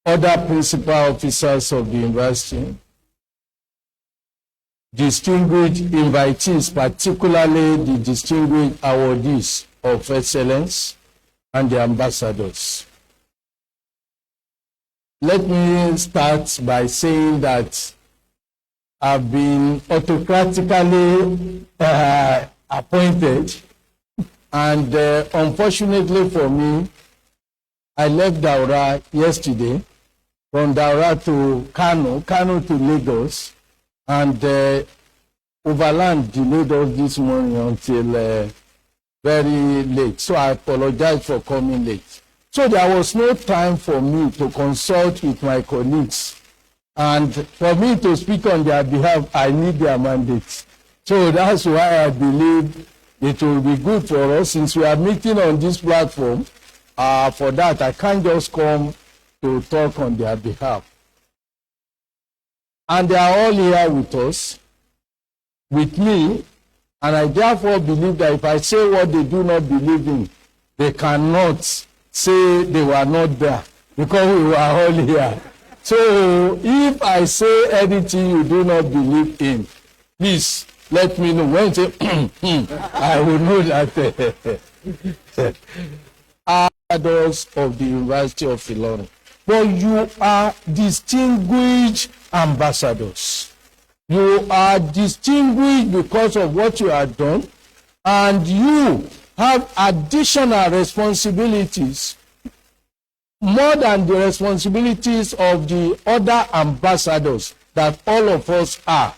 other principal officers of the university, distinguished invitees, particularly the distinguished awardees of excellence, and the ambassadors. Let me start by saying that I've been autocratically appointed, and unfortunately for me, I left Daura yesterday, from Daura to Kano to Lagos, and overland delayed us this morning until very late. So I apologize for coming late. So there was no time for me to consult with my colleagues. And for me to speak on their behalf, I need their mandate. So that's why I believe it will be good for us, since we are meeting on this platform. For that, I can't just come to talk on their behalf. And they are all here with us, with me, and I therefore believe that if I say what they do not believe in, they cannot say they were not there, because we were all here. So if I say anything you do not believe in, please let me know. When you say, I will know that ambassadors of the University of Ilorin. But you are distinguished ambassadors. You are distinguished because of what you have done, and you have additional responsibilities, more than the responsibilities of the other ambassadors that all of us are.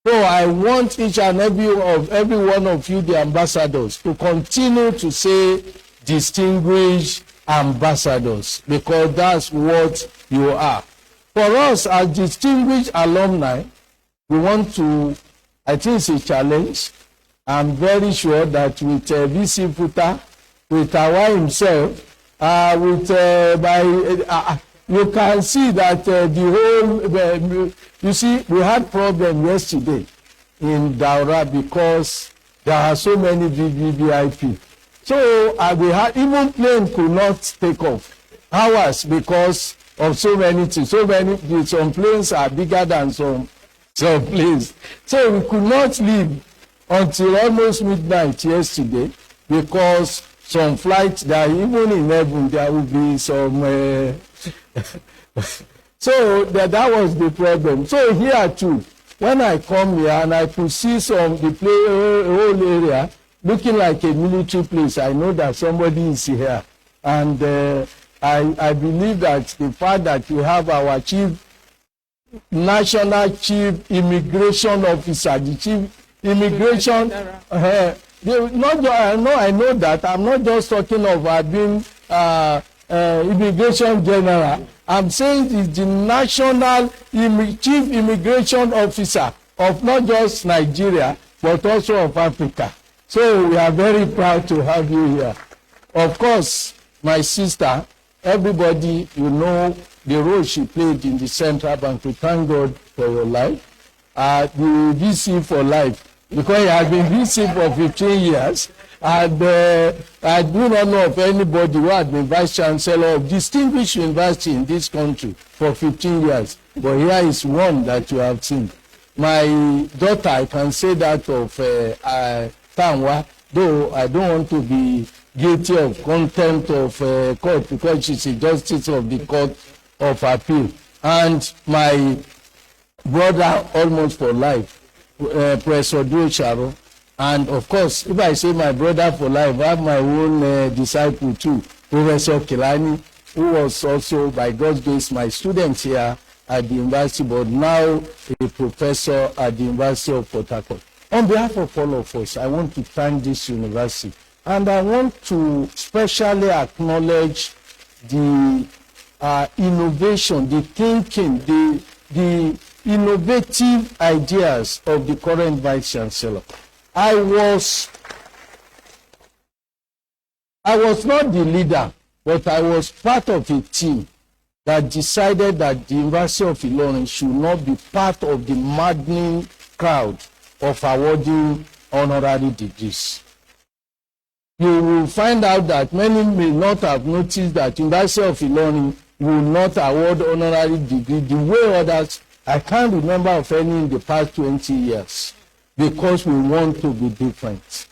So I want each and every one of you, the ambassadors, to continue to say distinguished ambassadors, because that's what you are. For us as distinguished alumni, we want to, I think it's a challenge. I'm very sure that with VC Futa, with Awa himself, you can see that the whole, you see, we had problem yesterday in Daura because there are so many VVIP. So we had, even plane could not take off hours because of so many things. Some planes are bigger than some planes. So we could not leave until almost midnight yesterday, because some flights that even in heaven there will be some so that was the problem. So here too, when I come here and I could see the whole area, looking like a military place. I know that somebody is here. And I believe that the fact that we have our national chief immigration officer, the chief immigration, I know that. I'm not just talking of being immigration general. I'm saying it's the national chief immigration officer of not just Nigeria, but also of Africa. So we are very proud to have you here. Of course, my sister, everybody, you know the role she played in the central bank. We thank God for your life. The VC for life, because you have been VC for 15 years. And I do not know of anybody who had been vice chancellor of distinguished university in this country for 15 years. But here is one that you have seen. My daughter, I can say that of Tanwa, though I don't want to be guilty of contempt of court because she's a justice of the court of appeal. And my brother almost for life, Professor Charo. And of course, if I say my brother for life, I have my own disciple too, Professor Kilani, who was also, by God's grace, my student here at the university, but now a professor at the University of Port Harcourt. On behalf of all of us, I want to thank this university. And I want to specially acknowledge the innovation, the thinking, the innovative ideas of the current Vice Chancellor. I was not the leader, but I was part of a team that decided that the University of Ilorin should not be part of the maddening crowd of awarding honorary degrees. You will find out that many may not have noticed that University of Ilorin will not award honorary degree the way others. I can't remember of any in the past 20 years. Because we want to be different.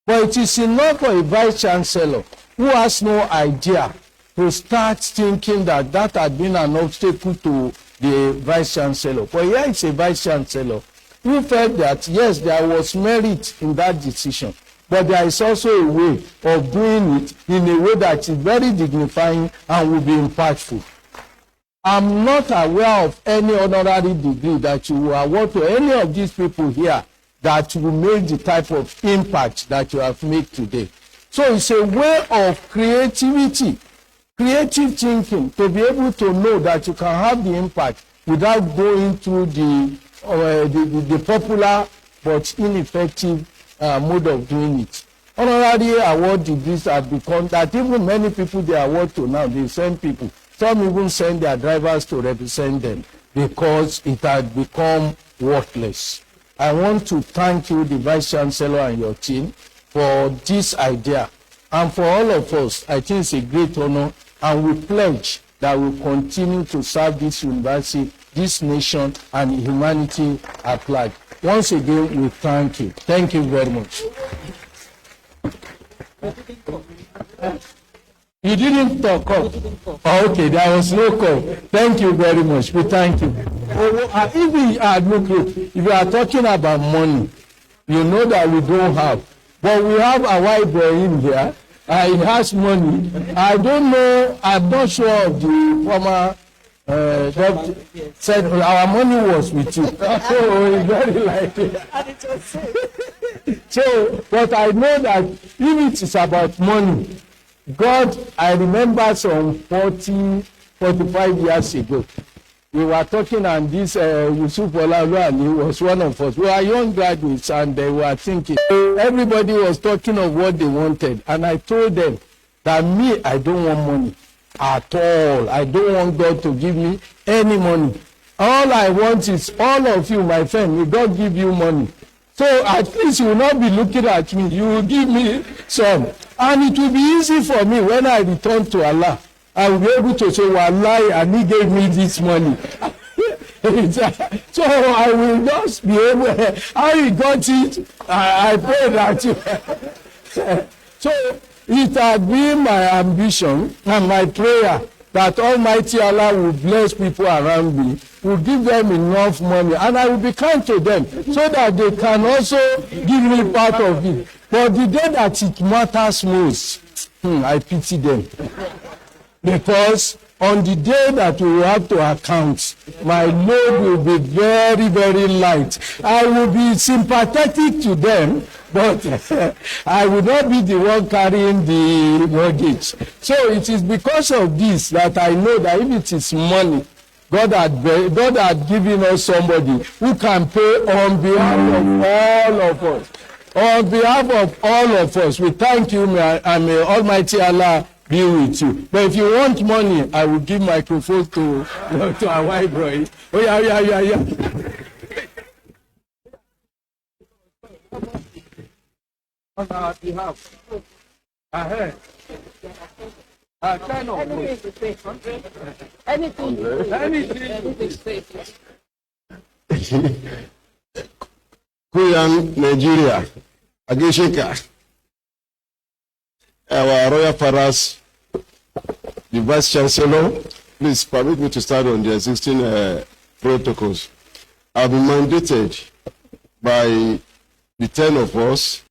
But it is enough for a vice chancellor who has no idea to start thinking that that had been an obstacle to the vice chancellor. But here is a vice chancellor who felt that, yes, there was merit in that decision, but there is also a way of doing it in a way that is very dignifying and will be impactful. I'm not aware of any honorary degree that you will award to any of these people here that will make the type of impact that you have made today. So it's a way of creativity, creative thinking, to be able to know that you can have the impact without going through the popular but ineffective mode of doing it. Honorary award degrees have become that even many people they award to now, they send people. Some even send their drivers to represent them because it had become worthless. I want to thank you, the Vice Chancellor and your team, for this idea. And for all of us, I think it's a great honor, and we pledge that we continue to serve this university, this nation, and humanity at large. Once again, we thank you. Thank you very much. You didn't talk up. Oh, okay, there was no call. Thank you very much. We thank you. If you are talking about money, you know that we don't have. But we have a white boy in here. He has money. I don't know. I'm not sure of the former doctor said our money was with you. So it's very likely. And it was safe. So, but I know that if it is about money, God, I remember some 45 years ago, we were talking, and this Yusuf Olaoluwani was one of us. We were young graduates, and they were thinking. Everybody was talking of what they wanted, and I told them that me, I don't want money at all. I don't want God to give me any money. All I want is all of you, my friend, will God give you money. So at least you will not be looking at me. You will give me some. And it will be easy for me when I return to Allah. I will be able to say, Wallahi, and he gave me this money. So I will just be able, how he got it, I pray that you. So it has been my ambition and my prayer that Almighty Allah will bless people around me, will give them enough money, and I will be kind to them so that they can also give me part of it. But the day that it matters most, I pity them. Because on the day that we will have to account, my load will be very, very light. I will be sympathetic to them, but I will not be the one carrying the mortgage. So it is because of this that I know that if it is money, God had given us somebody who can pay on behalf of all of us. On behalf of all of us, we thank you, and may Almighty Allah be with you. But if you want money, I will give microphone to our wife, bro. Oh, yeah. On our behalf. Ahead. Anything. Kuyan, Nigeria, Ageshika, our Royal Fathers, the Vice Chancellor, please permit me to start on the existing protocols. I've been mandated by the 10 of us.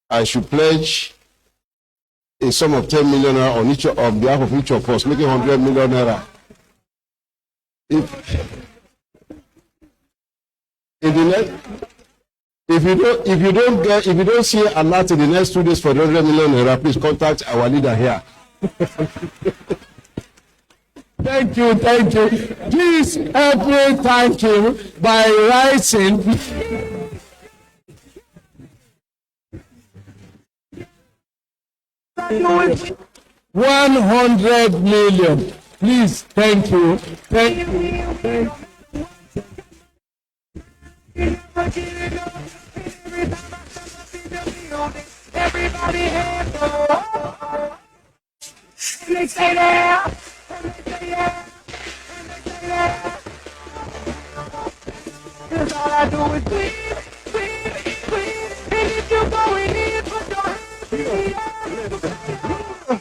I should pledge a sum of 10 million naira on each on behalf of each of us, making 100 million naira. If you don't see a lot in the next 2 days for 100 million naira, please contact our leader here. Thank you. Please help me thank him by writing. $100 million. Please, thank you. Everybody hands up. And they say that. And they say that. And they say that. Cause all I do is win. And if you're going in, put your hands in the air.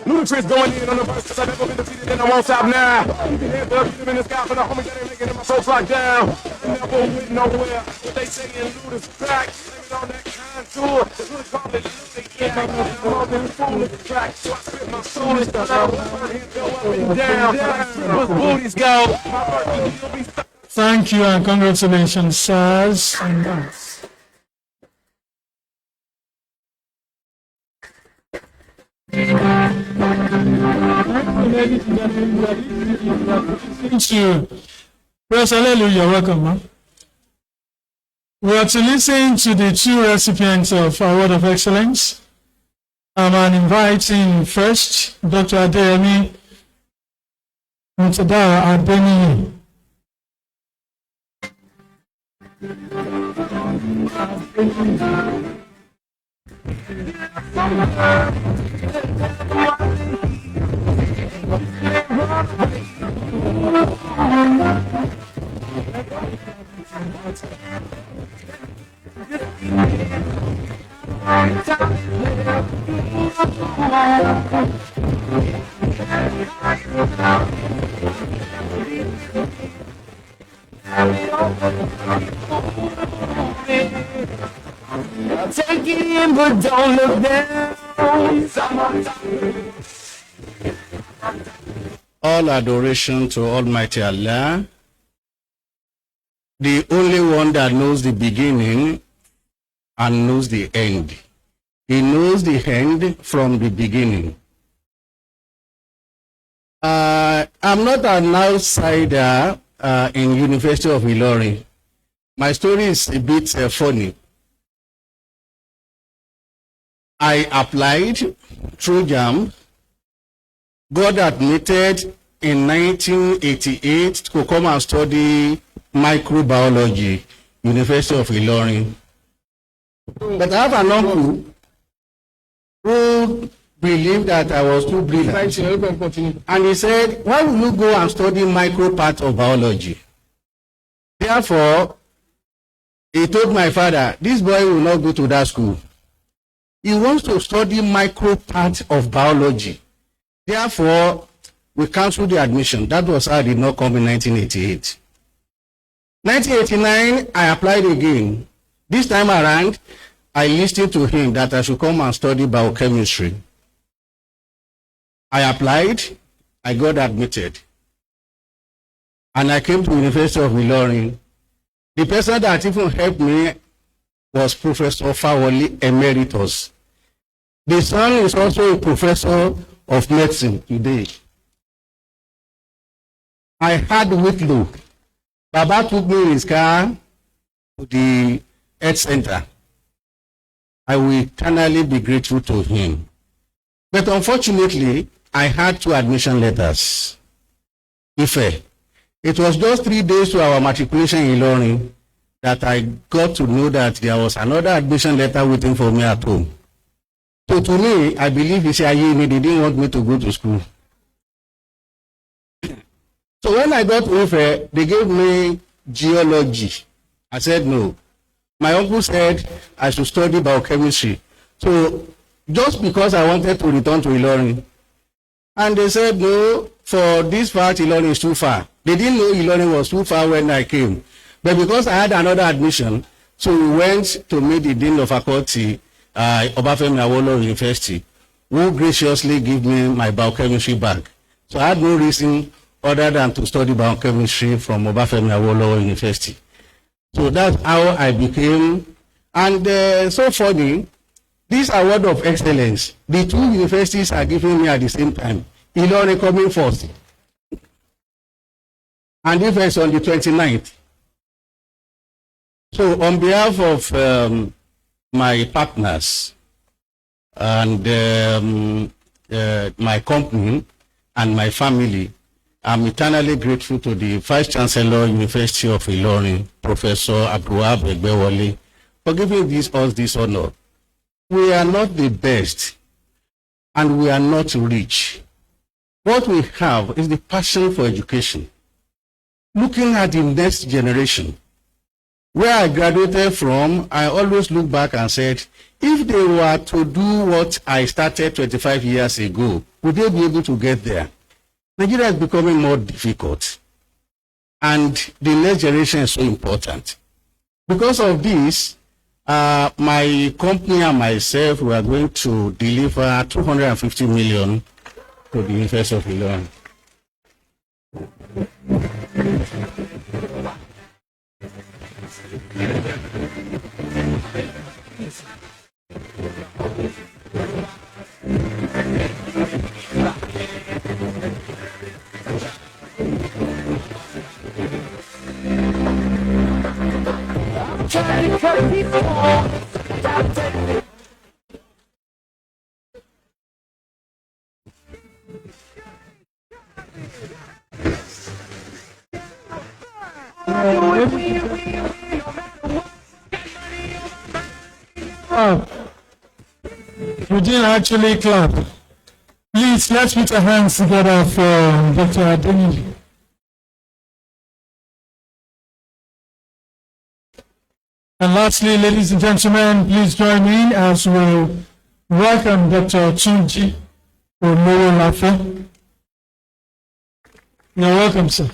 Ludacris going in on the verse, cause I've never been defeated and I won't stop now. You can hear the beat in the sky for the homie that ain't making it, my soul's locked down. I never went nowhere. What they say in Ludacris track, blame it on that contour. Ludacris call it Ludacris, yeah. I'm all been foolish track, so I spit my soul stuff. My hands go up and down, like booties go. My birthday will be stuck. Thank you and congratulations, sirs and guys. To Praise Hallelujah, welcome, man. We are to listen to the 2 recipients of Award of Excellence. I'm inviting first Dr. Adeyemi Mutadara Adeniyi. Take it in, but don't look down. All adoration to Almighty Allah, the only one that knows the beginning and knows the end. He knows the end from the beginning. I'm not an outsider in University of Ilorin. My story is a bit funny. I applied through JAM, got admitted in 1988 to come and study microbiology, University of Ilorin. But I have an uncle who believed that I was too brilliant. And he said, why will you go and study micro part of biology? Therefore, he told my father, this boy will not go to that school. He wants to study micro part of biology. Therefore, we canceled the admission. That was how I did not come in 1988. 1989, I applied again. This time around, I listened to him that I should come and study biochemistry. I applied, I got admitted. And I came to University of Ilorin. The person that even helped me was Professor Fawoli Emeritus. The son is also a professor of medicine today. I had Whitlow. Baba took me in his car to the health center. I will eternally be grateful to him. But unfortunately, I had 2 admission letters. Ife. It was just 3 days to our matriculation in Ilorin that I got to know that there was another admission letter waiting for me at home. So to me, I believe they didn't want me to go to school. So when I got to Ife, they gave me geology. I said no. My uncle said I should study biochemistry. So just because I wanted to return to Ilorin, and they said no, for this part Ilorin is too far. They didn't know Ilorin was too far when I came. But because I had another admission, so we went to meet the Dean of Faculty, Obafemi Awolowo University, who graciously gave me my biochemistry bag. So I had no reason other than to study biochemistry from Obafemi Awolowo University. So that's how I became, and so funny, this award of excellence, the 2 universities are giving me at the same time. Ilorin coming first. And this is on the 29th. So on behalf of my partners and my company and my family, I'm eternally grateful to the Vice Chancellor, University of Ilorin, Professor Abdulwahab Egbewole, for giving us this honor. We are not the best, and we are not rich. What we have is the passion for education. Looking at the next generation, where I graduated from, I always look back and said, if they were to do what I started 25 years ago, would they be able to get there? Nigeria is becoming more difficult, and the next generation is so important. Because of this, my company and myself, we are going to deliver 250 million to the University of Ilorin. You didn't actually clap. Please, let's put our hands together for Dr. Adeni. And lastly, ladies and gentlemen, please join me as we welcome Dr. Tunji Olowolafe. You're welcome, sir.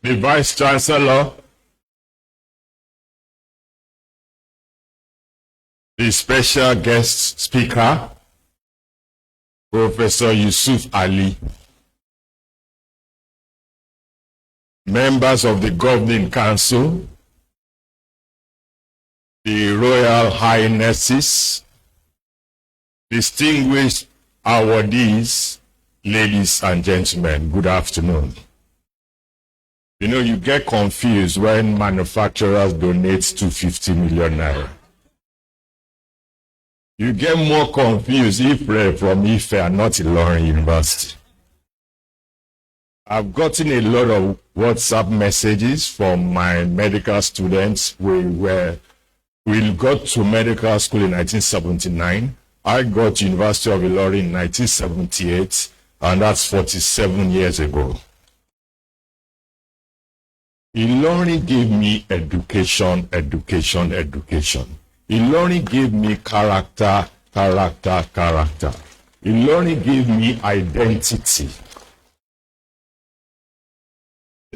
The Vice Chancellor, the special guest speaker, Professor Yusuf Ali, members of the Governing Council, the Royal Highnesses, distinguished awardees, ladies and gentlemen, good afternoon. You know, you get confused when manufacturers donate 250 million naira. You get more confused if from Ife and not Ilorin University. I've gotten a lot of WhatsApp messages from my medical students. We got to medical school in 1979. I got to University of Ilorin in 1978, and that's 47 years ago. Ilorin gave me education. Ilorin gave me character. Ilorin gave me identity.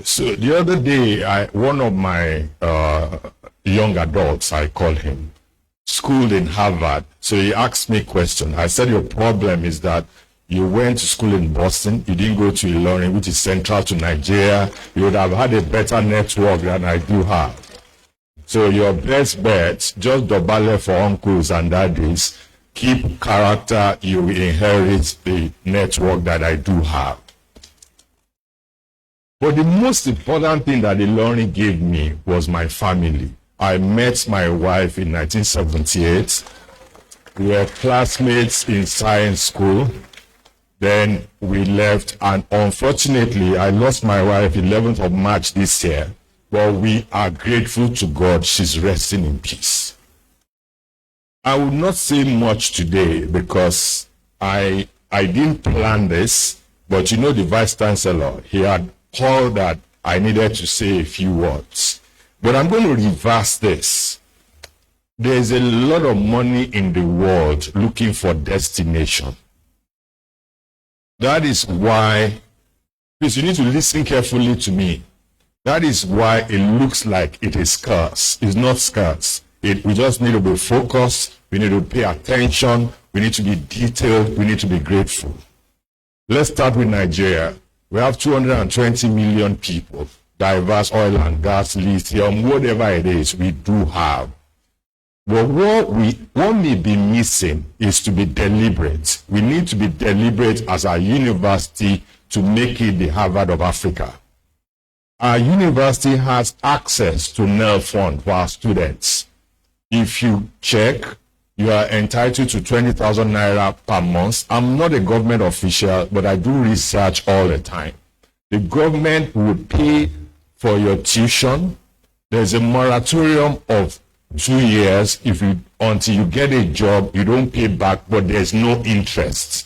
So the other day, one of my young adults, I call him, schooled in Harvard. So he asked me a question. I said, your problem is that you went to school in Boston, you didn't go to Ilorin, which is central to Nigeria. You would have had a better network than I do have. So your best bet, just dobale for uncles and daddies, keep character, you will inherit the network that I do have. But the most important thing that Ilorin gave me was my family. I met my wife in 1978. We were classmates in science school. Then we left, and unfortunately, I lost my wife 11th of March this year. But we are grateful to God. She's resting in peace. I will not say much today because I didn't plan this, but you know the Vice Chancellor, he had called that I needed to say a few words. But I'm going to reverse this. There's a lot of money in the world looking for destination. That is why, please, you need to listen carefully to me. That is why it looks like it is scarce. It's not scarce. We just need to be focused. We need to pay attention. We need to be detailed. We need to be grateful. Let's start with Nigeria. We have 220 million people, diverse oil and gas, lithium, whatever it is, we do have. But what may be missing is to be deliberate. We need to be deliberate as a university to make it the Harvard of Africa. Our university has access to NEL fund for our students. If you check, you are entitled to 20,000 naira per month. I'm not a government official, but I do research all the time. The government would pay for your tuition. There's a moratorium of 2 years. Until you get a job, you don't pay back, but there's no interest.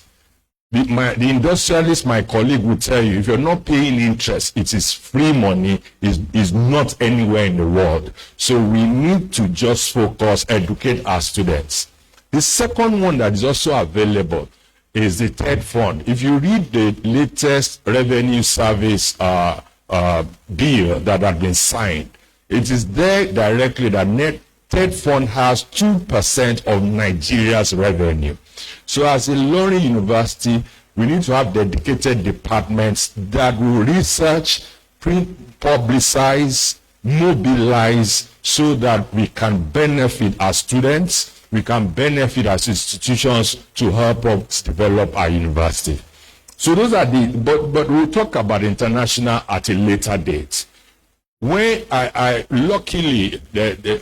The industrialist, my colleague, will tell you, if you're not paying interest, it is free money, is not anywhere in the world. So we need to just focus, educate our students. The second one that is also available is the third fund. If you read the latest revenue service bill that had been signed, it is there directly that third fund has 2% of Nigeria's revenue. So as a Ilorin University, we need to have dedicated departments that will research, print, publicize, mobilize, so that we can benefit our students, we can benefit as institutions to help us develop our university. So those are but we'll talk about international at a later date. When I luckily,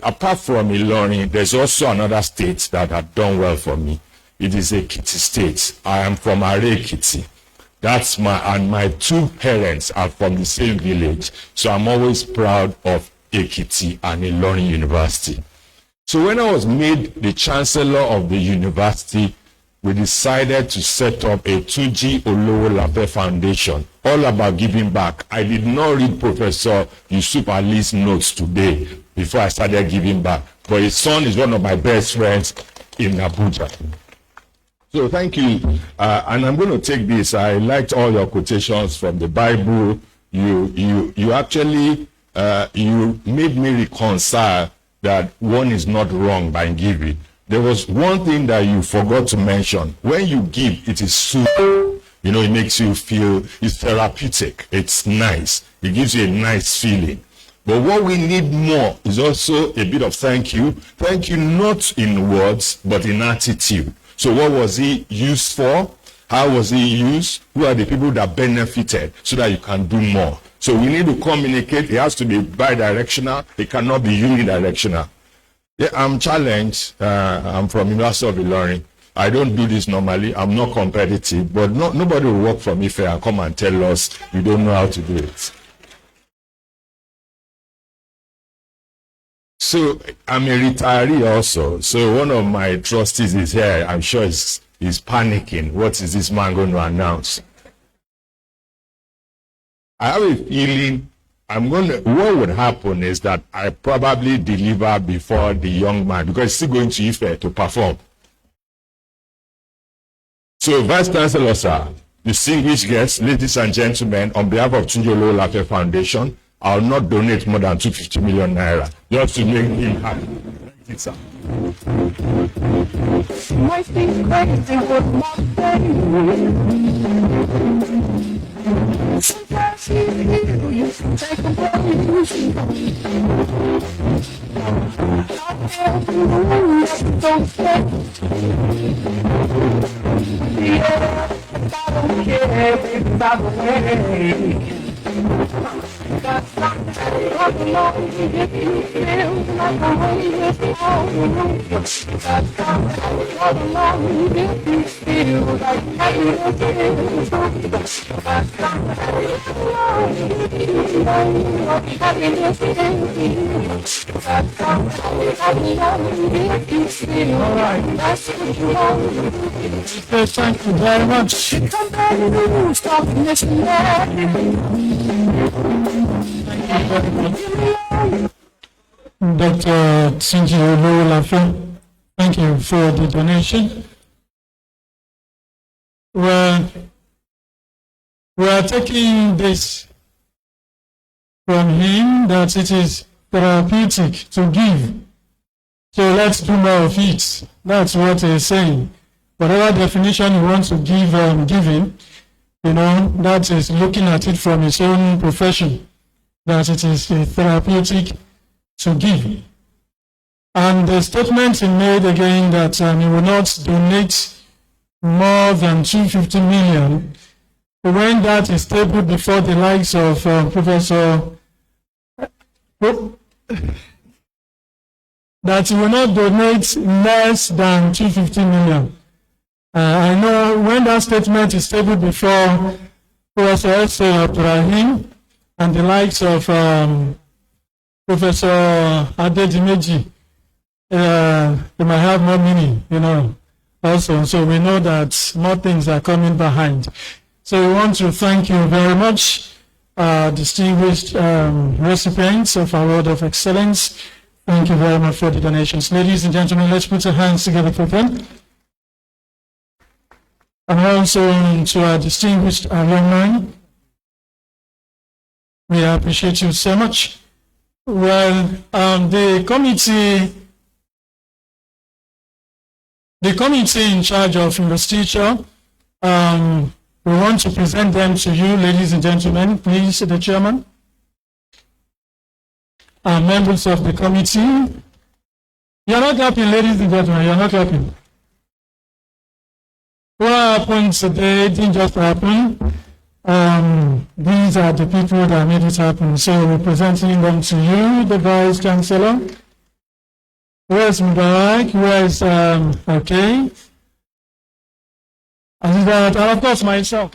apart from Ilorin, there's also another state that had done well for me. It is Ekiti State. I am from Are Ekiti. And my two parents are from the same village. So I'm always proud of Ekiti and Ilorin University. So when I was made the chancellor of the university, we decided to set up a 2G Olowolape Foundation, all about giving back. I did not read Professor Yusuf Ali's notes today before I started giving back. But his son is one of my best friends in Abuja. So thank you. And I'm going to take this. I liked all your quotations from the Bible. You actually, you made me reconcile that one is not wrong by giving. There was one thing that you forgot to mention. When you give, it is soothing. You know, it makes you feel, it's therapeutic. It's nice. It gives you a nice feeling. But what we need more is also a bit of thank you. Thank you not in words, but in attitude. So what was he used for? How was he used? Who are the people that benefited so that you can do more? So we need to communicate. It has to be bi-directional. It cannot be unidirectional. Yeah, I'm challenged. I'm from University of Ilorin. I don't do this normally. I'm not competitive, but nobody will work for me fair and come and tell us you don't know how to do it. So I'm a retiree also. So one of my trustees is here. I'm sure he's panicking. What is this man going to announce? I have a feeling what would happen is that I probably deliver before the young man because he's still going to Ife to perform. So, Vice Chancellor, sir, distinguished guests, ladies and gentlemen, on behalf of Tunji Olowolafe Foundation, I will not donate more than 250 million naira just to make him happy. Thank you, sir. Might think crazy with my sometimes you can take a break. Don't stay. Yeah, I don't care if I'm away. Got something coming on if you feel like a way is on. Got something coming on if you feel like happiness is on. Got something coming on if you feel like happiness is on. Got something coming on if you feel like that's what you want. Thank you very much. Come back and stop listening. Dr. Tunji Olowolafe, thank you for the donation. Well, we are taking this from him that it is therapeutic to give. So let's do more of it. That's what he's saying. Whatever definition you want to give giving, that is looking at it from his own profession, that it is therapeutic to give. And the statement he made again that he will not donate more than 250 million, when that is tabled before the likes of Professor, that he will not donate less than 250 million. I know when that statement is tabled before Professor S. Ibrahim and the likes of Professor Adedimeji, they might have more meaning, also. So we know that more things are coming behind. So we want to thank you very much, distinguished recipients of our Award of Excellence. Thank you very much for the donations. Ladies and gentlemen, let's put our hands together for them. And also to our distinguished alumni, we appreciate you so much. Well, the committee in charge of Investiture, we want to present them to you, ladies and gentlemen. Please, the chairman. Members of the committee. You're not clapping, ladies and gentlemen, you're not clapping. What happened today didn't just happen. These are the people that made it happen. So we're presenting them to you, the Vice Chancellor. Where's Mubarak? Where's, okay. And of course myself.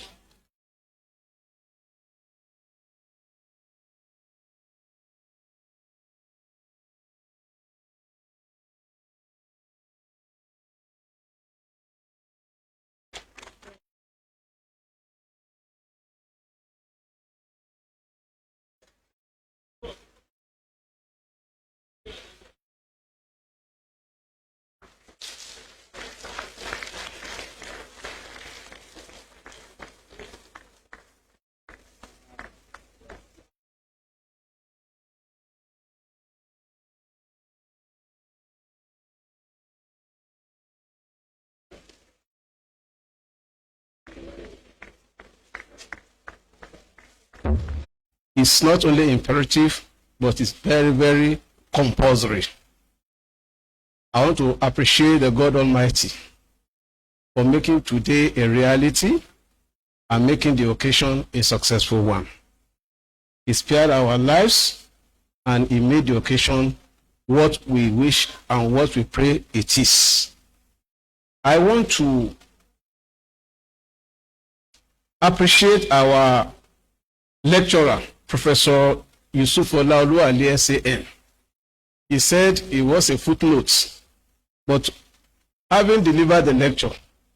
It's not only imperative, but it's very, very compulsory. I want to appreciate the God Almighty for making today a reality and making the occasion a successful one. He spared our lives and he made the occasion what we wish and what we pray it is. I want to appreciate our lecturer, Professor Yusuf Olaolu Ali SAN. He said it was a footnote, but having delivered the lecture,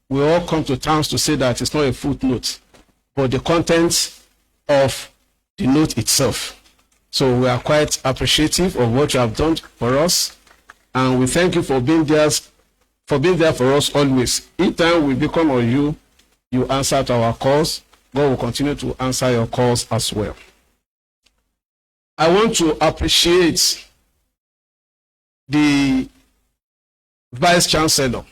we all come to terms to say that it's not a footnote, but the content of the note itself. So we are quite appreciative of what you have done for us, and we thank you for being there for us always. Each time we become on you, you answer to our calls. God will continue to answer your calls as well. I want to appreciate the Vice Chancellor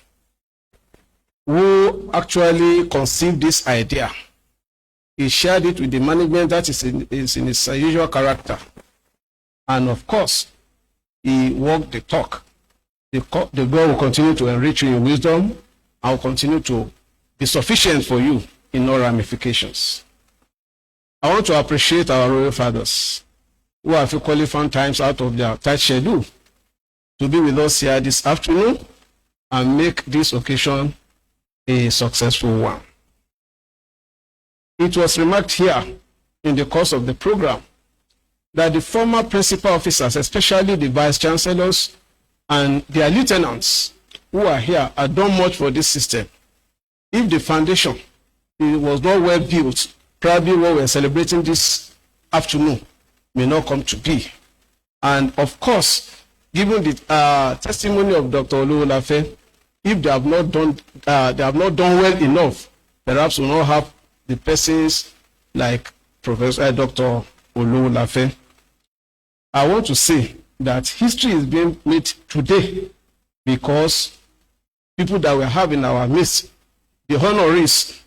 who actually conceived this idea. He shared it with the management that is in his usual character. And of course, he walked the talk. The God will continue to enrich you in wisdom and will continue to be sufficient for you in all ramifications. I want to appreciate our royal fathers who have equally found times out of their tight schedule to be with us here this afternoon and make this occasion a successful one. It was remarked here in the course of the program that the former principal officers, especially the vice chancellors and their lieutenants who are here, have done much for this system. If the foundation was not well built, probably what we're celebrating this afternoon may not come to be. And of course, given the testimony of Dr. Oluwolafe, if they have not done well enough, perhaps we'll not have the persons like Professor Dr. Oluwolafe. I want to say that history is being made today because people that we have in our midst, the honorees,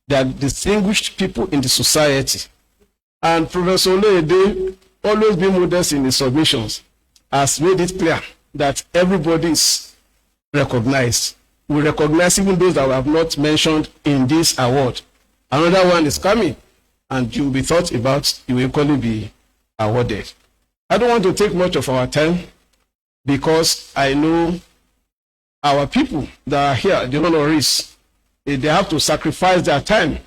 they are distinguished people in the society. And Professor Oluwolafe, always being modest in his submissions, has made it clear that everybody is recognized. We recognize even those that we have not mentioned in this award. Another one is coming, and you will be thought about, you will equally be awarded. I don't want to take much of our time because I know our people that are here, the honorees, they have to sacrifice their time.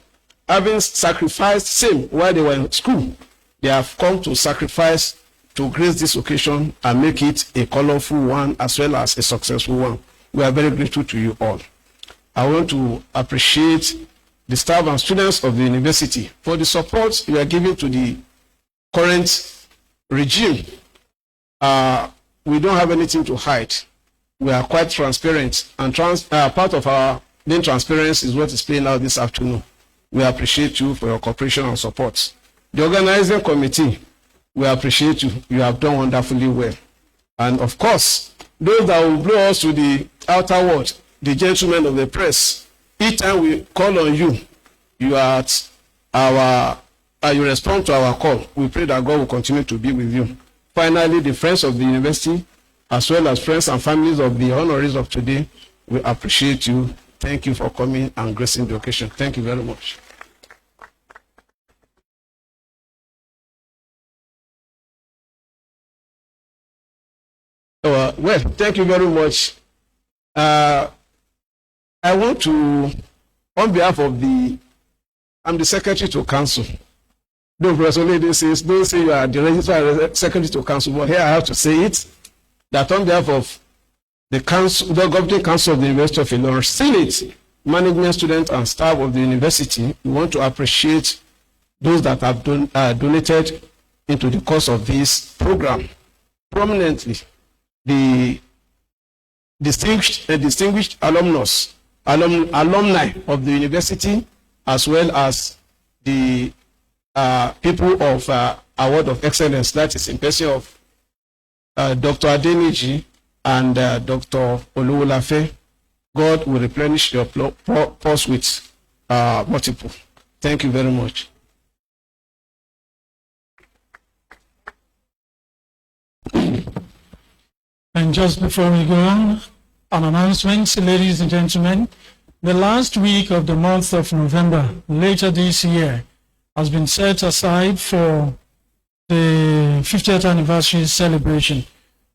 Having sacrificed same while they were in school, they have come to sacrifice to grace this occasion and make it a colorful one as well as a successful one. We are very grateful to you all. I want to appreciate the staff and students of the university for the support you are giving to the current regime. We don't have anything to hide. We are quite transparent, and part of our being transparent is what is playing out this afternoon. We appreciate you for your cooperation and support. The organizing committee, we appreciate you. You have done wonderfully well. And of course, those that will blow us to the outer world, the gentlemen of the press, each time we call on you, you are at you respond to our call. We pray that God will continue to be with you. Finally, the friends of the university, as well as friends and families of the honorees of today, we appreciate you. Thank you for coming and gracing the occasion. Thank you very much. Well, thank you very much. I want to, on behalf of I'm the secretary to council. No, Professor Lady says, don't say you are the registrar secretary to council, but here I have to say it, that on behalf of the council, the governing council of the University of Ilorin, Senate, management, students, and staff of the university, we want to appreciate those that have donated into the course of this program. Prominently, the distinguished alumni of the university, as well as the people of Award of Excellence, that is in person of Dr. Adeniji and Dr. Oluwolafe. God will replenish your purse with multiple. Thank you very much. And just before we go on, an announcement, ladies and gentlemen. The last week of the month of November, later this year, has been set aside for the 50th anniversary celebration.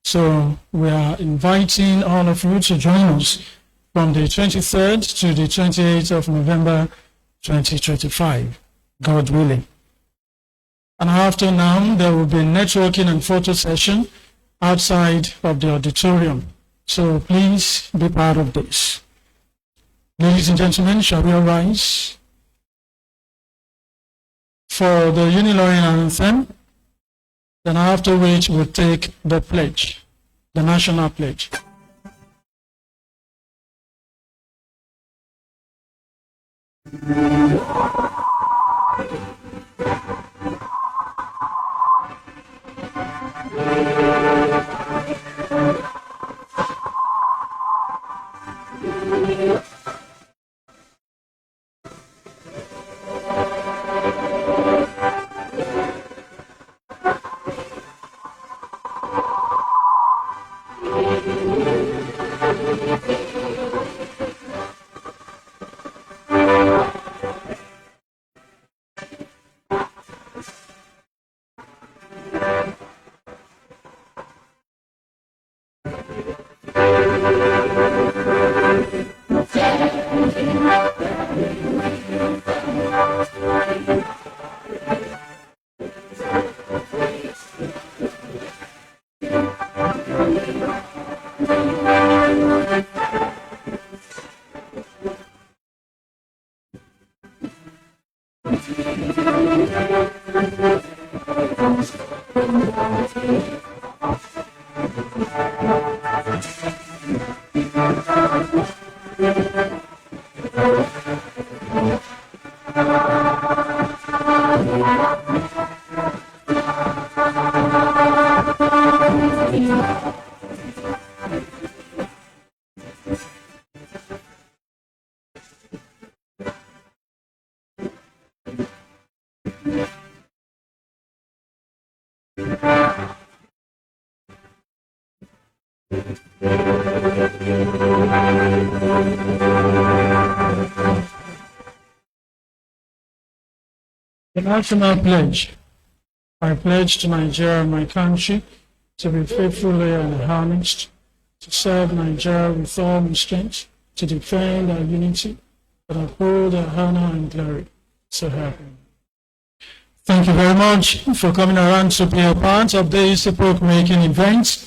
So we are inviting all of you to join us from the 23rd to the 28th of November 2025, God willing. And after now, there will be networking and photo session outside of the auditorium. So please be part of this. Ladies and gentlemen, shall we rise for the Unilorin anthem, then after which we'll take the pledge, the national pledge. The national pledge. I pledge to Nigeria, my country, to be faithfully and honest, to serve Nigeria with all my strength, to defend our unity, and uphold our honor and glory. So help me. Thank you very much for coming around to be a part of this epoch-making event.